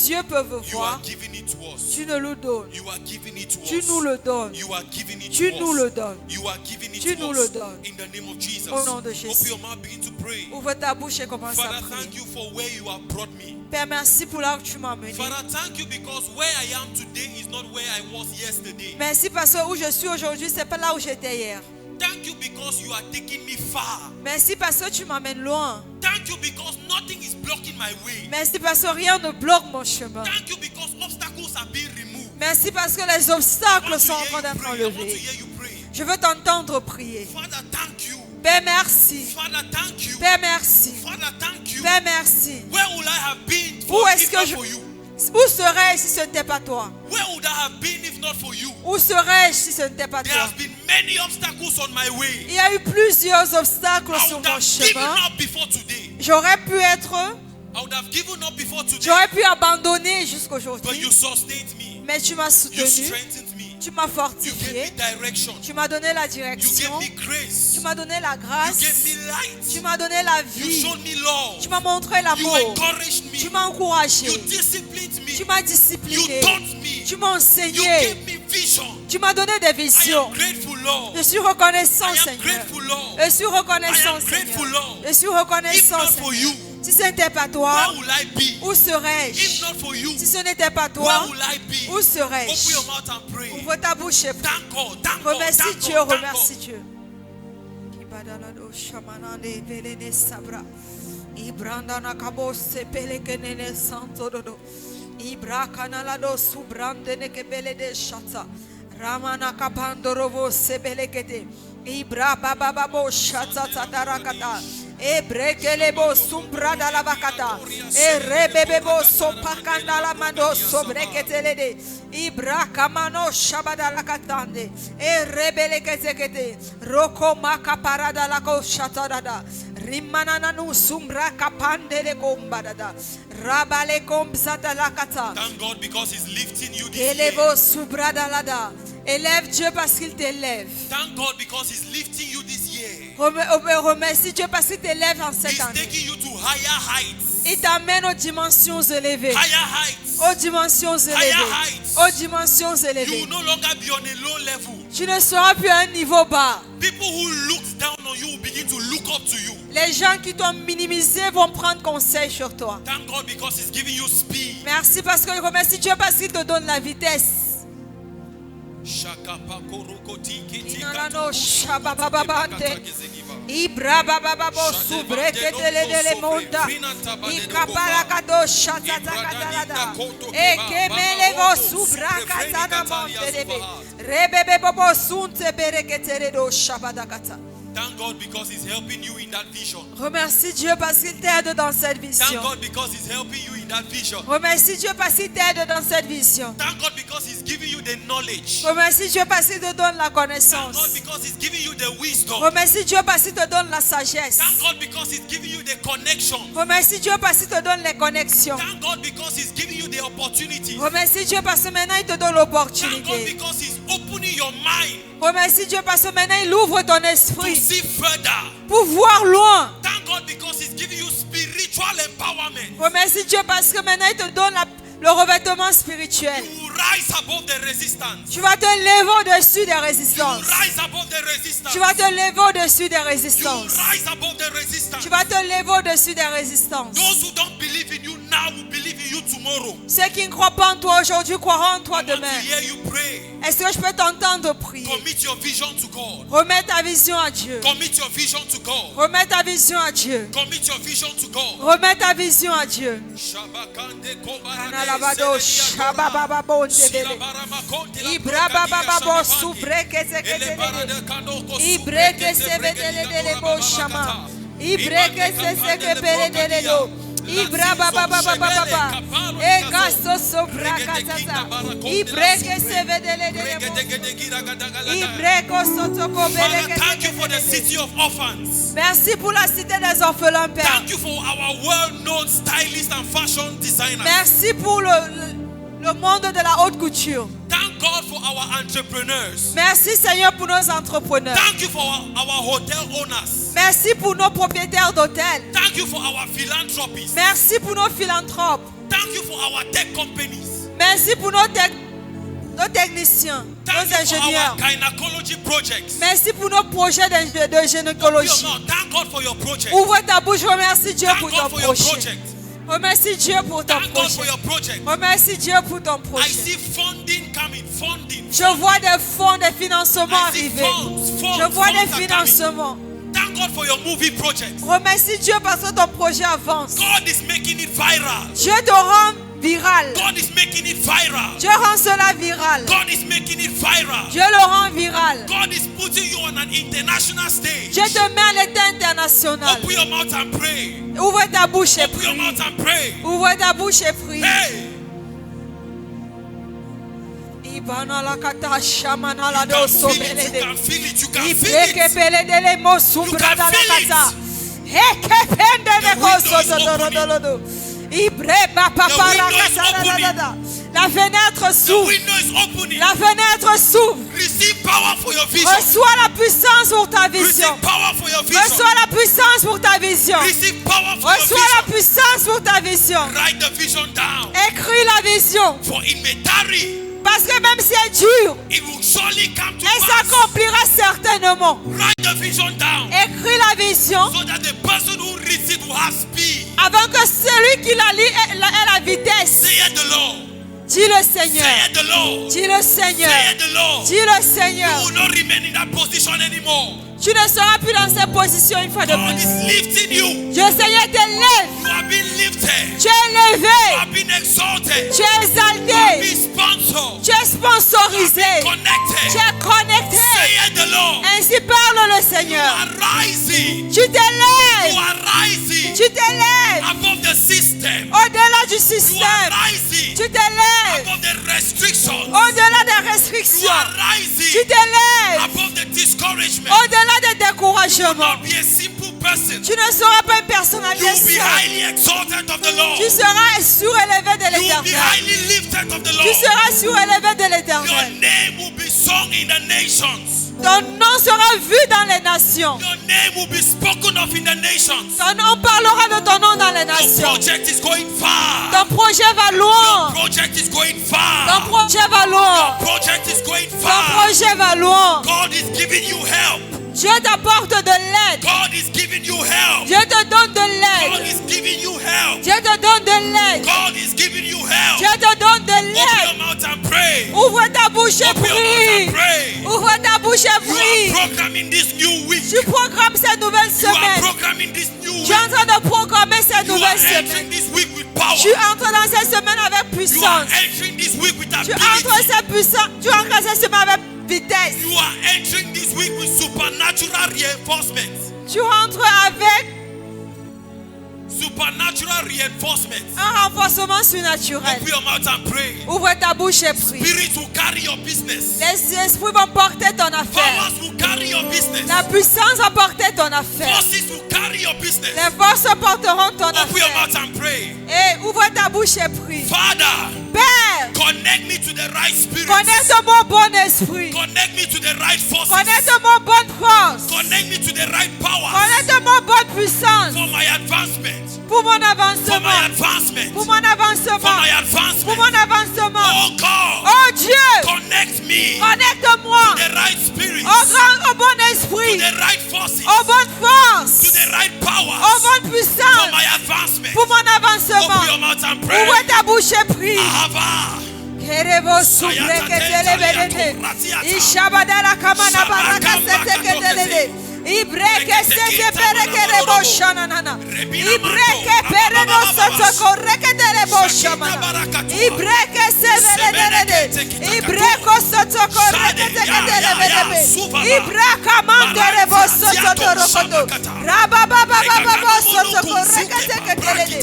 Speaker 1: yeux peuvent
Speaker 7: You
Speaker 1: voir.
Speaker 7: are giving it to us.
Speaker 1: Tu nous le donnes.
Speaker 7: You are giving it to
Speaker 1: Tu
Speaker 7: us.
Speaker 1: nous le donnes.
Speaker 7: You are giving it
Speaker 1: Tu
Speaker 7: to
Speaker 1: nous
Speaker 7: us.
Speaker 1: le donnes.
Speaker 7: You are giving it
Speaker 1: Tu
Speaker 7: to
Speaker 1: nous
Speaker 7: us.
Speaker 1: le donnes.
Speaker 7: In the name of Jesus.
Speaker 1: Au nom de
Speaker 7: Open
Speaker 1: Jésus.
Speaker 7: your mouth, begin to pray.
Speaker 1: Ouvre ta bouche et commence à
Speaker 7: Father,
Speaker 1: prier.
Speaker 7: thank you for where you have brought me.
Speaker 1: Père, merci pour là où tu m'as mené.
Speaker 7: Father, thank you because where I am today is not where I was yesterday.
Speaker 1: Merci parce que où je suis aujourd'hui, c'est pas là où j'étais hier.
Speaker 7: Thank you because you are taking me far.
Speaker 1: Merci parce que tu m'amènes loin.
Speaker 7: Thank you because nothing is blocking my way.
Speaker 1: Merci parce que rien ne bloque mon chemin.
Speaker 7: Thank you because obstacles are being removed.
Speaker 1: Merci parce que les obstacles sont en train d'être enlevés. Je veux t'entendre prier.
Speaker 7: Father, thank you.
Speaker 1: Père, merci.
Speaker 7: Father, thank you.
Speaker 1: Père, merci.
Speaker 7: Father, thank you.
Speaker 1: Père, merci.
Speaker 7: Where would I have been
Speaker 1: Où est-ce
Speaker 7: if
Speaker 1: que
Speaker 7: not
Speaker 1: je...
Speaker 7: for you?
Speaker 1: Où serais-je si ce n'était pas toi?
Speaker 7: Where would I have been if not for you?
Speaker 1: Où serais-je si ce n'était pas
Speaker 7: There
Speaker 1: toi?
Speaker 7: has been many obstacles on my way.
Speaker 1: Il y a eu plusieurs obstacles
Speaker 7: I
Speaker 1: sur
Speaker 7: would
Speaker 1: mon
Speaker 7: have given
Speaker 1: chemin.
Speaker 7: up before today.
Speaker 1: J'aurais pu être...
Speaker 7: I would have given up before today.
Speaker 1: J'aurais pu abandonner
Speaker 7: But
Speaker 1: jusqu'aujourd'hui.
Speaker 7: you sustained me.
Speaker 1: Mais tu m'as
Speaker 7: You
Speaker 1: soutenu.
Speaker 7: strengthened me.
Speaker 1: Tu m'as
Speaker 7: You
Speaker 1: fortifié.
Speaker 7: gave me direction.
Speaker 1: Tu m'as donné la
Speaker 7: You
Speaker 1: direction.
Speaker 7: gave me grace.
Speaker 1: Tu m'as donné la
Speaker 7: You
Speaker 1: grâce.
Speaker 7: gave me light.
Speaker 1: Tu m'as donné la
Speaker 7: You
Speaker 1: vie.
Speaker 7: showed me love.
Speaker 1: Tu m'as montré
Speaker 7: You
Speaker 1: l'amour.
Speaker 7: encouraged me.
Speaker 1: Tu m'as encouragé.
Speaker 7: You disciplined me.
Speaker 1: Tu m'as
Speaker 7: You
Speaker 1: discipliné.
Speaker 7: taught me.
Speaker 1: Tu m'as
Speaker 7: You
Speaker 1: enseigné.
Speaker 7: gave me vision.
Speaker 1: Tu m'as donné des
Speaker 7: I
Speaker 1: visions.
Speaker 7: am grateful, Lord.
Speaker 1: Je suis reconnaissant,
Speaker 7: I am
Speaker 1: Seigneur.
Speaker 7: grateful, Lord.
Speaker 1: Je suis reconnaissant,
Speaker 7: I am grateful,
Speaker 1: Seigneur.
Speaker 7: Lord.
Speaker 1: Je suis
Speaker 7: If
Speaker 1: reconnaissant,
Speaker 7: not for you,
Speaker 1: Seigneur. Si ce n'était pas toi,
Speaker 7: where will I be?
Speaker 1: où
Speaker 7: If
Speaker 1: serais-je?
Speaker 7: not for you,
Speaker 1: Si ce n'était pas
Speaker 7: where
Speaker 1: toi,
Speaker 7: will I be?
Speaker 1: où
Speaker 7: Open
Speaker 1: serais-je?
Speaker 7: your mouth and pray.
Speaker 1: Ouvre ta bouche et prie.
Speaker 7: Thank God. Thank God.
Speaker 1: Remercie
Speaker 7: Thank
Speaker 1: Dieu,
Speaker 7: God. Thank
Speaker 1: remercie
Speaker 7: God.
Speaker 1: Dieu. Ibranda nakabo sepele kenene santo dodo. Ibra kanala do subrande nekebele de shata. Ramana kapando rovo sebele kete. Ibra baba babo shata tatarakata. Ebrekelebo sumbrada la vakata. Erebebebo sopakanda la mando sobreketelede. Ibra kamano shabada la katande. Erebele ketekete. Roko maka parada la ko shatadada. Rimanana nu sumbra kapande le kombadada. Rabale kombzata la kata.
Speaker 7: Thank God because He's lifting you this
Speaker 1: Elebo
Speaker 7: year.
Speaker 1: subrada lada. Élève Dieu parce qu'il t'élève.
Speaker 7: Thank God because He's lifting you this year.
Speaker 1: Remercie Dieu parce qu'il t'élève en cette
Speaker 7: He's
Speaker 1: année.
Speaker 7: taking you to higher heights.
Speaker 1: Il t'amène aux dimensions élevées.
Speaker 7: Higher heights.
Speaker 1: Aux dimensions élevées.
Speaker 7: heights.
Speaker 1: Aux dimensions
Speaker 7: You
Speaker 1: élevées.
Speaker 7: will no longer be on a low level.
Speaker 1: Tu ne seras plus à un niveau bas.
Speaker 7: People who looked down on you will begin to look up to you.
Speaker 1: Les gens qui t'ont minimisé vont prendre conseil sur toi.
Speaker 7: Thank God because He's giving you speed.
Speaker 1: Merci parce que remercie Dieu parce qu'il te donne la vitesse. Inanano shababababante. Ibra babababo subreketele dele monda. Ikapala kado shatata katalada. Ekemele go subrakatana monte debe. Rebebe bobo sunte bereketele do shabadakata.
Speaker 7: Thank God because He's helping you in that vision.
Speaker 1: Remercie Dieu parce qu'il t'aide dans cette
Speaker 7: Thank
Speaker 1: vision.
Speaker 7: God because He's helping you in that vision.
Speaker 1: Remercie Dieu parce qu'il t'aide dans cette vision.
Speaker 7: Thank God because He's giving you the knowledge.
Speaker 1: Remercie Dieu parce qu'il te donne la
Speaker 7: Thank
Speaker 1: connaissance.
Speaker 7: God because He's giving you the wisdom.
Speaker 1: Remercie Dieu parce qu'il te donne la sagesse.
Speaker 7: Thank God because He's giving you the connection.
Speaker 1: Remercie Dieu parce qu'il te donne les connexions.
Speaker 7: Thank God because He's giving you the opportunities.
Speaker 1: Remercie Dieu parce que maintenant il te donne
Speaker 7: Thank God
Speaker 1: l'opportunité.
Speaker 7: because He's opening your mind
Speaker 1: Remercie Dieu parce que maintenant il ouvre ton
Speaker 7: to
Speaker 1: esprit
Speaker 7: see further.
Speaker 1: pour voir loin.
Speaker 7: Thank God because He's giving you spiritual empowerment.
Speaker 1: Remercie Dieu parce que maintenant il te donne le revêtement spirituel.
Speaker 7: You rise above the resistance.
Speaker 1: Tu vas te lever au-dessus des
Speaker 7: You
Speaker 1: résistances.
Speaker 7: rise above the resistance.
Speaker 1: Tu vas te lever au-dessus des
Speaker 7: You
Speaker 1: résistances.
Speaker 7: rise above the resistance.
Speaker 1: Tu vas te lever au-dessus des résistances.
Speaker 7: Those who don't believe in you now will believe in you tomorrow.
Speaker 1: Ceux qui ne croient pas en toi aujourd'hui croiront en toi
Speaker 7: I want
Speaker 1: demain.
Speaker 7: to hear you pray.
Speaker 1: Est-ce que je peux t'entendre prier?
Speaker 7: Commit your vision to God.
Speaker 1: Remets ta vision à Dieu.
Speaker 7: Commit your vision to God.
Speaker 1: Remets ta vision à Dieu.
Speaker 7: Commit your vision to God.
Speaker 1: Remets ta vision à Dieu.
Speaker 7: Shabakande kobarade
Speaker 1: Analabado shabababo ndebele. Ibrabababo subreke seketele. Ibreke sebedele bo shama. Ibreke sekepele delelo. Ibrabababababa. Ekaso sobrakatata. Ibreke sebedele delebo. Ibreko sotoko
Speaker 7: Father,
Speaker 1: beleke.
Speaker 7: thank you for the city of orphans.
Speaker 1: Merci pour la cité des orphelins, Père.
Speaker 7: Thank you for our well-known stylist and fashion designers.
Speaker 1: Merci pour le monde de la haute couture.
Speaker 7: Thank God for our entrepreneurs.
Speaker 1: Merci Seigneur pour nos entrepreneurs.
Speaker 7: Thank you for our hotel owners.
Speaker 1: Merci pour nos propriétaires d'hôtels.
Speaker 7: Thank you for our philanthropists.
Speaker 1: Merci pour nos philanthropes.
Speaker 7: Thank you for our tech companies.
Speaker 1: Merci pour nos techniciens,
Speaker 7: Thank
Speaker 1: nos
Speaker 7: you for
Speaker 1: ingénieurs.
Speaker 7: our gynecology projects.
Speaker 1: Merci pour nos projets de gynécologie.
Speaker 7: Thank God for your project.
Speaker 1: Ouvre ta bouche, remercie Dieu
Speaker 7: Thank
Speaker 1: pour
Speaker 7: God
Speaker 1: ton
Speaker 7: for your
Speaker 1: projet.
Speaker 7: project.
Speaker 1: Remercie Dieu pour ton
Speaker 7: Thank God for
Speaker 1: projet.
Speaker 7: your project.
Speaker 1: Remercie Dieu pour ton
Speaker 7: I
Speaker 1: projet.
Speaker 7: see funding coming. Funding.
Speaker 1: Je vois des fonds, des financements
Speaker 7: I see
Speaker 1: arriver.
Speaker 7: funds
Speaker 1: Je vois des
Speaker 7: are coming.
Speaker 1: financements.
Speaker 7: Thank God for your movie project.
Speaker 1: Remercie Dieu parce que ton projet avance.
Speaker 7: God is making it viral.
Speaker 1: Dieu te rend viral.
Speaker 7: God is making it viral.
Speaker 1: Dieu rend cela viral.
Speaker 7: God is making it viral.
Speaker 1: Dieu le rend viral.
Speaker 7: God is putting you on an international stage.
Speaker 1: Dieu te met à l'état international.
Speaker 7: Open your mouth and pray.
Speaker 1: Ouvre ta bouche et
Speaker 7: Open your
Speaker 1: prie.
Speaker 7: mouth and pray.
Speaker 1: Ouvre ta bouche et prie.
Speaker 7: Hey,
Speaker 1: Ibana la kata shamana la
Speaker 7: you can
Speaker 1: doso
Speaker 7: feel it. You
Speaker 1: belede.
Speaker 7: can feel it. You can feel
Speaker 1: Ibreke
Speaker 7: it.
Speaker 1: belede le mo subrada la kata. Heke pende ne koso dododolodo. Ibre ba papa la kata la da. La fenêtre
Speaker 7: The
Speaker 1: s'ouvre.
Speaker 7: window is opening.
Speaker 1: La fenêtre s'ouvre.
Speaker 7: Receive power for your vision.
Speaker 1: Reçois la puissance pour ta vision.
Speaker 7: Receive power for your vision.
Speaker 1: Reçois la puissance pour ta vision.
Speaker 7: Receive power for your
Speaker 1: Reçois la
Speaker 7: vision.
Speaker 1: puissance pour ta vision.
Speaker 7: Write the vision down.
Speaker 1: Écris la vision.
Speaker 7: For it may tarry.
Speaker 1: Parce que même si elle dure,
Speaker 7: It will surely come to
Speaker 1: elle
Speaker 7: pass.
Speaker 1: s'accomplira certainement.
Speaker 7: Write the vision down.
Speaker 1: Écris la vision
Speaker 7: So that the person who reads it will have speed.
Speaker 1: avant que celui qui la lit ait la vitesse.
Speaker 7: Say it the Lord.
Speaker 1: Dis le Seigneur.
Speaker 7: Say it the Lord.
Speaker 1: Dis le Seigneur.
Speaker 7: Say it the Lord.
Speaker 1: Dis le Seigneur.
Speaker 7: You will not remain in that position anymore.
Speaker 1: Tu ne seras plus dans cette position une fois de
Speaker 7: God
Speaker 1: plus.
Speaker 7: is lifting you.
Speaker 1: Dieu Seigneur t'élève.
Speaker 7: You have been lifted.
Speaker 1: Tu es élevé.
Speaker 7: You have been exalted.
Speaker 1: Tu es
Speaker 7: You have
Speaker 1: exalté.
Speaker 7: been sponsored.
Speaker 1: Tu es sponsorisé.
Speaker 7: Connected.
Speaker 1: Tu es connecté.
Speaker 7: Say the Lord.
Speaker 1: Ainsi parle le
Speaker 7: You
Speaker 1: Seigneur.
Speaker 7: are rising.
Speaker 1: Tu t'élèves.
Speaker 7: You are rising.
Speaker 1: Tu t'élèves.
Speaker 7: Above the system.
Speaker 1: Au-delà du
Speaker 7: You
Speaker 1: système.
Speaker 7: are rising.
Speaker 1: Tu t'élèves.
Speaker 7: Above the restrictions.
Speaker 1: Au-delà des
Speaker 7: You
Speaker 1: restrictions.
Speaker 7: are rising.
Speaker 1: Tu t'élèves.
Speaker 7: Above the discouragement.
Speaker 1: Au-delà des découragements.
Speaker 7: Not be a simple person.
Speaker 1: Tu ne seras pas une personnalité
Speaker 7: You will be
Speaker 1: simple.
Speaker 7: highly exalted of the Lord.
Speaker 1: Tu seras surélevé de
Speaker 7: You will be
Speaker 1: l'Éternel.
Speaker 7: highly lifted of the
Speaker 1: Tu
Speaker 7: Lord.
Speaker 1: seras surélevé de
Speaker 7: Your
Speaker 1: l'Éternel.
Speaker 7: name will be sung in the nations.
Speaker 1: Ton nom sera vu dans les nations.
Speaker 7: Your name will be spoken of in the nations.
Speaker 1: On parlera de ton nom dans les
Speaker 7: Your
Speaker 1: nations.
Speaker 7: project is going far.
Speaker 1: Ton projet va loin.
Speaker 7: Your project is going
Speaker 1: Ton
Speaker 7: far.
Speaker 1: projet va loin.
Speaker 7: Your project is going
Speaker 1: Ton
Speaker 7: far.
Speaker 1: projet va loin.
Speaker 7: God is giving you help.
Speaker 1: Dieu t'apporte de l'aide.
Speaker 7: God is giving you help.
Speaker 1: Dieu te donne de
Speaker 7: God
Speaker 1: l'aide.
Speaker 7: is giving you help.
Speaker 1: Dieu te donne de l'aide.
Speaker 7: God is giving you help.
Speaker 1: Dieu te donne de
Speaker 7: Open
Speaker 1: l'aide.
Speaker 7: your mouth and pray.
Speaker 1: Ouvre ta bouche et
Speaker 7: Open your mouth
Speaker 1: prie.
Speaker 7: and pray.
Speaker 1: Ouvre ta bouche et
Speaker 7: You
Speaker 1: prie.
Speaker 7: are programming this new week.
Speaker 1: Tu programmes cette nouvelle
Speaker 7: You are
Speaker 1: semaine.
Speaker 7: programming this new
Speaker 1: Tu es en
Speaker 7: week.
Speaker 1: train de programmer cette
Speaker 7: You are
Speaker 1: nouvelle semaine.
Speaker 7: entering this week with power.
Speaker 1: Tu entres dans cette semaine avec
Speaker 7: You are
Speaker 1: puissance.
Speaker 7: entering this week with
Speaker 1: Tu
Speaker 7: ability.
Speaker 1: entres cette puissance. Tu entres dans cette semaine avec vitesse.
Speaker 7: You are entering this week with supernatural reinforcement.
Speaker 1: Tu entres avec
Speaker 7: Supernatural reinforcement.
Speaker 1: un renforcement surnaturel.
Speaker 7: Open your mouth and pray.
Speaker 1: Ouvre ta bouche et prie.
Speaker 7: Spirits will carry your business.
Speaker 1: Les esprits vont porter ton affaire.
Speaker 7: Powers will carry your business.
Speaker 1: La puissance va porter ton affaire.
Speaker 7: Forces will carry your business.
Speaker 1: Les forces porteront ton
Speaker 7: Open your
Speaker 1: affaire.
Speaker 7: mouth and pray.
Speaker 1: Et ouvre ta bouche et prie.
Speaker 7: Father,
Speaker 1: Père,
Speaker 7: connect me to the right spirit.
Speaker 1: connecte-moi au bon esprit.
Speaker 7: Connect me to the right forces.
Speaker 1: Connecte-moi aux bonnes forces.
Speaker 7: Connect me to the right powers.
Speaker 1: Connecte-moi aux bonnes puissances.
Speaker 7: For my advancement.
Speaker 1: Pour mon
Speaker 7: For my
Speaker 1: avancement.
Speaker 7: advancement.
Speaker 1: Pour mon avancement.
Speaker 7: For my
Speaker 1: Pour
Speaker 7: advancement.
Speaker 1: mon avancement.
Speaker 7: Oh God.
Speaker 1: Oh Dieu,
Speaker 7: Connect me
Speaker 1: connecte-moi
Speaker 7: to the right spirits.
Speaker 1: au bon
Speaker 7: To
Speaker 1: esprit,
Speaker 7: the right forces.
Speaker 1: aux bonnes
Speaker 7: To
Speaker 1: forces,
Speaker 7: the right
Speaker 1: aux
Speaker 7: powers.
Speaker 1: bonnes
Speaker 7: For
Speaker 1: puissances,
Speaker 7: my advancement.
Speaker 1: pour mon avancement.
Speaker 7: Open your mouth and pray.
Speaker 1: Ouvre ta bouche et prie.
Speaker 7: Ahava.
Speaker 1: Kerebo subreketelebelele. Ishabadala kamana baraka seteketelele. Ibreke sete perekerebo shananana. Ibreke pereno sotoko reketelebo shamana. Ibreke sebelelele. Ibreko sotoko reketelebelele. Ibraka manderebo sotoko rokoto. Rabababababo sotoko reketelebelele.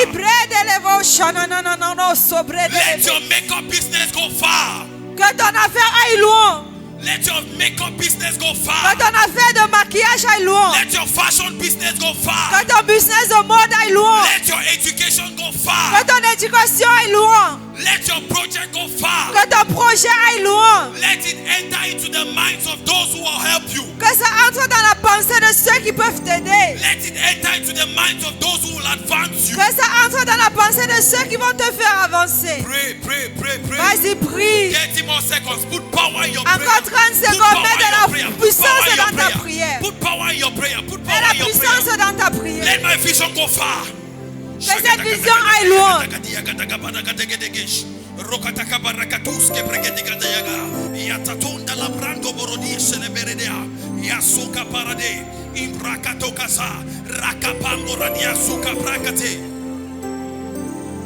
Speaker 1: Ibredelebo shananana no sobredelele.
Speaker 7: Let your makeup business go far.
Speaker 1: Que ton affaire aille loin.
Speaker 7: Let your makeup business go
Speaker 1: Que
Speaker 7: far.
Speaker 1: ton affaire de maquillage aille loin.
Speaker 7: Let your fashion business go far.
Speaker 1: Que ton business de mode aille loin.
Speaker 7: Let your education go
Speaker 1: Que
Speaker 7: far.
Speaker 1: ton éducation aille loin.
Speaker 7: Let your project go far.
Speaker 1: Que ton projet aille loin.
Speaker 7: Let it enter into the minds of those who will help you.
Speaker 1: Que ça entre dans la pensée de ceux qui peuvent t'aider.
Speaker 7: Let it enter into the minds of those who will advance you.
Speaker 1: Que ça entre dans la pensée de ceux qui vont te faire avancer.
Speaker 7: Pray, pray, pray, pray.
Speaker 1: Vas-y, prie.
Speaker 7: 30 more seconds. Put power in your
Speaker 1: Encore
Speaker 7: prayer.
Speaker 1: 30 secondes, mets de la puissance dans ta prière.
Speaker 7: Put power in your prayer. Put
Speaker 1: Mets
Speaker 7: power
Speaker 1: la
Speaker 7: in your
Speaker 1: puissance
Speaker 7: prayer.
Speaker 1: dans ta prière.
Speaker 7: Let my vision go far.
Speaker 1: Que cette vision aille loin.
Speaker 7: Rokataka barakatuske pregedigandayaga. Yatatunda labrando borodi celeberedea. Yasuka parade. Imrakatokasa. Rakapango radia suka prakate.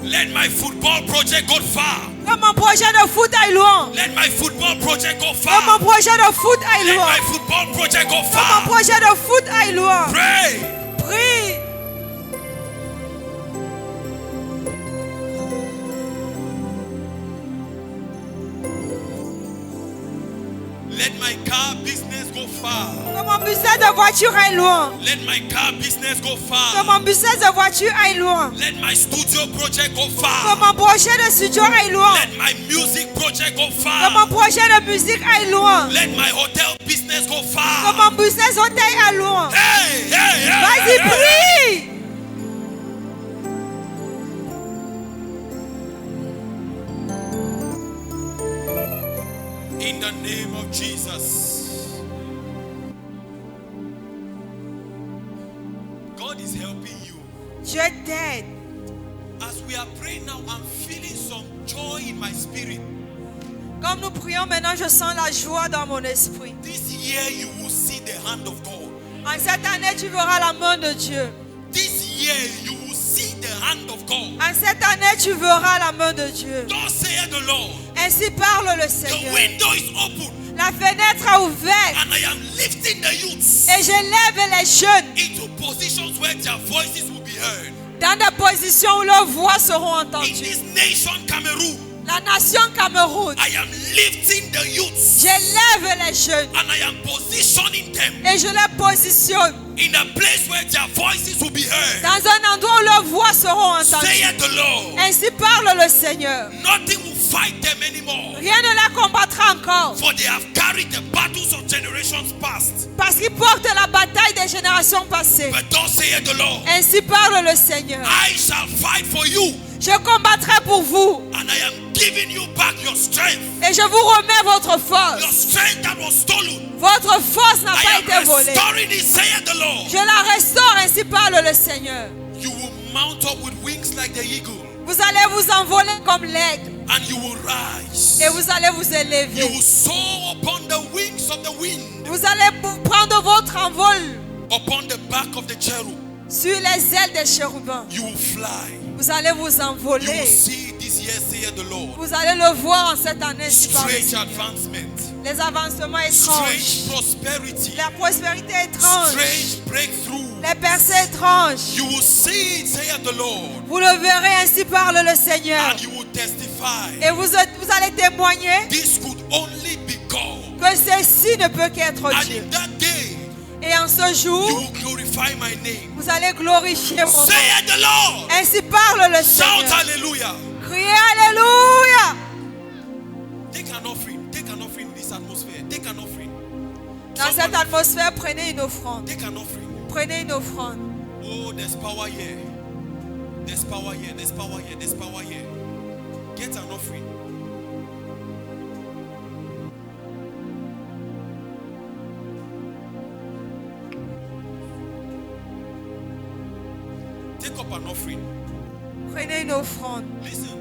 Speaker 7: Let my football project go far.
Speaker 1: Que mon projet de foot aille loin.
Speaker 7: Let my football project go
Speaker 1: Que mon
Speaker 7: far.
Speaker 1: projet de foot aille
Speaker 7: Let
Speaker 1: loin.
Speaker 7: my football project go
Speaker 1: Que mon
Speaker 7: far.
Speaker 1: projet de foot aille loin.
Speaker 7: Pray.
Speaker 1: Prie.
Speaker 7: Let my car business go far.
Speaker 1: Que mon business de voiture aille loin.
Speaker 7: Let my car business go
Speaker 1: Que
Speaker 7: far.
Speaker 1: mon business de voiture aille loin.
Speaker 7: Let my studio project go
Speaker 1: Que
Speaker 7: far.
Speaker 1: mon projet de studio aille loin.
Speaker 7: Let my music project go
Speaker 1: Que
Speaker 7: far.
Speaker 1: mon projet de musique aille loin.
Speaker 7: Let my hotel business go
Speaker 1: Que
Speaker 7: far.
Speaker 1: mon business hôtel aille loin.
Speaker 7: Hey, hey, hey.
Speaker 1: Vas-y,
Speaker 7: hey, hey.
Speaker 1: prie.
Speaker 7: In the name of Jesus. God is helping you.
Speaker 1: Dieu t'aide.
Speaker 7: As we are praying now, I'm feeling some joy in my spirit.
Speaker 1: Comme nous prions maintenant, je sens la joie dans mon esprit.
Speaker 7: This year you will see the hand of God.
Speaker 1: En cette année, tu verras la main de Dieu.
Speaker 7: This year you will see the hand of God.
Speaker 1: En cette année, tu verras la main de Dieu.
Speaker 7: Thus saith the Lord.
Speaker 1: Ainsi parle le
Speaker 7: The
Speaker 1: Seigneur.
Speaker 7: window is open.
Speaker 1: La fenêtre est ouverte.
Speaker 7: And I am lifting the youths
Speaker 1: Et j'élève les jeunes
Speaker 7: into positions where their voices will be heard.
Speaker 1: dans des positions où leurs voix seront
Speaker 7: In
Speaker 1: entendues.
Speaker 7: this nation, Cameroon,
Speaker 1: La nation Cameroun,
Speaker 7: I am lifting the youths
Speaker 1: j'élève les jeunes
Speaker 7: and I am positioning them
Speaker 1: et je les positionne
Speaker 7: in a place where their voices will be heard.
Speaker 1: dans un endroit où leurs voix seront entendues.
Speaker 7: Saith the Lord.
Speaker 1: Ainsi parle le Seigneur.
Speaker 7: Nothing will fight them anymore.
Speaker 1: Rien ne la combattra encore
Speaker 7: For they have carried the battles of generations past.
Speaker 1: parce qu'ils portent la bataille des générations passées.
Speaker 7: But thus saith the Lord.
Speaker 1: Ainsi parle le Seigneur.
Speaker 7: I shall fight for you.
Speaker 1: Je combattrai pour vous
Speaker 7: And I am giving you back your strength.
Speaker 1: et je vous remets votre
Speaker 7: Your
Speaker 1: force.
Speaker 7: strength that was stolen.
Speaker 1: Votre force n'a
Speaker 7: I
Speaker 1: pas
Speaker 7: am
Speaker 1: été volée.
Speaker 7: restoring it, saith the Lord.
Speaker 1: Je la restaure, ainsi parle le Seigneur.
Speaker 7: You will mount up with wings like the eagle.
Speaker 1: Vous allez vous envoler comme l'aigle
Speaker 7: And you will rise.
Speaker 1: et vous allez vous
Speaker 7: You
Speaker 1: élever.
Speaker 7: will soar upon the wings of the wind.
Speaker 1: Vous allez prendre votre envol
Speaker 7: Upon the back of the cherub.
Speaker 1: sur les ailes des chérubins.
Speaker 7: You will fly.
Speaker 1: Vous allez vous
Speaker 7: You will
Speaker 1: envoler.
Speaker 7: see this year, saith the Lord.
Speaker 1: Vous allez le voir en cette année. ainsi parle le
Speaker 7: Strange
Speaker 1: Seigneur.
Speaker 7: advancement.
Speaker 1: Les avancements étranges.
Speaker 7: Strange prosperity.
Speaker 1: La prospérité étrange.
Speaker 7: Strange breakthrough.
Speaker 1: Les percées étranges.
Speaker 7: You will see it, saith the Lord.
Speaker 1: Vous le verrez, ainsi parle le Seigneur.
Speaker 7: And you will testify.
Speaker 1: Et vous allez témoigner
Speaker 7: This could only be God.
Speaker 1: que ceci ne peut qu'être
Speaker 7: And
Speaker 1: Dieu.
Speaker 7: in that day,
Speaker 1: Et en ce
Speaker 7: you
Speaker 1: jour,
Speaker 7: will glorify my name.
Speaker 1: vous allez glorifier mon nom.
Speaker 7: Saith the Lord.
Speaker 1: Ainsi parle le
Speaker 7: Shout
Speaker 1: Seigneur.
Speaker 7: hallelujah.
Speaker 1: Criez Alléluia.
Speaker 7: Take an offering. Take an offering in this atmosphere. Take an offering.
Speaker 1: Dans cette atmosphère, prenez une offrande.
Speaker 7: Take an offering.
Speaker 1: Prenez une offrande.
Speaker 7: Oh, there's power here. There's power here. There's power here. There's power here. Get an offering. Take up an offering.
Speaker 1: Prenez une offrande.
Speaker 7: Listen.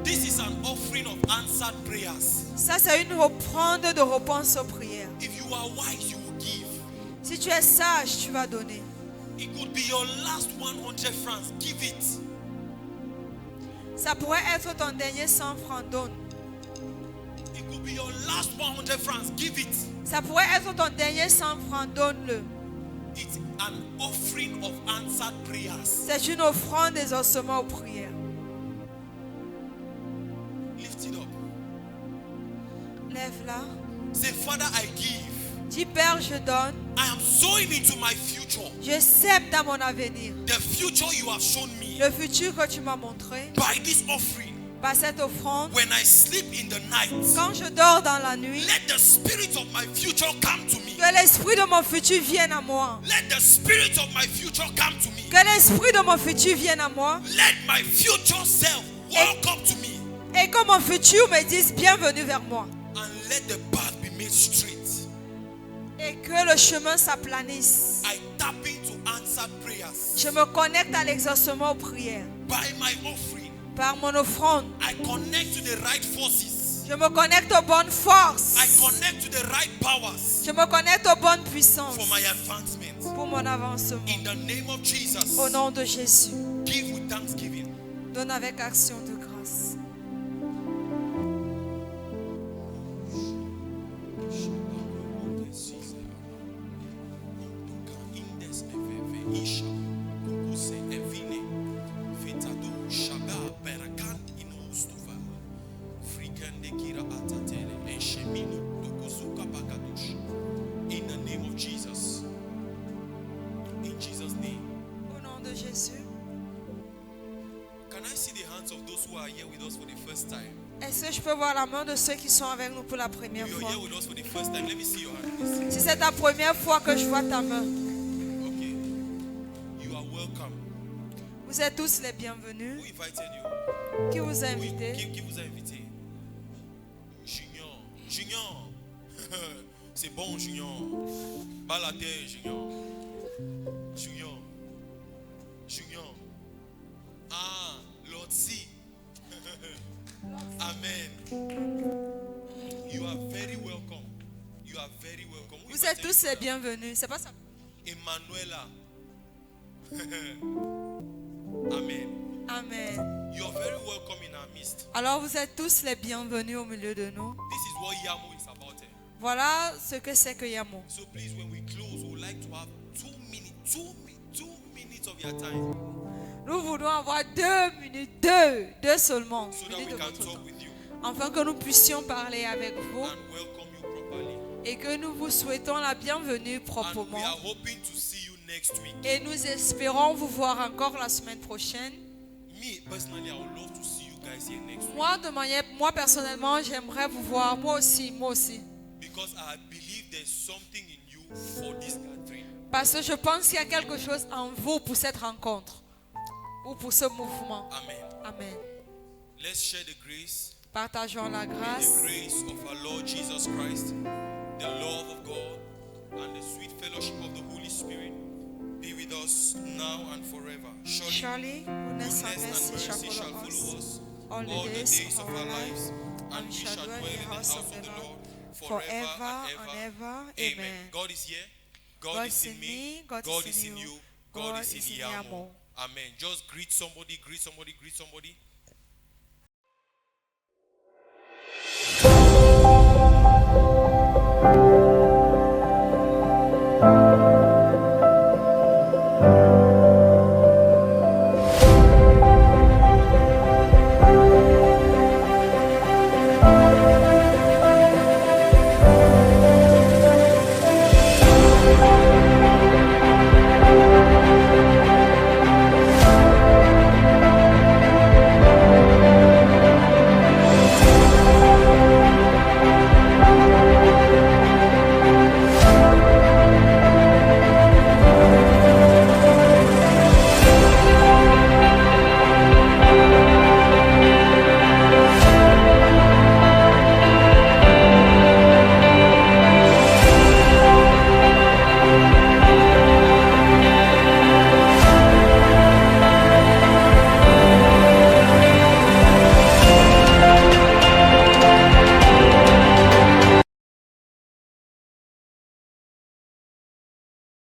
Speaker 7: This is an offering of answered prayers.
Speaker 1: Ça, c'est une offrande de réponse aux prières.
Speaker 7: If you are wise, you will give.
Speaker 1: Si tu es sage, tu vas donner.
Speaker 7: It could be your last 100 francs. Give it.
Speaker 1: Ça pourrait être ton dernier 100 francs, donne.
Speaker 7: It could be your last 100 francs. Give it.
Speaker 1: Ça pourrait être ton dernier 100 francs, donne-le.
Speaker 7: It's an offering of answered prayers.
Speaker 1: C'est une offrande d'exaucement aux prières.
Speaker 7: Lift it up.
Speaker 1: Lève-la.
Speaker 7: Say, Father, I give.
Speaker 1: Dis, Père, je donne.
Speaker 7: I am sowing into my future.
Speaker 1: Je sème dans mon avenir.
Speaker 7: The future you have shown me.
Speaker 1: Le futur que tu m'as montré.
Speaker 7: By this offering.
Speaker 1: Par cette offrande.
Speaker 7: When I sleep in the night.
Speaker 1: Quand je dors dans la nuit.
Speaker 7: Let the spirit of my future come to me.
Speaker 1: Que l'esprit de mon futur vienne à moi.
Speaker 7: Let the spirit of my future come to me.
Speaker 1: Que l'esprit de mon futur vienne à moi.
Speaker 7: Let my future self walk up to me.
Speaker 1: Et que mon futur me dise bienvenue vers moi.
Speaker 7: And let the path be made straight.
Speaker 1: Et que le chemin s'aplanisse.
Speaker 7: I tap into answered prayers.
Speaker 1: Je me connecte à l'exaucement aux prières.
Speaker 7: By my offering.
Speaker 1: Par mon offrande.
Speaker 7: I connect to the right forces.
Speaker 1: Je me connecte aux bonnes forces.
Speaker 7: I connect to the right powers.
Speaker 1: Je me connecte aux bonnes puissances.
Speaker 7: For my advancement.
Speaker 1: Pour mon avancement.
Speaker 7: In the name of Jesus.
Speaker 1: Au nom de Jésus.
Speaker 7: Give with thanksgiving.
Speaker 1: Donne avec action de grâce.
Speaker 7: In the name of Jesus. In Jesus' name.
Speaker 1: Au nom de Jésus.
Speaker 7: Can I see the hands of those who are here with us for the first time?
Speaker 1: Est-ce que je peux voir la main de ceux qui sont avec nous pour la première
Speaker 7: You're
Speaker 1: fois?
Speaker 7: here with us for the first time. Let me see your hand. Please.
Speaker 1: Si c'est ta première fois que je vois ta main,
Speaker 7: Okay. You are welcome.
Speaker 1: vous êtes tous les bienvenus.
Speaker 7: Who invited you?
Speaker 1: Qui vous a invité?
Speaker 7: Qui vous a invité? Junior. Junior. C'est bon, Junior. Bas la terre, Junior. Junior. Junior. Ah, Lord C. Amen. You are very welcome. You you are very welcome. Who
Speaker 1: Vous êtes
Speaker 7: invited
Speaker 1: tous
Speaker 7: you,
Speaker 1: les
Speaker 7: brother?
Speaker 1: bienvenus. C'est pas ça.
Speaker 7: Emmanuela. Amen.
Speaker 1: Amen.
Speaker 7: You are very welcome in our midst.
Speaker 1: Alors vous êtes tous les bienvenus au milieu de nous.
Speaker 7: This is what Yamo is about.
Speaker 1: Voilà ce que c'est que Yamo.
Speaker 7: So please, when we close, we would like to have 2 minutes of your time
Speaker 1: Nous voulons avoir 2 minutes, deux seulement,
Speaker 7: so that
Speaker 1: minutes
Speaker 7: we
Speaker 1: de
Speaker 7: can
Speaker 1: votre
Speaker 7: talk
Speaker 1: temps,
Speaker 7: with you
Speaker 1: afin que nous puissions parler avec vous
Speaker 7: and welcome you properly.
Speaker 1: et que nous vous souhaitons la bienvenue
Speaker 7: And we
Speaker 1: proprement.
Speaker 7: are hoping to see you next week.
Speaker 1: Et nous espérons vous voir encore la semaine prochaine.
Speaker 7: Me personally, I would love to see you guys here next week
Speaker 1: Moi personnellement, j'aimerais vous voir. Moi aussi.
Speaker 7: because I believe there's something in you for this gathering.
Speaker 1: Parce que je pense qu'il y a quelque chose en vous pour cette rencontre ou pour ce mouvement.
Speaker 7: Amen.
Speaker 1: Amen.
Speaker 7: Let's share the grace.
Speaker 1: Partageons la
Speaker 7: May
Speaker 1: grâce.
Speaker 7: the grace of our Lord Jesus Christ, the love of God, and the sweet fellowship of the Holy Spirit be with us now and forever.
Speaker 1: Surely, goodness and mercy shall follow us all the days of our lives, and we shall dwell in the house of the Lord forever and ever. Amen.
Speaker 7: God is here. God is in me.
Speaker 1: God
Speaker 7: God
Speaker 1: is
Speaker 7: is
Speaker 1: in
Speaker 7: in
Speaker 1: you.
Speaker 7: you. God is in
Speaker 1: Yamo.
Speaker 7: Yamo. Amen. Just greet somebody, greet somebody, greet somebody.